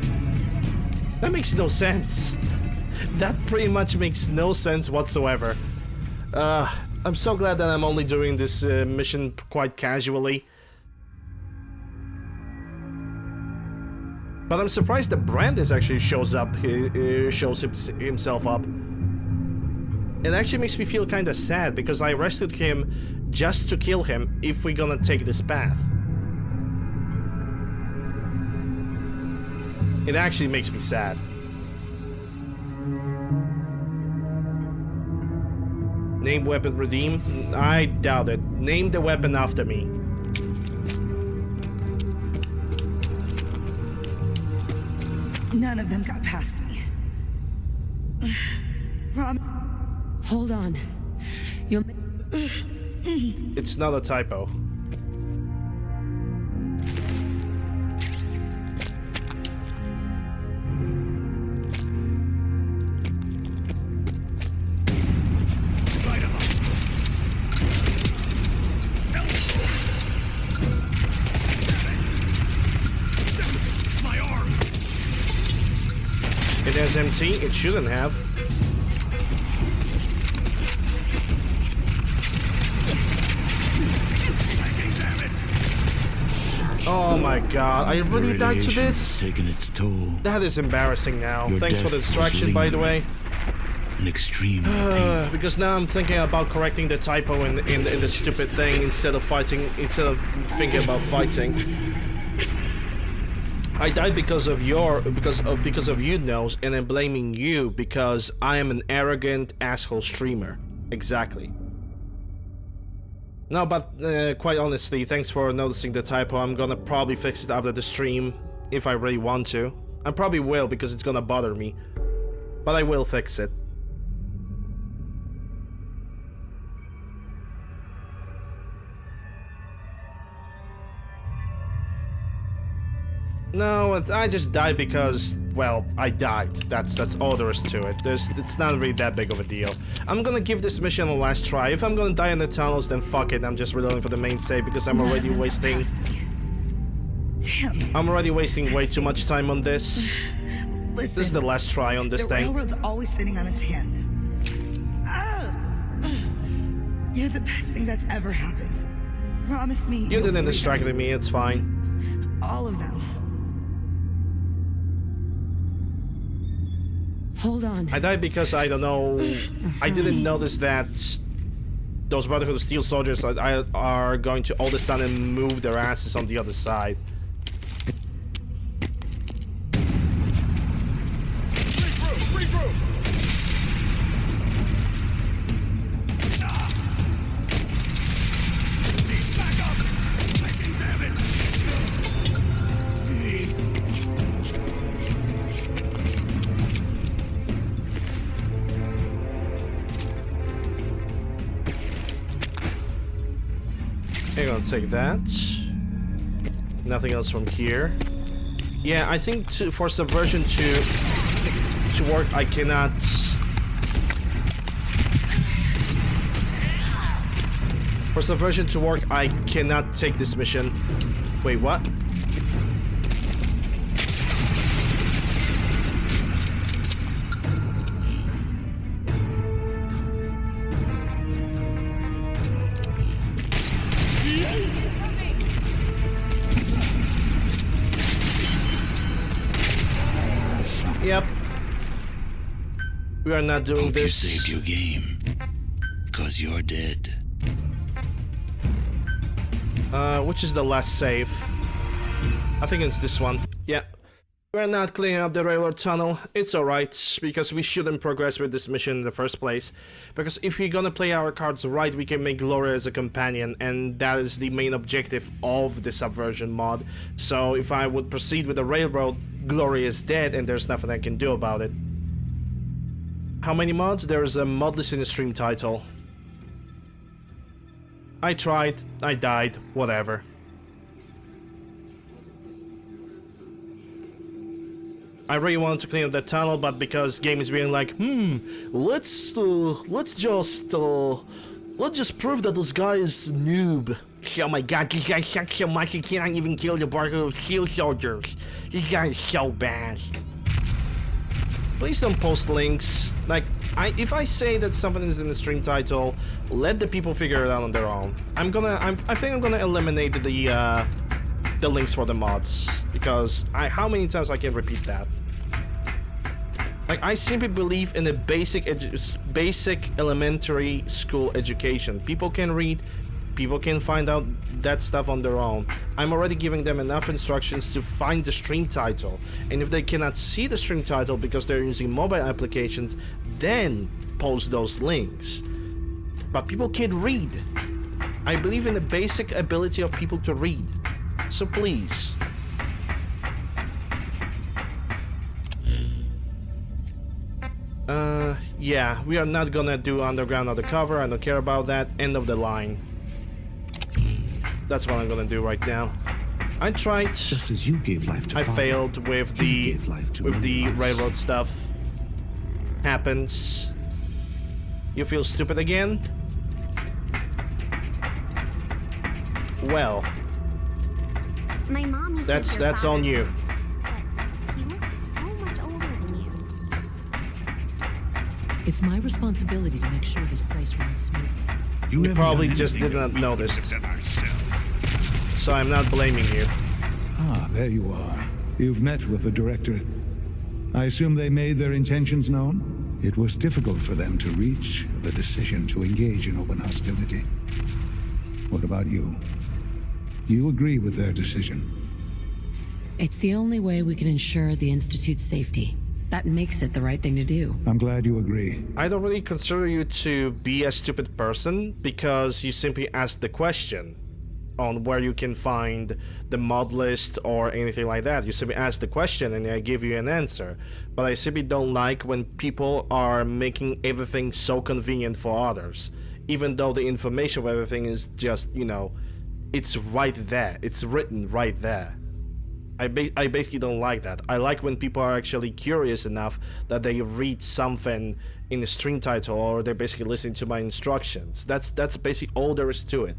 makes no sense. That pretty much makes no sense whatsoever. I'm so glad that I'm only doing this mission quite casually. But I'm surprised that Brandis actually shows up. He shows himself up. It actually makes me feel kind of sad because I rescued him just to kill him if we're gonna take this path. It actually makes me sad. Name weapon redeem? I doubt it. Name the weapon after me. None of them got past me. Promise. Hold on. You'll... It's not a typo. It has MT, it shouldn't have. Oh my god, I really died to this? Taken its toll. That is embarrassing now. Your Thanks for the death distraction, by the way. An extreme pain. Because now I'm thinking about correcting the typo in the stupid thing instead of thinking about fighting. I died because of you, Nose, and I'm blaming you because I am an arrogant asshole streamer. Exactly. No, but quite honestly, thanks for noticing the typo. I'm gonna probably fix it after the stream if I really want to. I probably will because it's gonna bother me, but I will fix it. No, I just died because, well, I died. That's all there is to it. It's not really that big of a deal. I'm gonna give this mission a last try. If I'm gonna die in the tunnels, then fuck it. I'm just reloading for the main save because I'm already wasting... Damn. I'm already wasting way too much time on this. Listen, this is the last try on this the thing. railroad's always sitting on its hands. You're the best thing that's ever happened. Promise me You didn't distract me, it's fine. all of them. Hold on. I died because I don't know. I didn't notice that those Brotherhood of Steel soldiers are going to all of a sudden move their asses on the other side. I'm gonna take that. Nothing else from here. Yeah, I think for subversion to work, I cannot. For subversion to work, I cannot take this mission. Wait, what? Yep. We are not doing Hope this. You saved your game. Because you're dead. Which is the last save? I think it's this one. Yeah. We're not cleaning up the railroad tunnel. It's alright, because we shouldn't progress with this mission in the first place. Because if we're gonna play our cards right, we can make Gloria as a companion, and that is the main objective of the subversion mod. So if I would proceed with the railroad, Gloria is dead, and there's nothing I can do about it. How many mods? There's a mod list in the stream title. I tried, I died, whatever. I really wanted to clean up that tunnel, but because game is being like, let's just prove that this guy is a noob. Oh my god, this guy sucks so much he can't even kill the Brotherhood of Steel soldiers. This guy is so bad. Please don't post links. Like, if I say that something is in the stream title, let the people figure it out on their own. I think I'm gonna eliminate the links for the mods, because how many times I can repeat that? Like, I simply believe in a basic elementary school education. People can read, people can find out that stuff on their own. I'm already giving them enough instructions to find the stream title, and if they cannot see the stream title because they're using mobile applications, then post those links. But people can't read. I believe in the basic ability of people to read. So please. Yeah, we are not gonna do underground undercover. I don't care about that. End of the line. That's what I'm gonna do right now. I tried. Just as you gave life to I Father, failed with the railroad stuff. Happens. You feel stupid again? Well, My mom has that's on you. But he looks so much older than you. It's my responsibility to make sure this place runs smoothly. You probably just did not notice. So I'm not blaming you. Ah, there you are. You've met with the Directorate. I assume they made their intentions known? It was difficult for them to reach the decision to engage in open hostility. What about you? You agree with their decision? It's the only way we can ensure the Institute's safety. That makes it the right thing to do. I'm glad you agree. I don't really consider you to be a stupid person because you simply asked the question on where you can find the mod list or anything like that. You simply ask the question and I give you an answer. But I simply don't like when people are making everything so convenient for others, even though the information of everything is just, you know, it's right there. It's written right there. I basically don't like that. I like when people are actually curious enough that they read something in the stream title or they're basically listening to my instructions. That's basically all there is to it.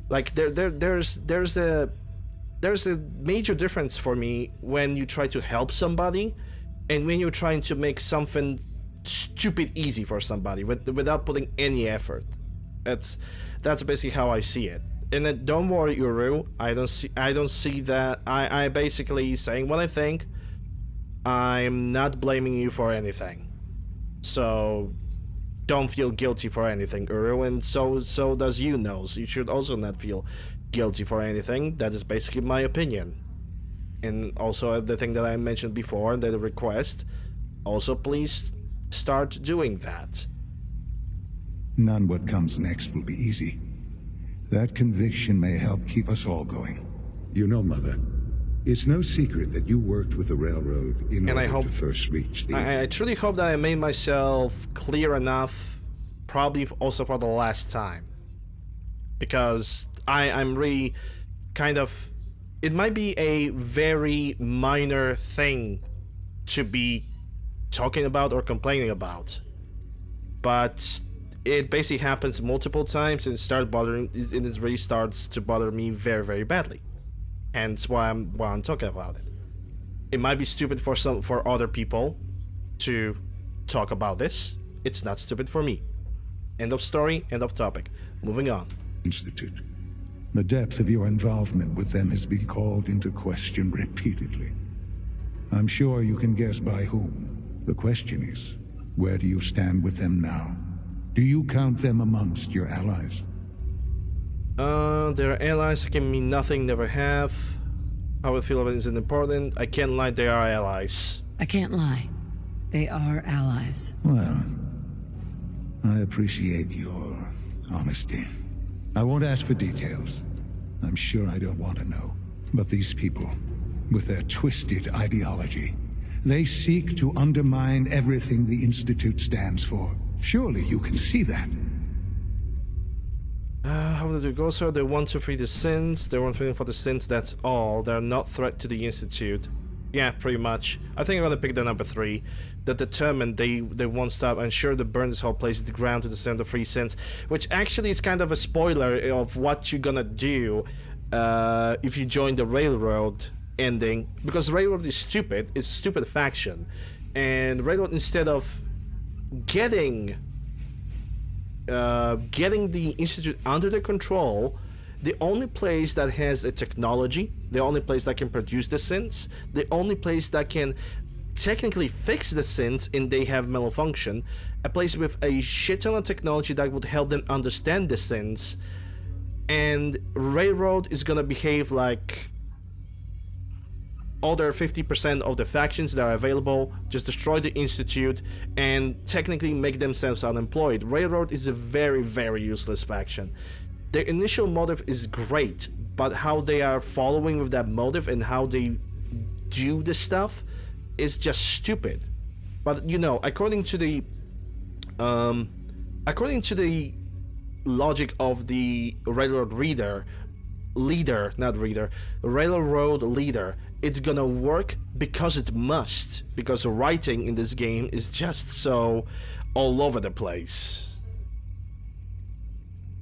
Like there's a major difference for me when you try to help somebody and when you're trying to make something stupid easy for somebody without putting any effort. That's basically how I see it. And then don't worry, Uru. I don't see that. I basically saying what I think. I'm not blaming you for anything. So don't feel guilty for anything, Uru, and so does you, Nose. You should also not feel guilty for anything. That is basically my opinion. And also the thing that I mentioned before, the request. Also, please start doing that. None what comes next will be easy. That conviction may help keep us all going. You know, Mother, it's no secret that you worked with the railroad in order to first reach the... I truly hope that I made myself clear enough, probably also for the last time. Because I'm really kind of... It might be a very minor thing to be talking about or complaining about. But it basically happens multiple times and it really starts to bother me very, very badly. Hence why I'm talking about it. It might be stupid for other people to talk about this. It's not stupid for me. End of story, end of topic. Moving on. Institute. The depth of your involvement with them has been called into question repeatedly. I'm sure you can guess by whom. The question is, where do you stand with them now? Do you count them amongst your allies? They're allies can mean nothing, never have. How I feel about it isn't important. I can't lie, they are allies. I can't lie. They are allies. Well, I appreciate your honesty. I won't ask for details. I'm sure I don't want to know. But these people, with their twisted ideology, they seek to undermine everything the Institute stands for. Surely you can see that. How did it go, sir? They want to free the sins. They want freedom for the sins, that's all. They're not threat to the Institute. Yeah, pretty much. I think I'm gonna pick the number 3. That determined they won't stop. I'm sure to burn this whole place to the ground to the center of free sins. Which actually is kind of a spoiler of what you're gonna do if you join the Railroad ending. Because Railroad is stupid. It's a stupid faction. And Railroad, instead of getting the Institute under their control, the only place that has a technology, the only place that can produce the synths, the only place that can technically fix the synths and they have malfunction, a place with a shit ton of technology that would help them understand the synths, and Railroad is gonna behave like other 50% of the factions that are available, just destroy the Institute and technically make themselves unemployed. Railroad is a very, very useless faction. their initial motive is great, but how they are following with that motive and how they do the stuff is just stupid. But you know, according to the logic of the railroad leader, it's gonna work because it must, because writing in this game is just so all over the place.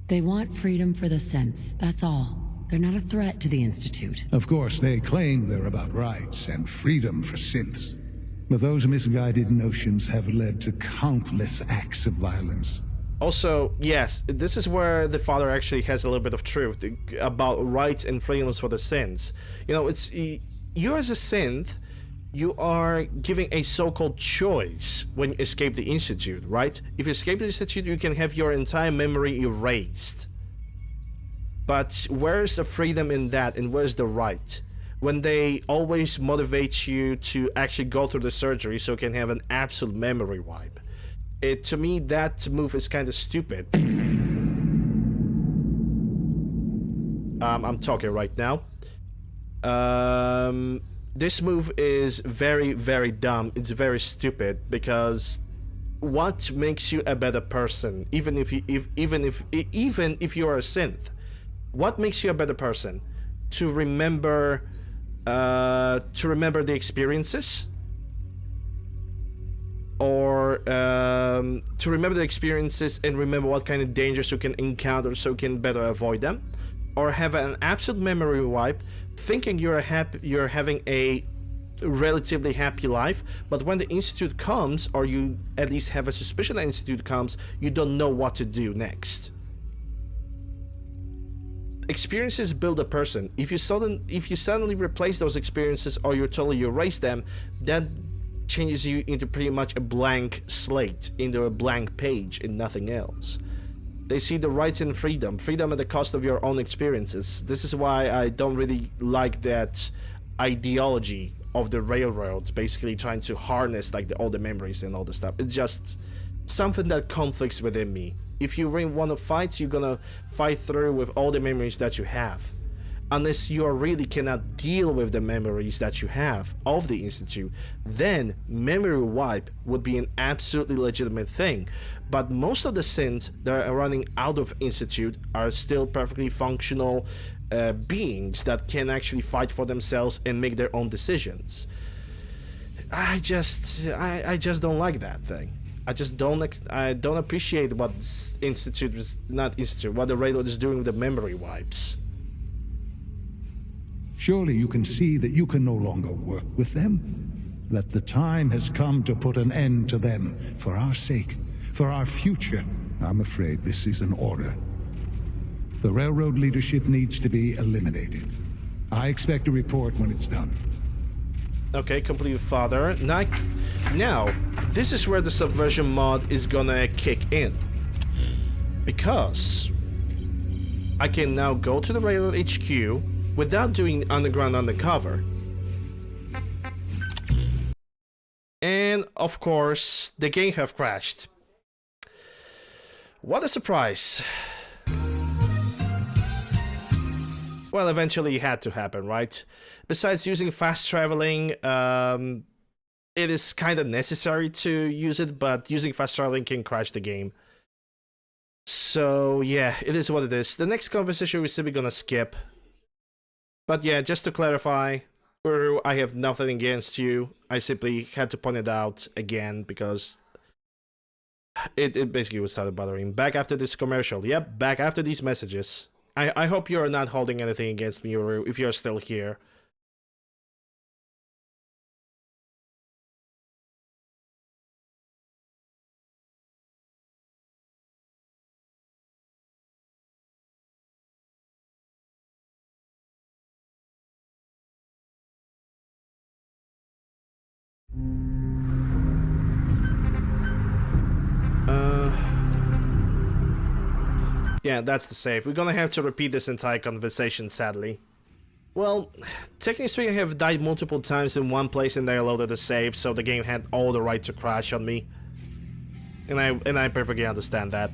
They want freedom for the synths, that's all. They're not a threat to the Institute. Of course, they claim they're about rights and freedom for synths. But those misguided notions have led to countless acts of violence. Also, yes, this is where the father actually has a little bit of truth about rights and freedoms for the synths. You know, it's you as a synth, you are giving a so-called choice when you escape the Institute, right? If you escape the Institute, you can have your entire memory erased. But where's the freedom in that, and where's the right? When they always motivate you to actually go through the surgery so you can have an absolute memory wipe. To me, that move is kind of stupid. I'm talking right now. This move is very, very dumb. It's very stupid, because what makes you a better person? Even if you are a synth, what makes you a better person? To remember the experiences, or to remember the experiences and remember what kind of dangers you can encounter so you can better avoid them, or have an absolute memory wipe, thinking you're having a relatively happy life, but when the Institute comes, or you at least have a suspicion the Institute comes, you don't know what to do next. Experiences build a person. If you suddenly replace those experiences, or you totally erase them, that changes you into pretty much a blank slate, into a blank page and nothing else. They see the rights and freedom at the cost of your own experiences. This is why I don't really like that ideology of the railroad, basically trying to harness like all the memories and all the stuff. It's just something that conflicts within me. If you really want to fight, you're gonna fight through with all the memories that you have. Unless you really cannot deal with the memories that you have of the Institute, then memory wipe would be an absolutely legitimate thing. But most of the synths that are running out of Institute are still perfectly functional beings that can actually fight for themselves and make their own decisions. I just don't like that thing. I don't appreciate what what the railroad is doing with the memory wipes. Surely you can see that you can no longer work with them? That the time has come to put an end to them, for our sake, for our future. I'm afraid this is an order. The railroad leadership needs to be eliminated. I expect a report when it's done. Okay, complete, father. Now, this is where the subversion mod is gonna kick in. Because I can now go to the railroad HQ without doing underground undercover. And, of course, the game have crashed. What a surprise. Well, eventually it had to happen, right? Besides using fast traveling, it is kind of necessary to use it, but using fast traveling can crash the game. So, yeah, it is what it is. The next conversation we're simply gonna skip. But yeah, just to clarify, Uru, I have nothing against you. I simply had to point it out again because it basically was started bothering. Back after this commercial. Yep, back after these messages. I hope you're not holding anything against me, Uru, if you're still here. Yeah, that's the save. We're gonna have to repeat this entire conversation, sadly. Well, technically speaking, I have died multiple times in one place and I loaded the save, so the game had all the right to crash on me. And I perfectly understand that.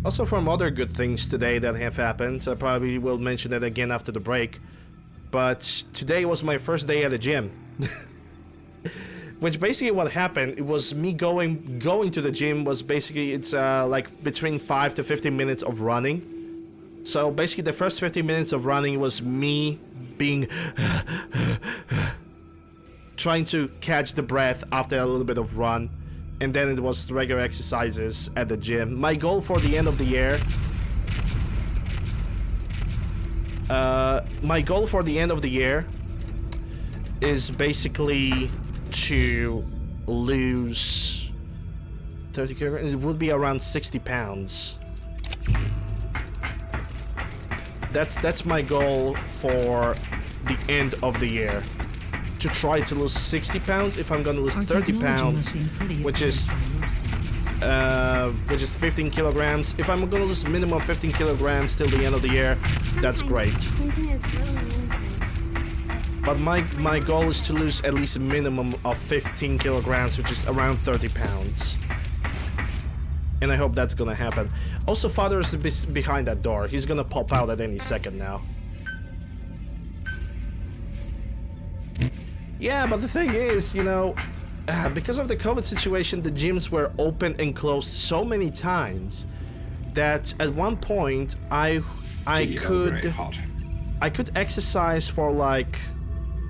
Also from other good things today that have happened. I probably will mention it again after the break. But today was my first day at the gym. Which basically what happened, it was me going to the gym was basically, it's like between 5 to 15 minutes of running. So basically the first 15 minutes of running was me being trying to catch the breath after a little bit of run. And then it was regular exercises at the gym. My goal for the end of the year... my goal for the end of the year is basically to lose 30 kilograms. It would be around 60 pounds. That's my goal for the end of the year. To try to lose 60 pounds. If I'm gonna lose 30 pounds, which is 15 kilograms. If I'm gonna lose minimum 15 kilograms till the end of the year, that's great. But my goal is to lose at least a minimum of 15 kilograms, which is around 30 pounds. And I hope that's gonna happen. Also, Father is behind that door. He's gonna pop out at any second now. Yeah, but the thing is, you know, because of the COVID situation, the gyms were open and closed so many times that at one point I could exercise for like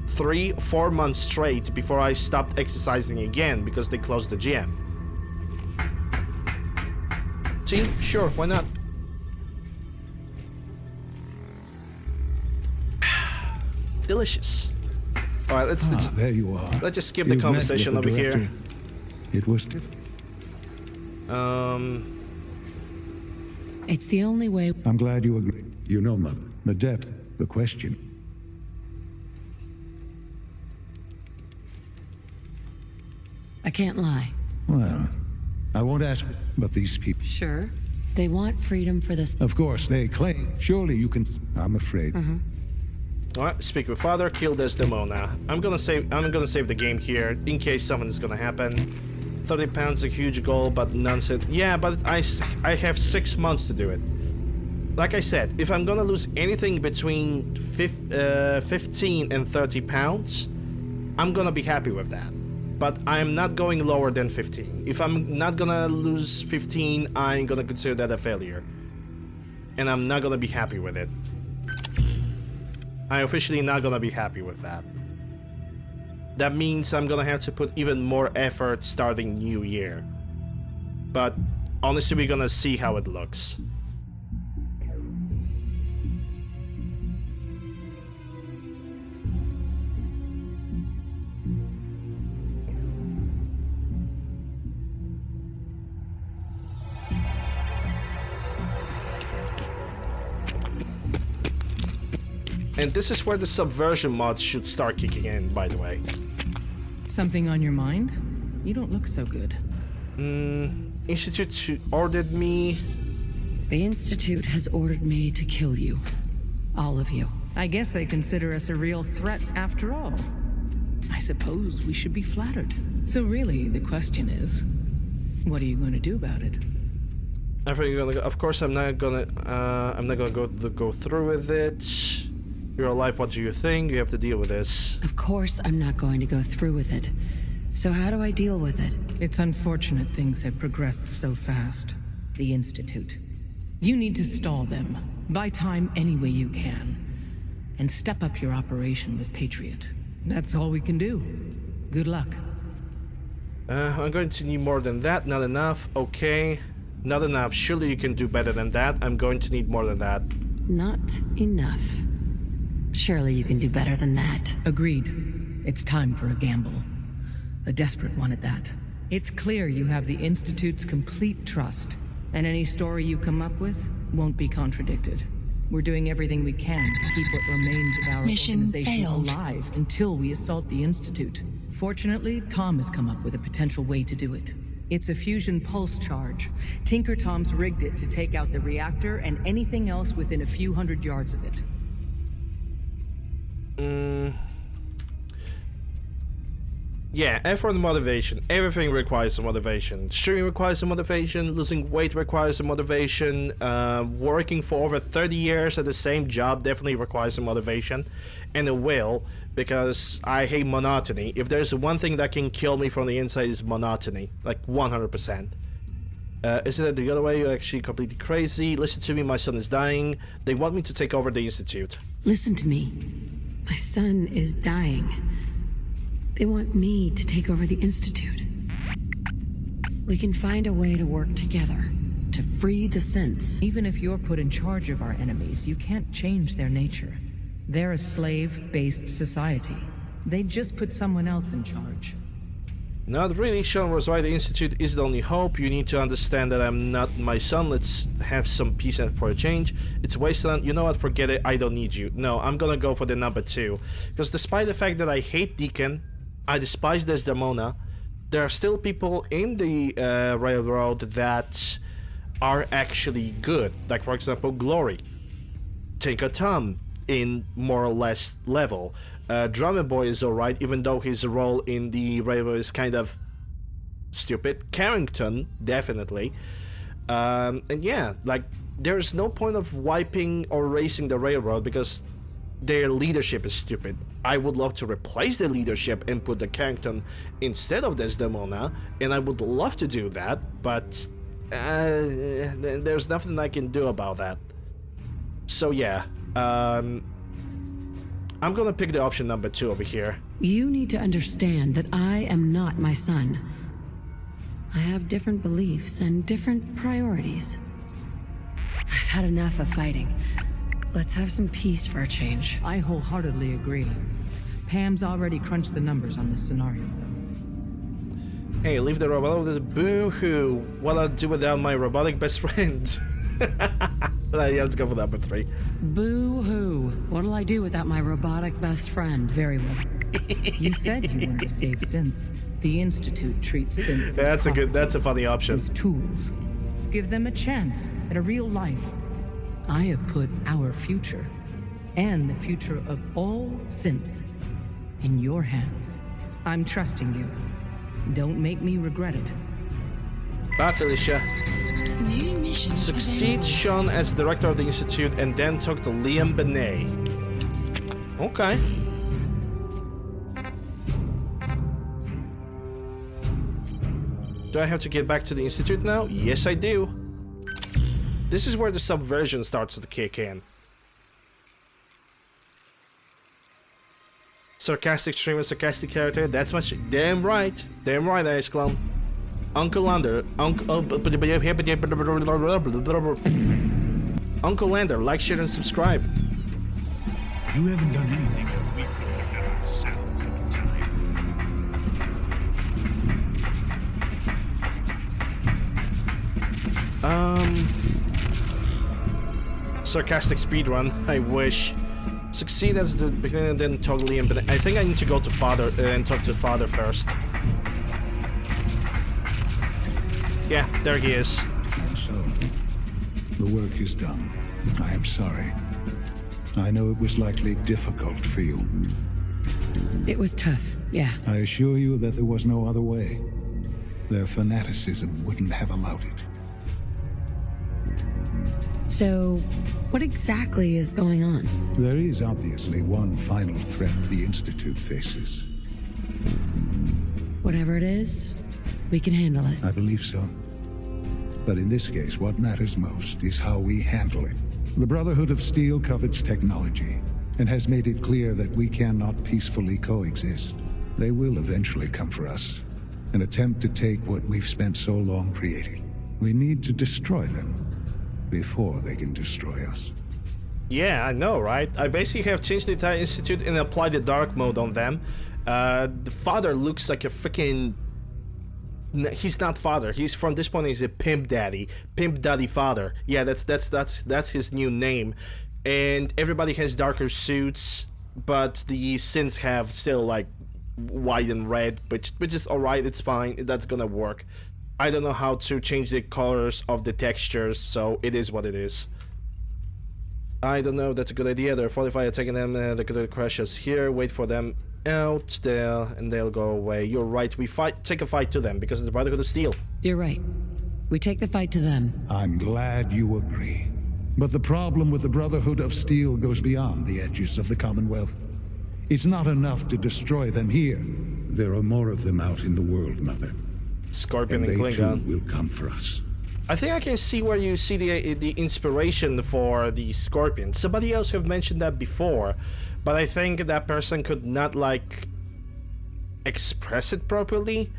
3 or 4 months straight before I stopped exercising again because they closed the gym. See, sure, why not? Delicious. All right, there you are. Let's just skip the conversation over here. It was difficult. It's the only way. I'm glad you agree. You know, Mother, the depth, the question. I can't lie. Well, I won't ask, but these people. Sure. They want freedom for this. Of course, they claim. Surely you can. I'm afraid. Alright, speak with Father, kill Desdemona. I'm gonna save the game here in case something is gonna happen. 30 pounds is a huge goal, but none said. Yeah, but I have 6 months to do it. Like I said, if I'm gonna lose anything between 15 and 30 pounds, I'm gonna be happy with that. But I'm not going lower than 15. If I'm not gonna lose 15, I'm gonna consider that a failure. And I'm not gonna be happy with it. I'm officially not gonna be happy with that. That means I'm gonna have to put even more effort starting new year. But honestly, we're gonna see how it looks. And this is where the subversion mods should start kicking in, by the way. Something on your mind? You don't look so good. Institute ordered me... The Institute has ordered me to kill you. All of you. I guess they consider us a real threat after all. I suppose we should be flattered. So really, the question is, what are you going to do about it? Of course, I'm not gonna go through with it. You're alive, what do you think? You have to deal with this. Of course I'm not going to go through with it. So how do I deal with it? It's unfortunate things have progressed so fast. The Institute. You need to stall them. Buy time any way you can. And step up your operation with Patriot. That's all we can do. Good luck. I'm going to need more than that. Not enough. Okay. Not enough. Surely you can do better than that. I'm going to need more than that. Not enough. Surely you can do better than that. Agreed. It's time for a gamble. A desperate one at that. It's clear you have the Institute's complete trust, and any story you come up with won't be contradicted. We're doing everything we can to keep what remains of our organization alive until we assault the Institute. Fortunately, Tom has come up with a potential way to do it. It's a fusion pulse charge. Tinker Tom's rigged it to take out the reactor and anything else within a few hundred yards of it. Yeah, effort and motivation. Everything requires some motivation. Streaming requires some motivation. Losing weight requires some motivation. Working for over 30 years at the same job definitely requires some motivation. And it will, because I hate monotony. If there's one thing that can kill me from the inside, is monotony. Like 100%. Isn't it the other way? You're actually completely crazy. Listen to me, my son is dying. They want me to take over the Institute. Listen to me. My son is dying. They want me to take over the Institute. We can find a way to work together, to free the synths. Even if you're put in charge of our enemies, you can't change their nature. They're a slave-based society. They just put someone else in charge. Not really. Sean was right. The Institute is the only hope. You need to understand that I'm not my son. Let's have some peace and for a change. It's wasteland. You know what? Forget it. I don't need you. No, I'm gonna go for the number 2. Because despite the fact that I hate Deacon, I despise Desdemona, there are still people in the railroad that are actually good. Like, for example, Glory. Tinker Tom in more or less level. Drummer Boy is alright, even though his role in the railroad is kind of stupid. Carrington, definitely. And yeah, like, there's no point of wiping or erasing the railroad because their leadership is stupid. I would love to replace the leadership and put the Carrington instead of Desdemona, and I would love to do that, but there's nothing I can do about that. So yeah, I'm gonna pick the option number 2 over here. You need to understand that I am not my son. I have different beliefs and different priorities. I've had enough of fighting. Let's have some peace for a change. I wholeheartedly agree. Pam's already crunched the numbers on this scenario, though. Hey, leave the robot. Boo-hoo. What I'll do without my robotic best friend. Yeah, let's go for number 3. Boo-hoo. What'll I do without my robotic best friend? Very well. You said you wanted to save synths. The Institute treats synths that's a funny option. as tools. Give them a chance at a real life. I have put our future, and the future of all synths, in your hands. I'm trusting you. Don't make me regret it. Bye, Felicia. New mission Succeed available. Sean as director of the Institute and then talk to Liam Benet. Okay. Do I have to get back to the Institute now? Yes, I do. This is where the subversion starts to kick in. Sarcastic streamer, sarcastic character, that's my shit. Damn right, Ice Clone. UncleLander, UncleLander, like, share, and subscribe. You haven't done anything that we could have done ourselves at the time. Sarcastic speedrun, I wish. Succeed as the beginning and then talk to Liam, but I think I need to go to Father and talk to Father first. Yeah, there he is. And so, the work is done. I am sorry. I know it was likely difficult for you. It was tough, yeah. I assure you that there was no other way. Their fanaticism wouldn't have allowed it. So, what exactly is going on? There is obviously one final threat the Institute faces. Whatever it is, we can handle it. I believe so. But in this case, what matters most is how we handle it. The Brotherhood of Steel covets technology, and has made it clear that we cannot peacefully coexist. They will eventually come for us, and attempt to take what we've spent so long creating. We need to destroy them before they can destroy us. Yeah, I know, right? I basically have changed the entire Institute and applied the dark mode on them. The father looks like a freaking... He's not father. He's from this point. He's a pimp daddy father. Yeah, that's his new name. And everybody has darker suits, but the synths have still like white and red, which is alright. It's fine. That's gonna work. I don't know how to change the colors of the textures, so it is what it is. I don't know if that's a good idea. They're 45 attacking them. They could crush us here. Wait for them. out there and they'll go away. You're right, we take a fight to them because it's the Brotherhood of Steel. You're right. We take the fight to them. I'm glad you agree. But the problem with the Brotherhood of Steel goes beyond the edges of the Commonwealth. It's not enough to destroy them here. There are more of them out in the world, Mother. Scorpion and they Klingon too will come for us. I think I can see where you see the inspiration for the Scorpion. Somebody else have mentioned that before, but I think that person could not like express it properly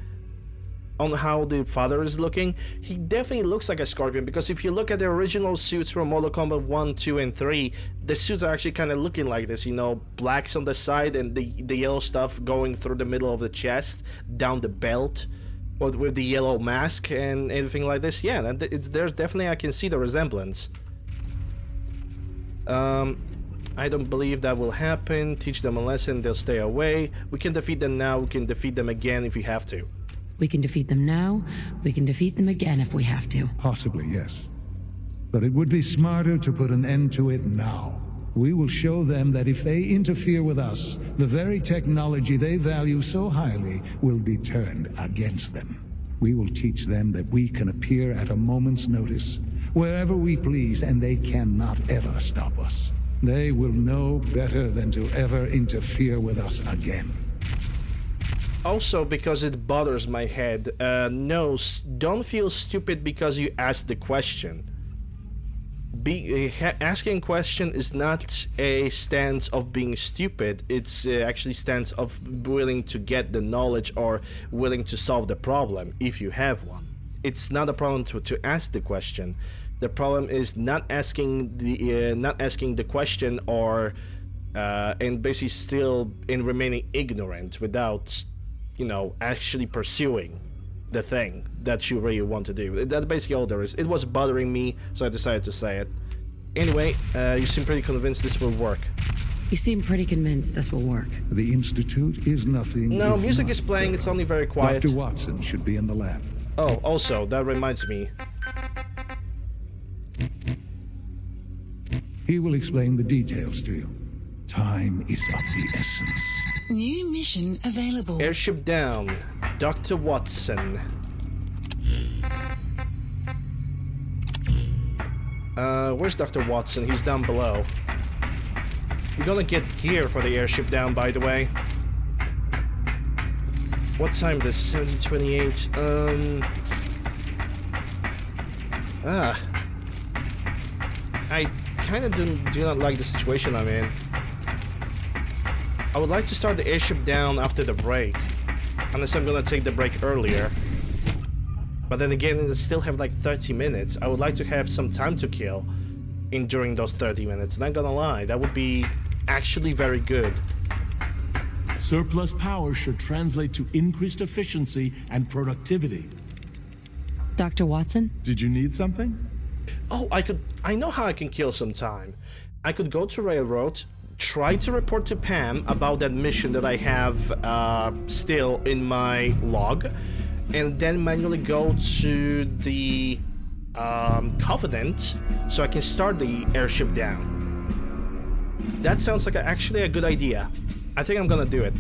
on how the father is looking. He definitely looks like a Scorpion, because if you look at the original suits from Mortal Kombat 1, 2, and 3, the suits are actually kind of looking like this, you know, blacks on the side and the yellow stuff going through the middle of the chest, down the belt, with the yellow mask and everything like this. Yeah, there's definitely, I can see the resemblance. I don't believe that will happen. Teach them a lesson, they'll stay away. We can defeat them now, we can defeat them again if we have to. We can defeat them now, we can defeat them again if we have to. Possibly, yes. But it would be smarter to put an end to it now. We will show them that if they interfere with us, the very technology they value so highly will be turned against them. We will teach them that we can appear at a moment's notice, wherever we please, and they cannot ever stop us. They will know better than to ever interfere with us again. Also, because it bothers my head, no, don't feel stupid because you asked the question. Asking a question is not a stance of being stupid, it's actually stance of willing to get the knowledge or willing to solve the problem, if you have one. It's not a problem to ask the question. The problem is not asking the question, or and basically still in remaining ignorant without, you know, actually pursuing the thing that you really want to do. That's basically all there is. It was bothering me, so I decided to say it. Anyway, you seem pretty convinced this will work. You seem pretty convinced this will work. The Institute is nothing. No, music is playing, it's only very quiet. Dr. Watson should be in the lab. Oh, also, that reminds me. He will explain the details to you. Time is of the essence. New mission available. Airship down. Dr. Watson. Where's Dr. Watson? He's down below. We're gonna get gear for the airship down, by the way. What time is this? 7:28. I kind of do not like the situation I'm in. I would like to start the airship down after the break, unless I'm gonna take the break earlier. But then again, I still have like 30 minutes. I would like to have some time to kill during those 30 minutes. Not gonna lie, that would be actually very good. Surplus power should translate to increased efficiency and productivity. Dr. Watson? Did you need something? Oh, I know how I can kill some time. I could go to Railroad, try to report to Pam about that mission that I have still in my log, and then manually go to the Covenant so I can start the airship down. That sounds like actually a good idea. I think I'm gonna do it.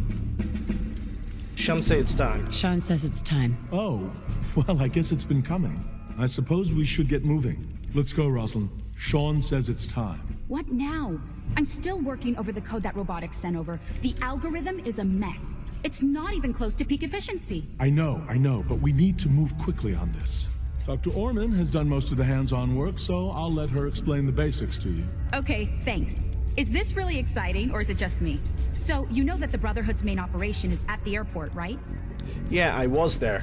Sean say it's time. Sean says it's time. Oh, well, I guess it's been coming. I suppose we should get moving. Let's go, Rosalind. Sean says it's time. What now? I'm still working over the code that robotics sent over. The algorithm is a mess. It's not even close to peak efficiency. I know, but we need to move quickly on this. Dr. Orman has done most of the hands-on work, so I'll let her explain the basics to you. Okay, thanks. Is this really exciting, or is it just me? So, you know that the Brotherhood's main operation is at the airport, right? Yeah, I was there.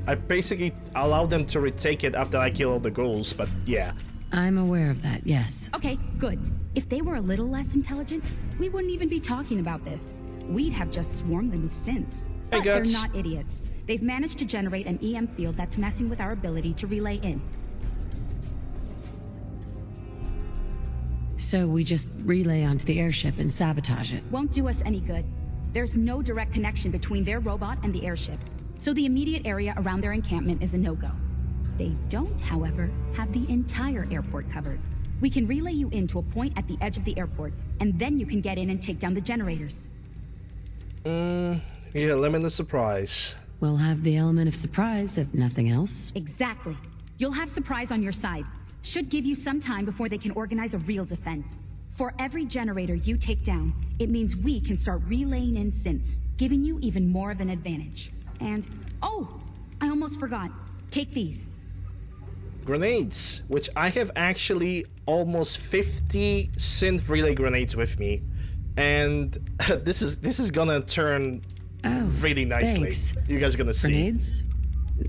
I basically allowed them to retake it after I killed all the ghouls, but yeah. I'm aware of that, yes. Okay, good. If they were a little less intelligent, we wouldn't even be talking about this. We'd have just swarmed them with synths. But they're not idiots. They've managed to generate an EM field that's messing with our ability to relay in. So we just relay onto the airship and sabotage it. Won't do us any good. There's no direct connection between their robot and the airship, so the immediate area around their encampment is a no-go. They don't, however, have the entire airport covered. We can relay you in to a point at the edge of the airport, and then you can get in and take down the generators. Yeah, element of surprise. We'll have the element of surprise, if nothing else. Exactly. You'll have surprise on your side. Should give you some time before they can organize a real defense. For every generator you take down, it means we can start relaying in synths, giving you even more of an advantage. And, oh, I almost forgot. Take these. Grenades, which I have actually almost 50 synth relay grenades with me. And this is gonna turn really nicely. Thanks. You guys are gonna see. Grenades?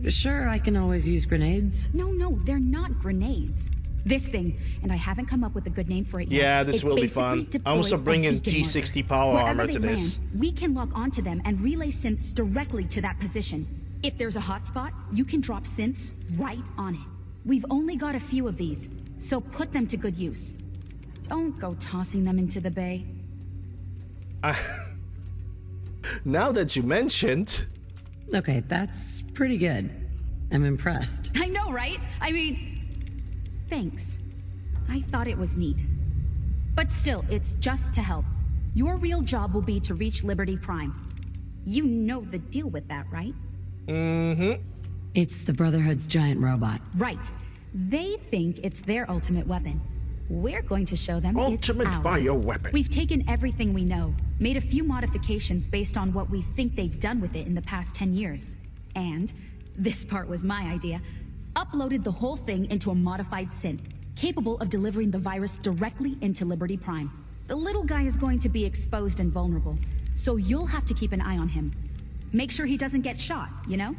Sure, I can always use grenades. No, they're not grenades. This thing, and I haven't come up with a good name for it yet. Yeah, this will be fun. I also bring in T60 power armor to this. We can lock onto them and relay synths directly to that position. If there's a hotspot, you can drop synths right on it. We've only got a few of these, so put them to good use. Don't go tossing them into the bay. Now that you mentioned... Okay, that's pretty good. I'm impressed. I know, right? I mean... Thanks. I thought it was neat. But still, it's just to help. Your real job will be to reach Liberty Prime. You know the deal with that, right? Mm-hmm. It's the Brotherhood's giant robot. Right. They think it's their ultimate weapon. We're going to show them ultimate it's ours. Bioweapon. We've taken everything we know, made a few modifications based on what we think they've done with it in the past 10 years. And, this part was my idea, uploaded the whole thing into a modified synth, capable of delivering the virus directly into Liberty Prime. The little guy is going to be exposed and vulnerable, so you'll have to keep an eye on him. Make sure he doesn't get shot, you know?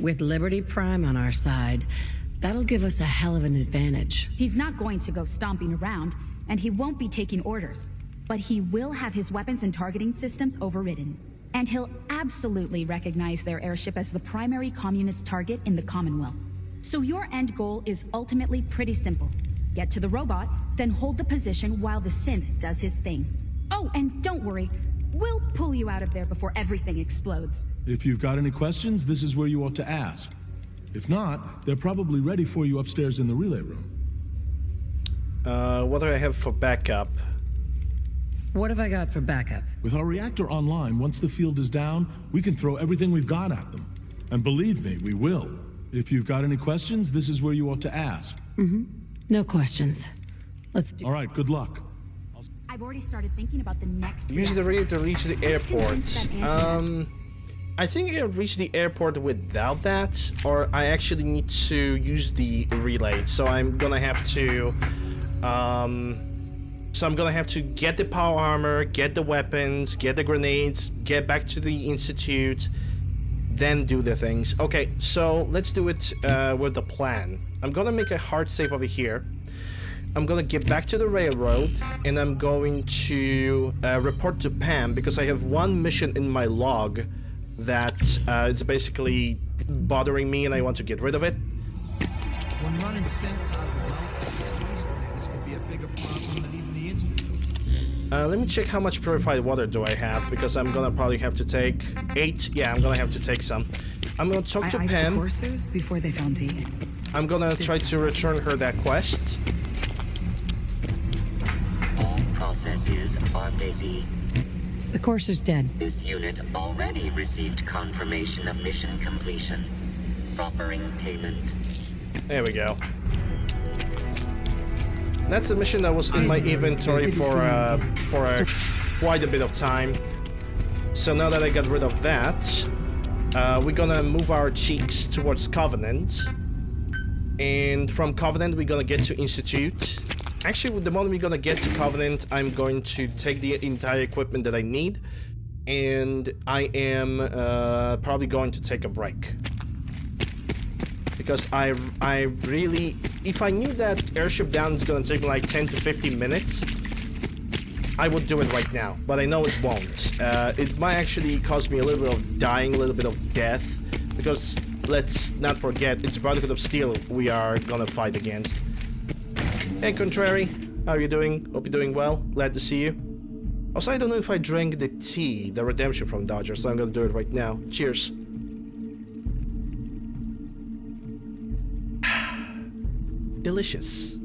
With Liberty Prime on our side, that'll give us a hell of an advantage. He's not going to go stomping around, and he won't be taking orders. But he will have his weapons and targeting systems overridden. And he'll absolutely recognize their airship as the primary communist target in the Commonwealth. So your end goal is ultimately pretty simple. Get to the robot, then hold the position while the synth does his thing. Oh, and don't worry, we'll pull you out of there before everything explodes. If you've got any questions, this is where you ought to ask. If not, they're probably ready for you upstairs in the relay room. What do I have for backup? What have I got for backup? With our reactor online, once the field is down, we can throw everything we've got at them. And believe me, we will. If you've got any questions, this is where you ought to ask. Mm-hmm. No questions. Let's do. All right, good luck. I've already started thinking about the next... Use the relay to reach the airport. I think I can reach the airport without that, or I actually need to use the relay. So I'm gonna have to... So I'm gonna have to get the power armor, get the weapons, get the grenades, get back to the Institute, then do the things. Okay, so let's do it with the plan. I'm gonna make a hard save over here. I'm gonna get back to the railroad, and I'm going to report to Pam, because I have one mission in my log that it's basically bothering me, and I want to get rid of it. When running synth out of the well, this could be a bigger problem than even the Institute. Let me check how much purified water do I have, because I'm gonna probably have to take 8. Yeah, I'm gonna have to take some. I'm gonna talk to Pam. The coursers before they found D. I'm gonna try to return her that quest. All processes are busy. The courser's dead. This unit already received confirmation of mission completion. Proffering payment. There we go. That's a mission that was in my inventory for quite a bit of time. So now that I got rid of that, we're gonna move our cheeks towards Covenant. And from Covenant, we're gonna get to Institute. Actually, the moment we're gonna get to Covenant, I'm going to take the entire equipment that I need. And I am probably going to take a break. Because I really... If I knew that airship down is gonna take me like 10 to 15 minutes, I would do it right now. But I know it won't. It might actually cause me a little bit of dying, a little bit of death. Because, let's not forget, it's Brotherhood of Steel we are gonna fight against. Hey, Contrary. How are you doing? Hope you're doing well. Glad to see you. Also, I don't know if I drank the tea, the redemption from Dodger, so I'm gonna do it right now. Cheers. Delicious.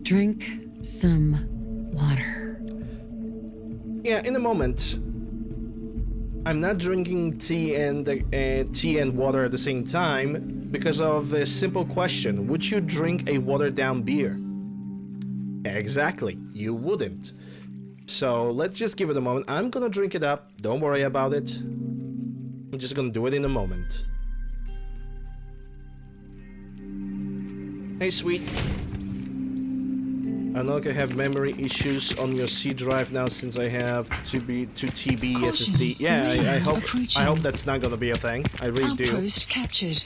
Drink some water. Yeah, in a moment. I'm not drinking tea and water at the same time because of a simple question. Would you drink a watered-down beer? Exactly, you wouldn't. So let's just give it a moment. I'm gonna drink it up. Don't worry about it. I'm just gonna do it in a moment. Hey, sweet. I know I can have memory issues on your C drive now since I have 2 TB SSD. Yeah, I hope that's not gonna be a thing. I really do. Outpost captured.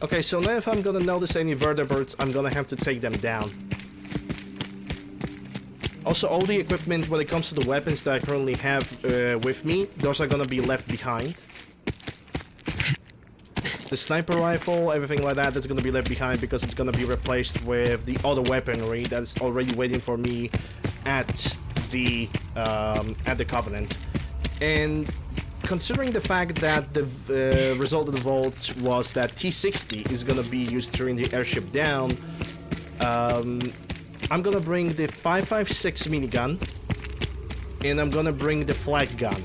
Okay, so now if I'm gonna notice any vertebrates, I'm gonna have to take them down. Also, all the equipment when it comes to the weapons that I currently have with me, those are gonna be left behind. The sniper rifle, everything like that, that's gonna be left behind because it's gonna be replaced with the other weaponry that's already waiting for me at the Covenant. And considering the fact that the result of the vault was that T-60 is gonna be used during the airship down, I'm gonna bring the 5.56 minigun, and I'm gonna bring the flag gun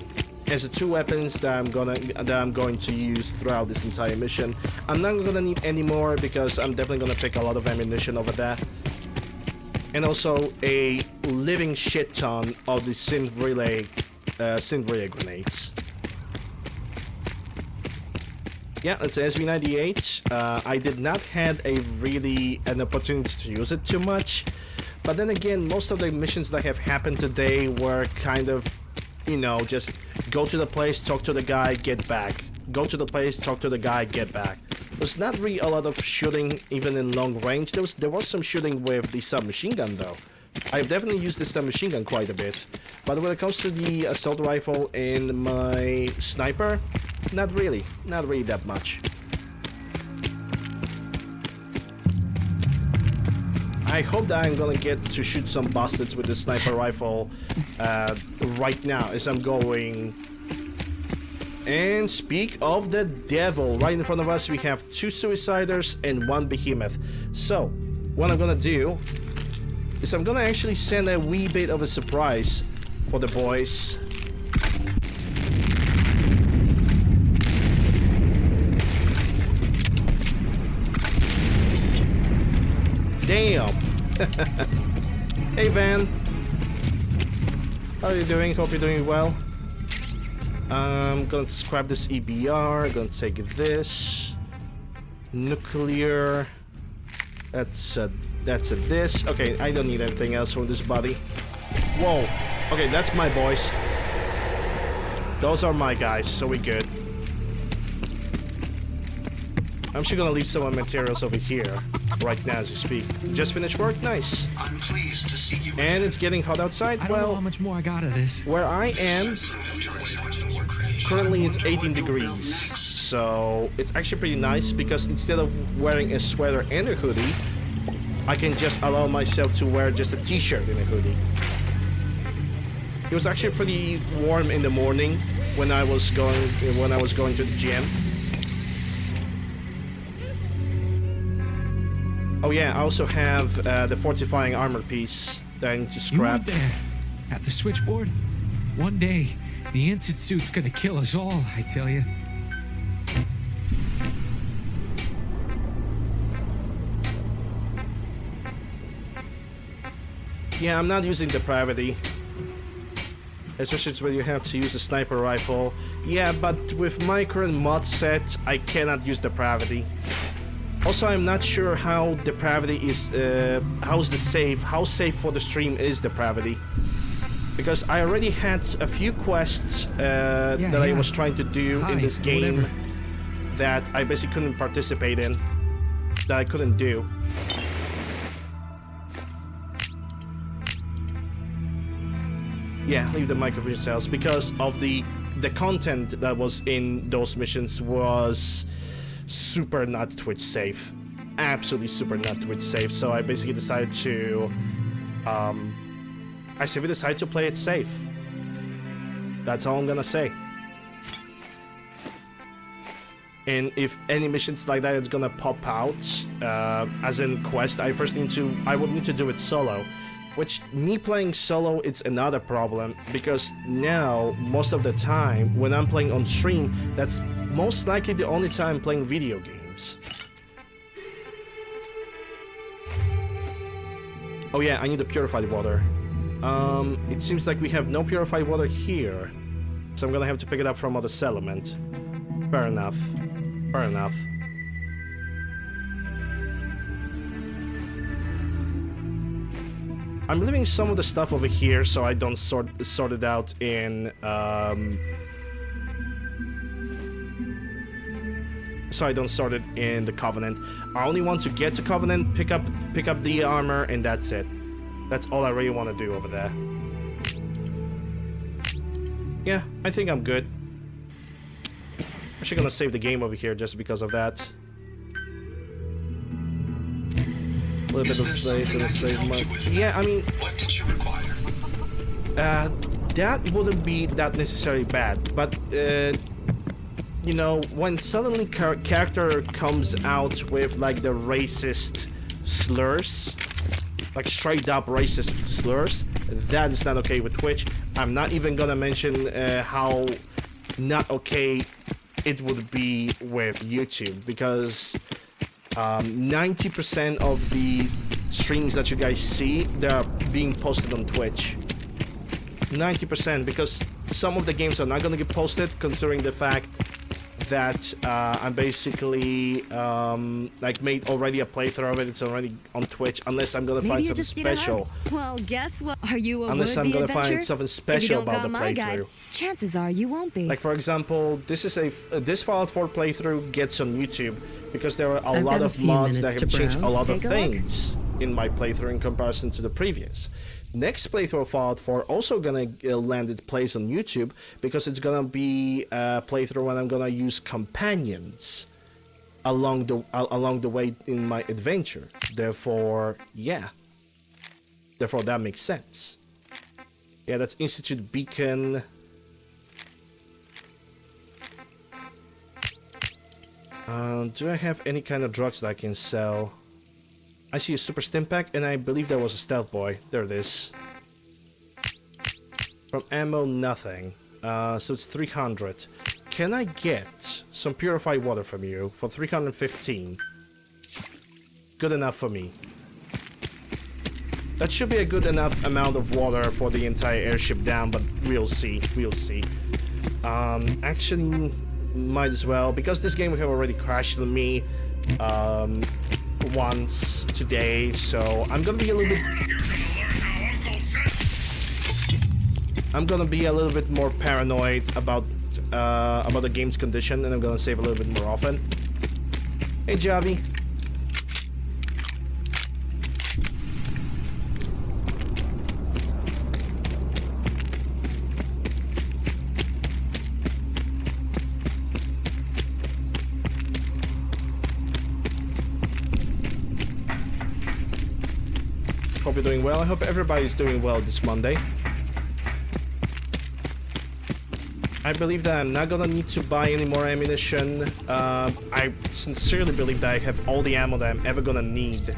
as the 2 weapons that I'm going to use throughout this entire mission. I'm not gonna need any more because I'm definitely gonna pick a lot of ammunition over there, and also a living shit ton of the synth relay grenades. Yeah, it's SV98. I did not have an opportunity to use it too much, but then again, most of the missions that have happened today were kind of, you know, just go to the place, talk to the guy, get back. Go to the place, talk to the guy, get back. There's not really a lot of shooting even in long range. There was some shooting with the submachine gun though. I've definitely used the submachine gun quite a bit. But when it comes to the assault rifle and my sniper, not really that much. I hope that I'm gonna get to shoot some bastards with the sniper rifle right now as I'm going. And speak of the devil, right in front of us we have 2 suiciders and 1 behemoth. So, what I'm gonna do is I'm gonna actually send a wee bit of a surprise for the boys. Damn! Hey Van! How are you doing? Hope you're doing well. I'm gonna scrap this EBR, gonna take this. Nuclear. That's a this. Okay, I don't need anything else from this body. Whoa. Okay, that's my boys. Those are my guys, so we good. I'm actually gonna leave some of my materials over here right now as you speak. Just finished work? Nice. I'm pleased to see you. And it's getting hot outside? I don't know how much more I got of this. Where I am, currently it's 18 degrees. So it's actually pretty nice because instead of wearing a sweater and a hoodie, I can just allow myself to wear just a t-shirt and a hoodie. It was actually pretty warm in the morning when I was going to the gym. Oh yeah, I also have the fortifying armor piece that I need to scrap. You were there at the switchboard. One day, the Hazmat Suit's gonna kill us all, I tell you. Yeah, I'm not using depravity. Especially when you have to use a sniper rifle. Yeah, but with my current mod set, I cannot use depravity. Also, I'm not sure how depravity is, how safe for the stream is depravity. Because I already had a few quests that I was trying to do in this game that I basically couldn't participate in, that I couldn't do. Yeah, leave the microvision cells because of the content that was in those missions was super not Twitch safe, absolutely super not Twitch safe. So I basically decided to, I simply decided to play it safe. That's all I'm gonna say. And if any missions like that is gonna pop out, as in quest, I would need to do it solo. Which, me playing solo, it's another problem, because now, most of the time, when I'm playing on stream, that's most likely the only time I'm playing video games. Oh yeah, I need the purified water. It seems like we have no purified water here, so I'm gonna have to pick it up from other settlement. Fair enough. Fair enough. I'm leaving some of the stuff over here so I don't sort it out in the Covenant. I only want to get to Covenant, pick up the armor, and that's it. That's all I really want to do over there. Yeah, I think I'm good. I'm actually gonna save the game over here just because of that. A little bit of slaves and a slave market. Yeah, I mean, What did you require? that wouldn't be that necessarily bad, but you know, when suddenly character comes out with like the racist slurs, like straight up racist slurs, that is not okay with Twitch. I'm not even gonna mention how not okay it would be with YouTube, because 90% of the streams that you guys see, they're being posted on Twitch. 90%, because some of the games are not going to get posted, considering the fact that I'm basically like made already a playthrough of it. It's already on Twitch, unless I'm going to find something special. Well, guess what? Are you a Unless I'm going to find adventurer? something special about the playthrough. Chances are you won't be. Like, for example, this Fallout 4 playthrough gets on YouTube because there are a lot of mods that have changed a lot of things in my playthrough in comparison to the previous. Next playthrough of Fallout 4 also gonna land its place on YouTube because it's gonna be a playthrough when I'm gonna use companions along the way in my adventure. Therefore, yeah. Therefore, that makes sense. Yeah, that's Institute Beacon. Do I have any kind of drugs that I can sell? I see a super stim pack, and I believe that was a stealth boy. There it is. From ammo, nothing. So it's 300. Can I get some purified water from you for 315? Good enough for me. That should be a good enough amount of water for the entire airship down, but we'll see. We'll see. Actually, might as well, because this game have already crashed on me once today, so I'm gonna be a little bit more paranoid about the game's condition, and I'm gonna save a little bit more often. Hey, Javi. Hope you're doing well. I hope everybody's doing well this Monday. I believe that I'm not gonna need to buy any more ammunition. I sincerely believe that I have all the ammo that I'm ever gonna need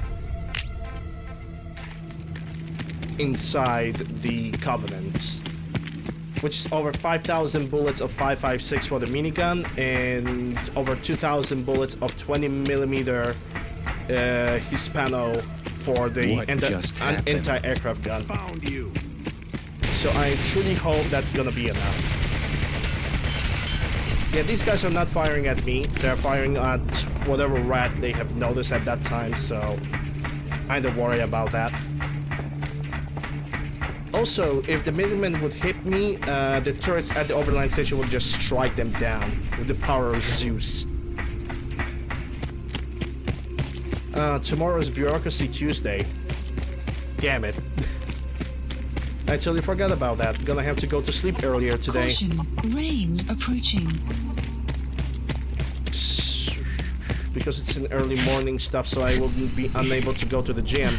inside the Covenant, which is over 5,000 bullets of 5.56 for the minigun and over 2,000 bullets of 20mm Hispano for the anti-aircraft gun. Found you. So I truly hope that's gonna be enough. Yeah, these guys are not firing at me. They're firing at whatever rat they have noticed at that time, so I don't worry about that. Also, if the Minutemen would hit me, the turrets at the Overland station would just strike them down with the power of Zeus. Tomorrow is Bureaucracy Tuesday. Damn it. I totally forgot about that. Gonna have to go to sleep earlier today. Caution, rain approaching. Because it's an early morning stuff, so I will be unable to go to the gym.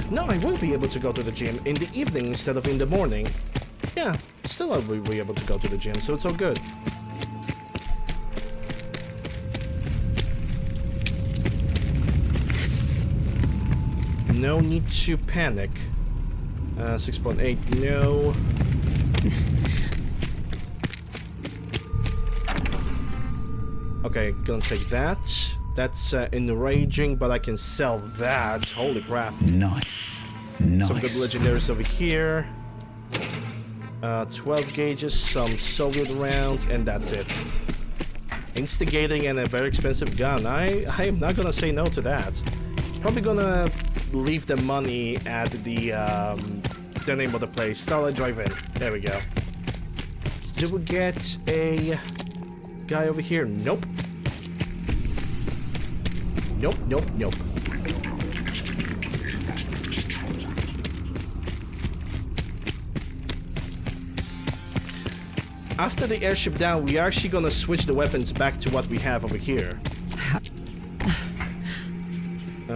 No, I will be able to go to the gym in the evening instead of in the morning. Yeah, still I will be able to go to the gym, so it's all good. No need to panic. 6.8, no. Okay, gonna take that. That's enraging, but I can sell that. Holy crap. Nice. Nice. Some good legendaries over here. 12 gauges, some Soviet rounds, and that's it. Instigating and a very expensive gun. I am not gonna say no to that. Probably gonna leave the money at the name of the place. Starlight Drive-In. There we go. Did we get a guy over here? Nope. Nope, nope, nope. After the airship down, we are actually gonna switch the weapons back to what we have over here.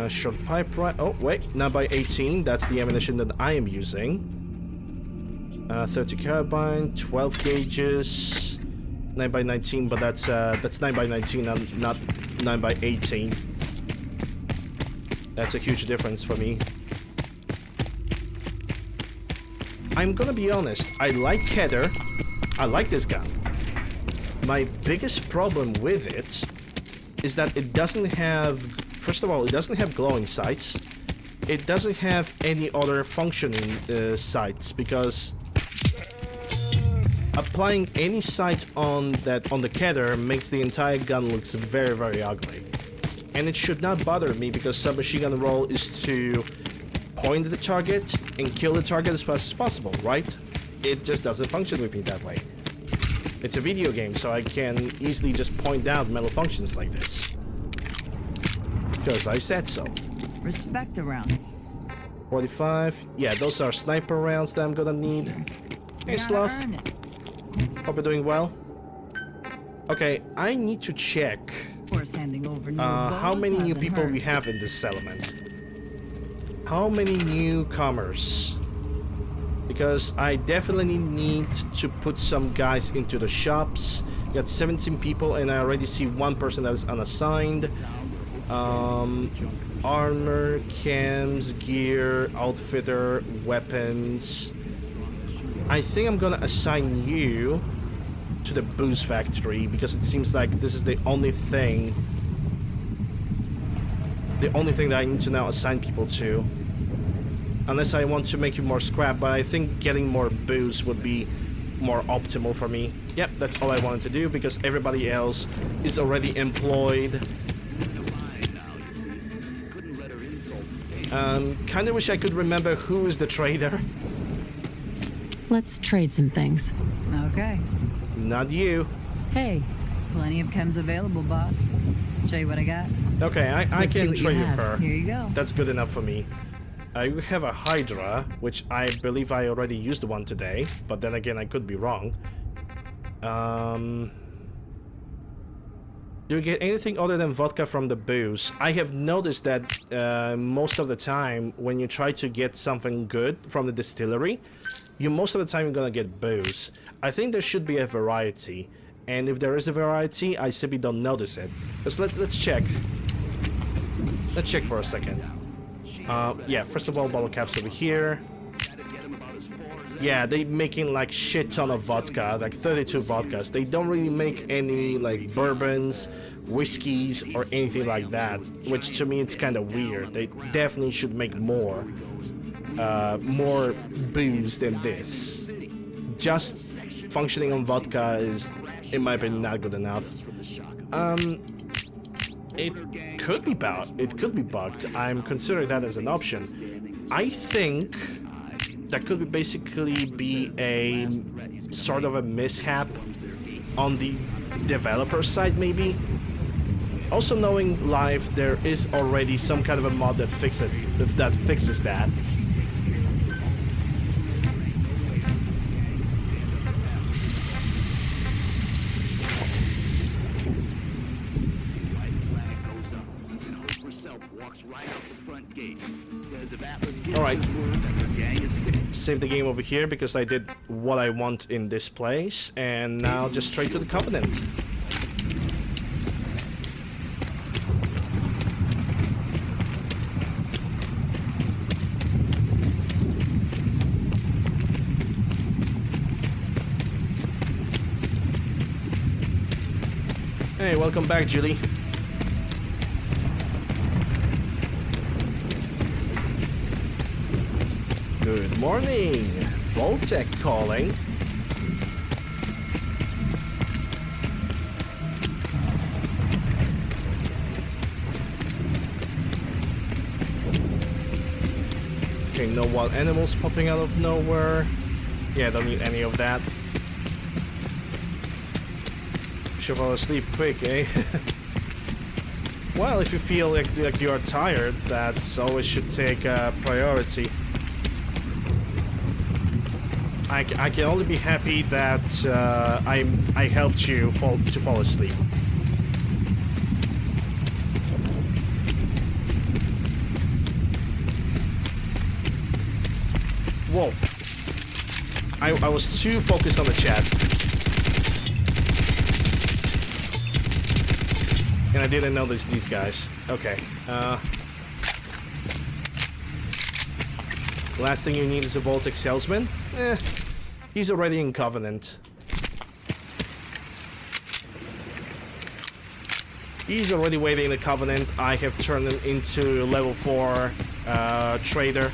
Short pipe right. Oh, wait. 9x18. That's the ammunition that I am using. 30 carabine, 12 gauges, 9x19, but that's 9x19, not 9x18. That's a huge difference for me. I'm gonna be honest. I like Heather. I like this gun. My biggest problem with it is that it doesn't have, first of all, it doesn't have glowing sights. It doesn't have any other functioning sights, because applying any sight on the Keter makes the entire gun looks very, very ugly. And it should not bother me, because submachine gun role is to point at the target and kill the target as fast as possible, right? It just doesn't function with me that way. It's a video game, so I can easily just point out malfunctions like this. Because I said so. Respect around. 45. Yeah, those are sniper rounds that I'm gonna need. Hey, Sloth. Hope you're doing well. Okay, I need to check how many new people we have in this settlement. How many newcomers? Because I definitely need to put some guys into the shops. We got 17 people, and I already see one person that is unassigned. Armor, cams, gear, outfitter, weapons. I think I'm gonna assign you to the booze factory, because it seems like this is the only thing that I need to now assign people to. Unless I want to make you more scrap, but I think getting more booze would be more optimal for me. Yep, that's all I wanted to do, because everybody else is already employed. Kinda wish I could remember who is the trader. Let's trade some things. Okay. Not you. Hey. Plenty of chems available, boss. Show you what I got. Okay, I can trade with her. Here you go. That's good enough for me. You have a Hydra, which I believe I already used one today, but then again, I could be wrong. Do you get anything other than vodka from the booze? I have noticed that most of the time, when you try to get something good from the distillery, most of the time you're gonna get booze. I think there should be a variety, and if there is a variety, I simply don't notice it. So let's check. Let's check for a second. Yeah, first of all, bottle caps over here. Yeah, they making like shit ton of vodka, like 32 vodkas. They don't really make any like bourbons, whiskeys, or anything like that, which to me it's kind of weird. They definitely should make more booze than this. Just functioning on vodka is, in my opinion, not good enough. It could be bugged. It could be bugged. I'm considering that as an option. I think that could basically be a sort of a mishap on the developer side, maybe. Also, knowing live, there is already some kind of a mod that fixes that. Alright, save the game over here because I did what I want in this place, and now just straight to the Covenant. Hey, welcome back, Julie. Good morning. Voltec calling. Okay, no wild animals popping out of nowhere. Yeah, don't need any of that. Should fall asleep quick, eh? Well, if you feel like you are tired, that's always should take priority. I can only be happy that I helped you to fall asleep. Whoa. I was too focused on the chat. And I didn't know these guys. Okay. Last thing you need is a Voltec salesman? He's already in Covenant. He's already waiting in the Covenant. I have turned him into level 4 trader.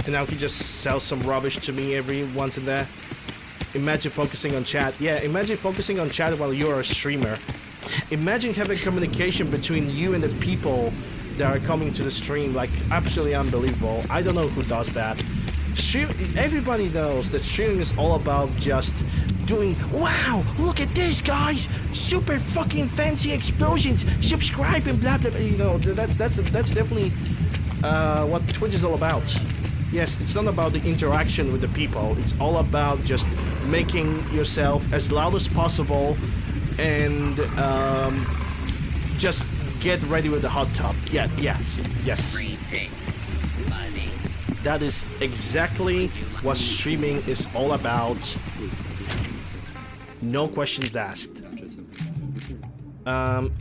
And now he just sells some rubbish to me every once and there. Imagine focusing on chat. Yeah, imagine focusing on chat while you're a streamer. Imagine having communication between you and the people that are coming to the stream. Like, absolutely unbelievable. I don't know who does that. Everybody knows that streaming is all about just doing, wow, look at this, guys, super fucking fancy explosions, subscribe and blah blah blah. You know, that's definitely what Twitch is all about. Yes, it's not about the interaction with the people. It's all about just making yourself as loud as possible and just get ready with the hot tub. Yeah, yes. That is exactly what streaming is all about. No questions asked.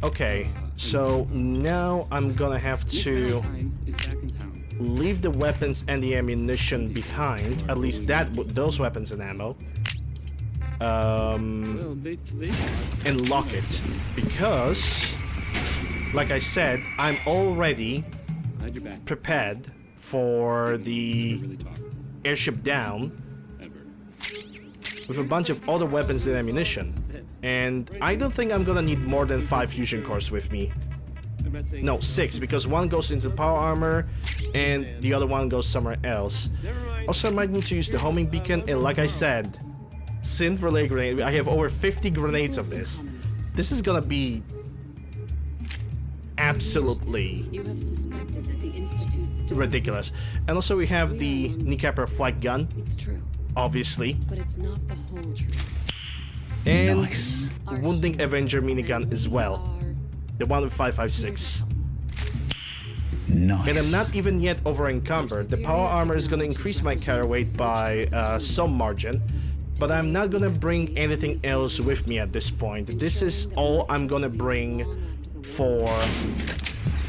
Okay, so now I'm gonna have to leave the weapons and the ammunition behind. At least those weapons and ammo. And lock it. Because, like I said, I'm already prepared for the airship down with a bunch of other weapons and ammunition. And I don't think I'm gonna need more than 5 fusion cores with me. No, 6, because one goes into power armor and the other one goes somewhere else. Also, I might need to use the homing beacon, and like I said, synth relay grenade. I have over 50 grenades of this. This is gonna be absolutely ridiculous. And also we have the kneecapper flight gun. It's true. Obviously. But it's not the whole truth. And nice. Wounding Avenger minigun as well. The one with 5.56. Nice. And I'm not even yet over encumbered. The power armor is gonna increase my carry weight by some margin. But I'm not gonna bring anything else with me at this point. This is all I'm gonna bring for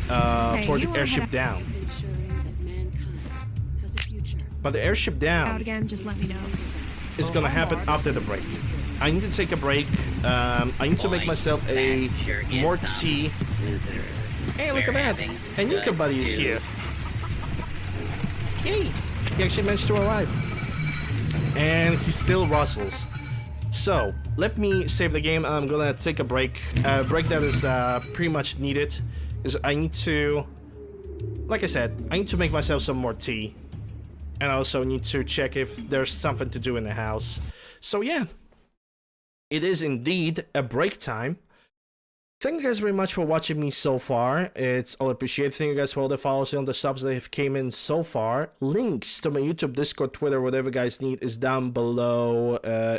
the airship down. But the airship down out again, just let me know. Is gonna happen after the break. I need to take a break. I need to make myself a more tea. Hey, look at that! And Yuka Buddy is here. Yay! He actually managed to arrive. And he still rustles. So, let me save the game. I'm gonna take a break. Break that is pretty much needed. Because I need to... Like I said, I need to make myself some more tea. And I also need to check if there's something to do in the house. So yeah. It is indeed a break time. Thank you guys very much for watching me so far. It's all appreciated. Thank you guys for all the follows and the subs that have came in so far. Links to my YouTube, Discord, Twitter, whatever you guys need is down below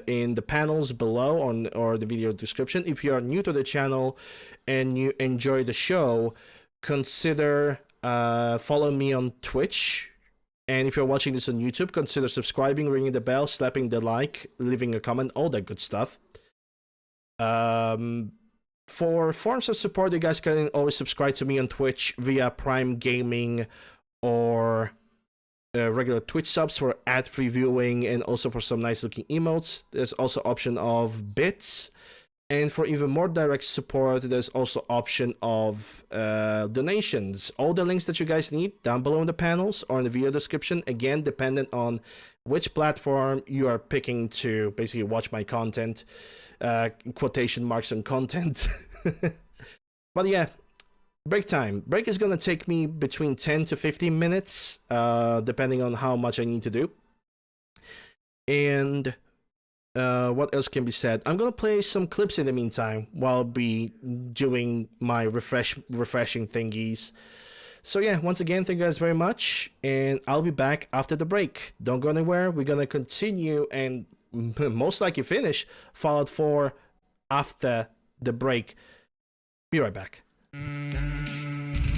in the panels below or the video description. If you are new to the channel and you enjoy the show, consider following me on Twitch. And if you're watching this on YouTube, consider subscribing, ringing the bell, slapping the like, leaving a comment, all that good stuff. For forms of support, you guys can always subscribe to me on Twitch via Prime Gaming or regular Twitch subs for ad-free viewing and also for some nice looking emotes. There's also option of bits And for even more direct support, there's also option of donations. All the links that you guys need down below in the panels or in the video description. Again, dependent on which platform you are picking to basically watch my content. Quotation marks on content. But yeah, break time. Break is going to take me between 10 to 15 minutes, depending on how much I need to do. And what else can be said? I'm gonna play some clips in the meantime while I'll be doing my refreshing thingies. So yeah, once again, thank you guys very much, and I'll be back after the break. Don't go anywhere. We're gonna continue and most likely finish Fallout 4 after the break. Be right back.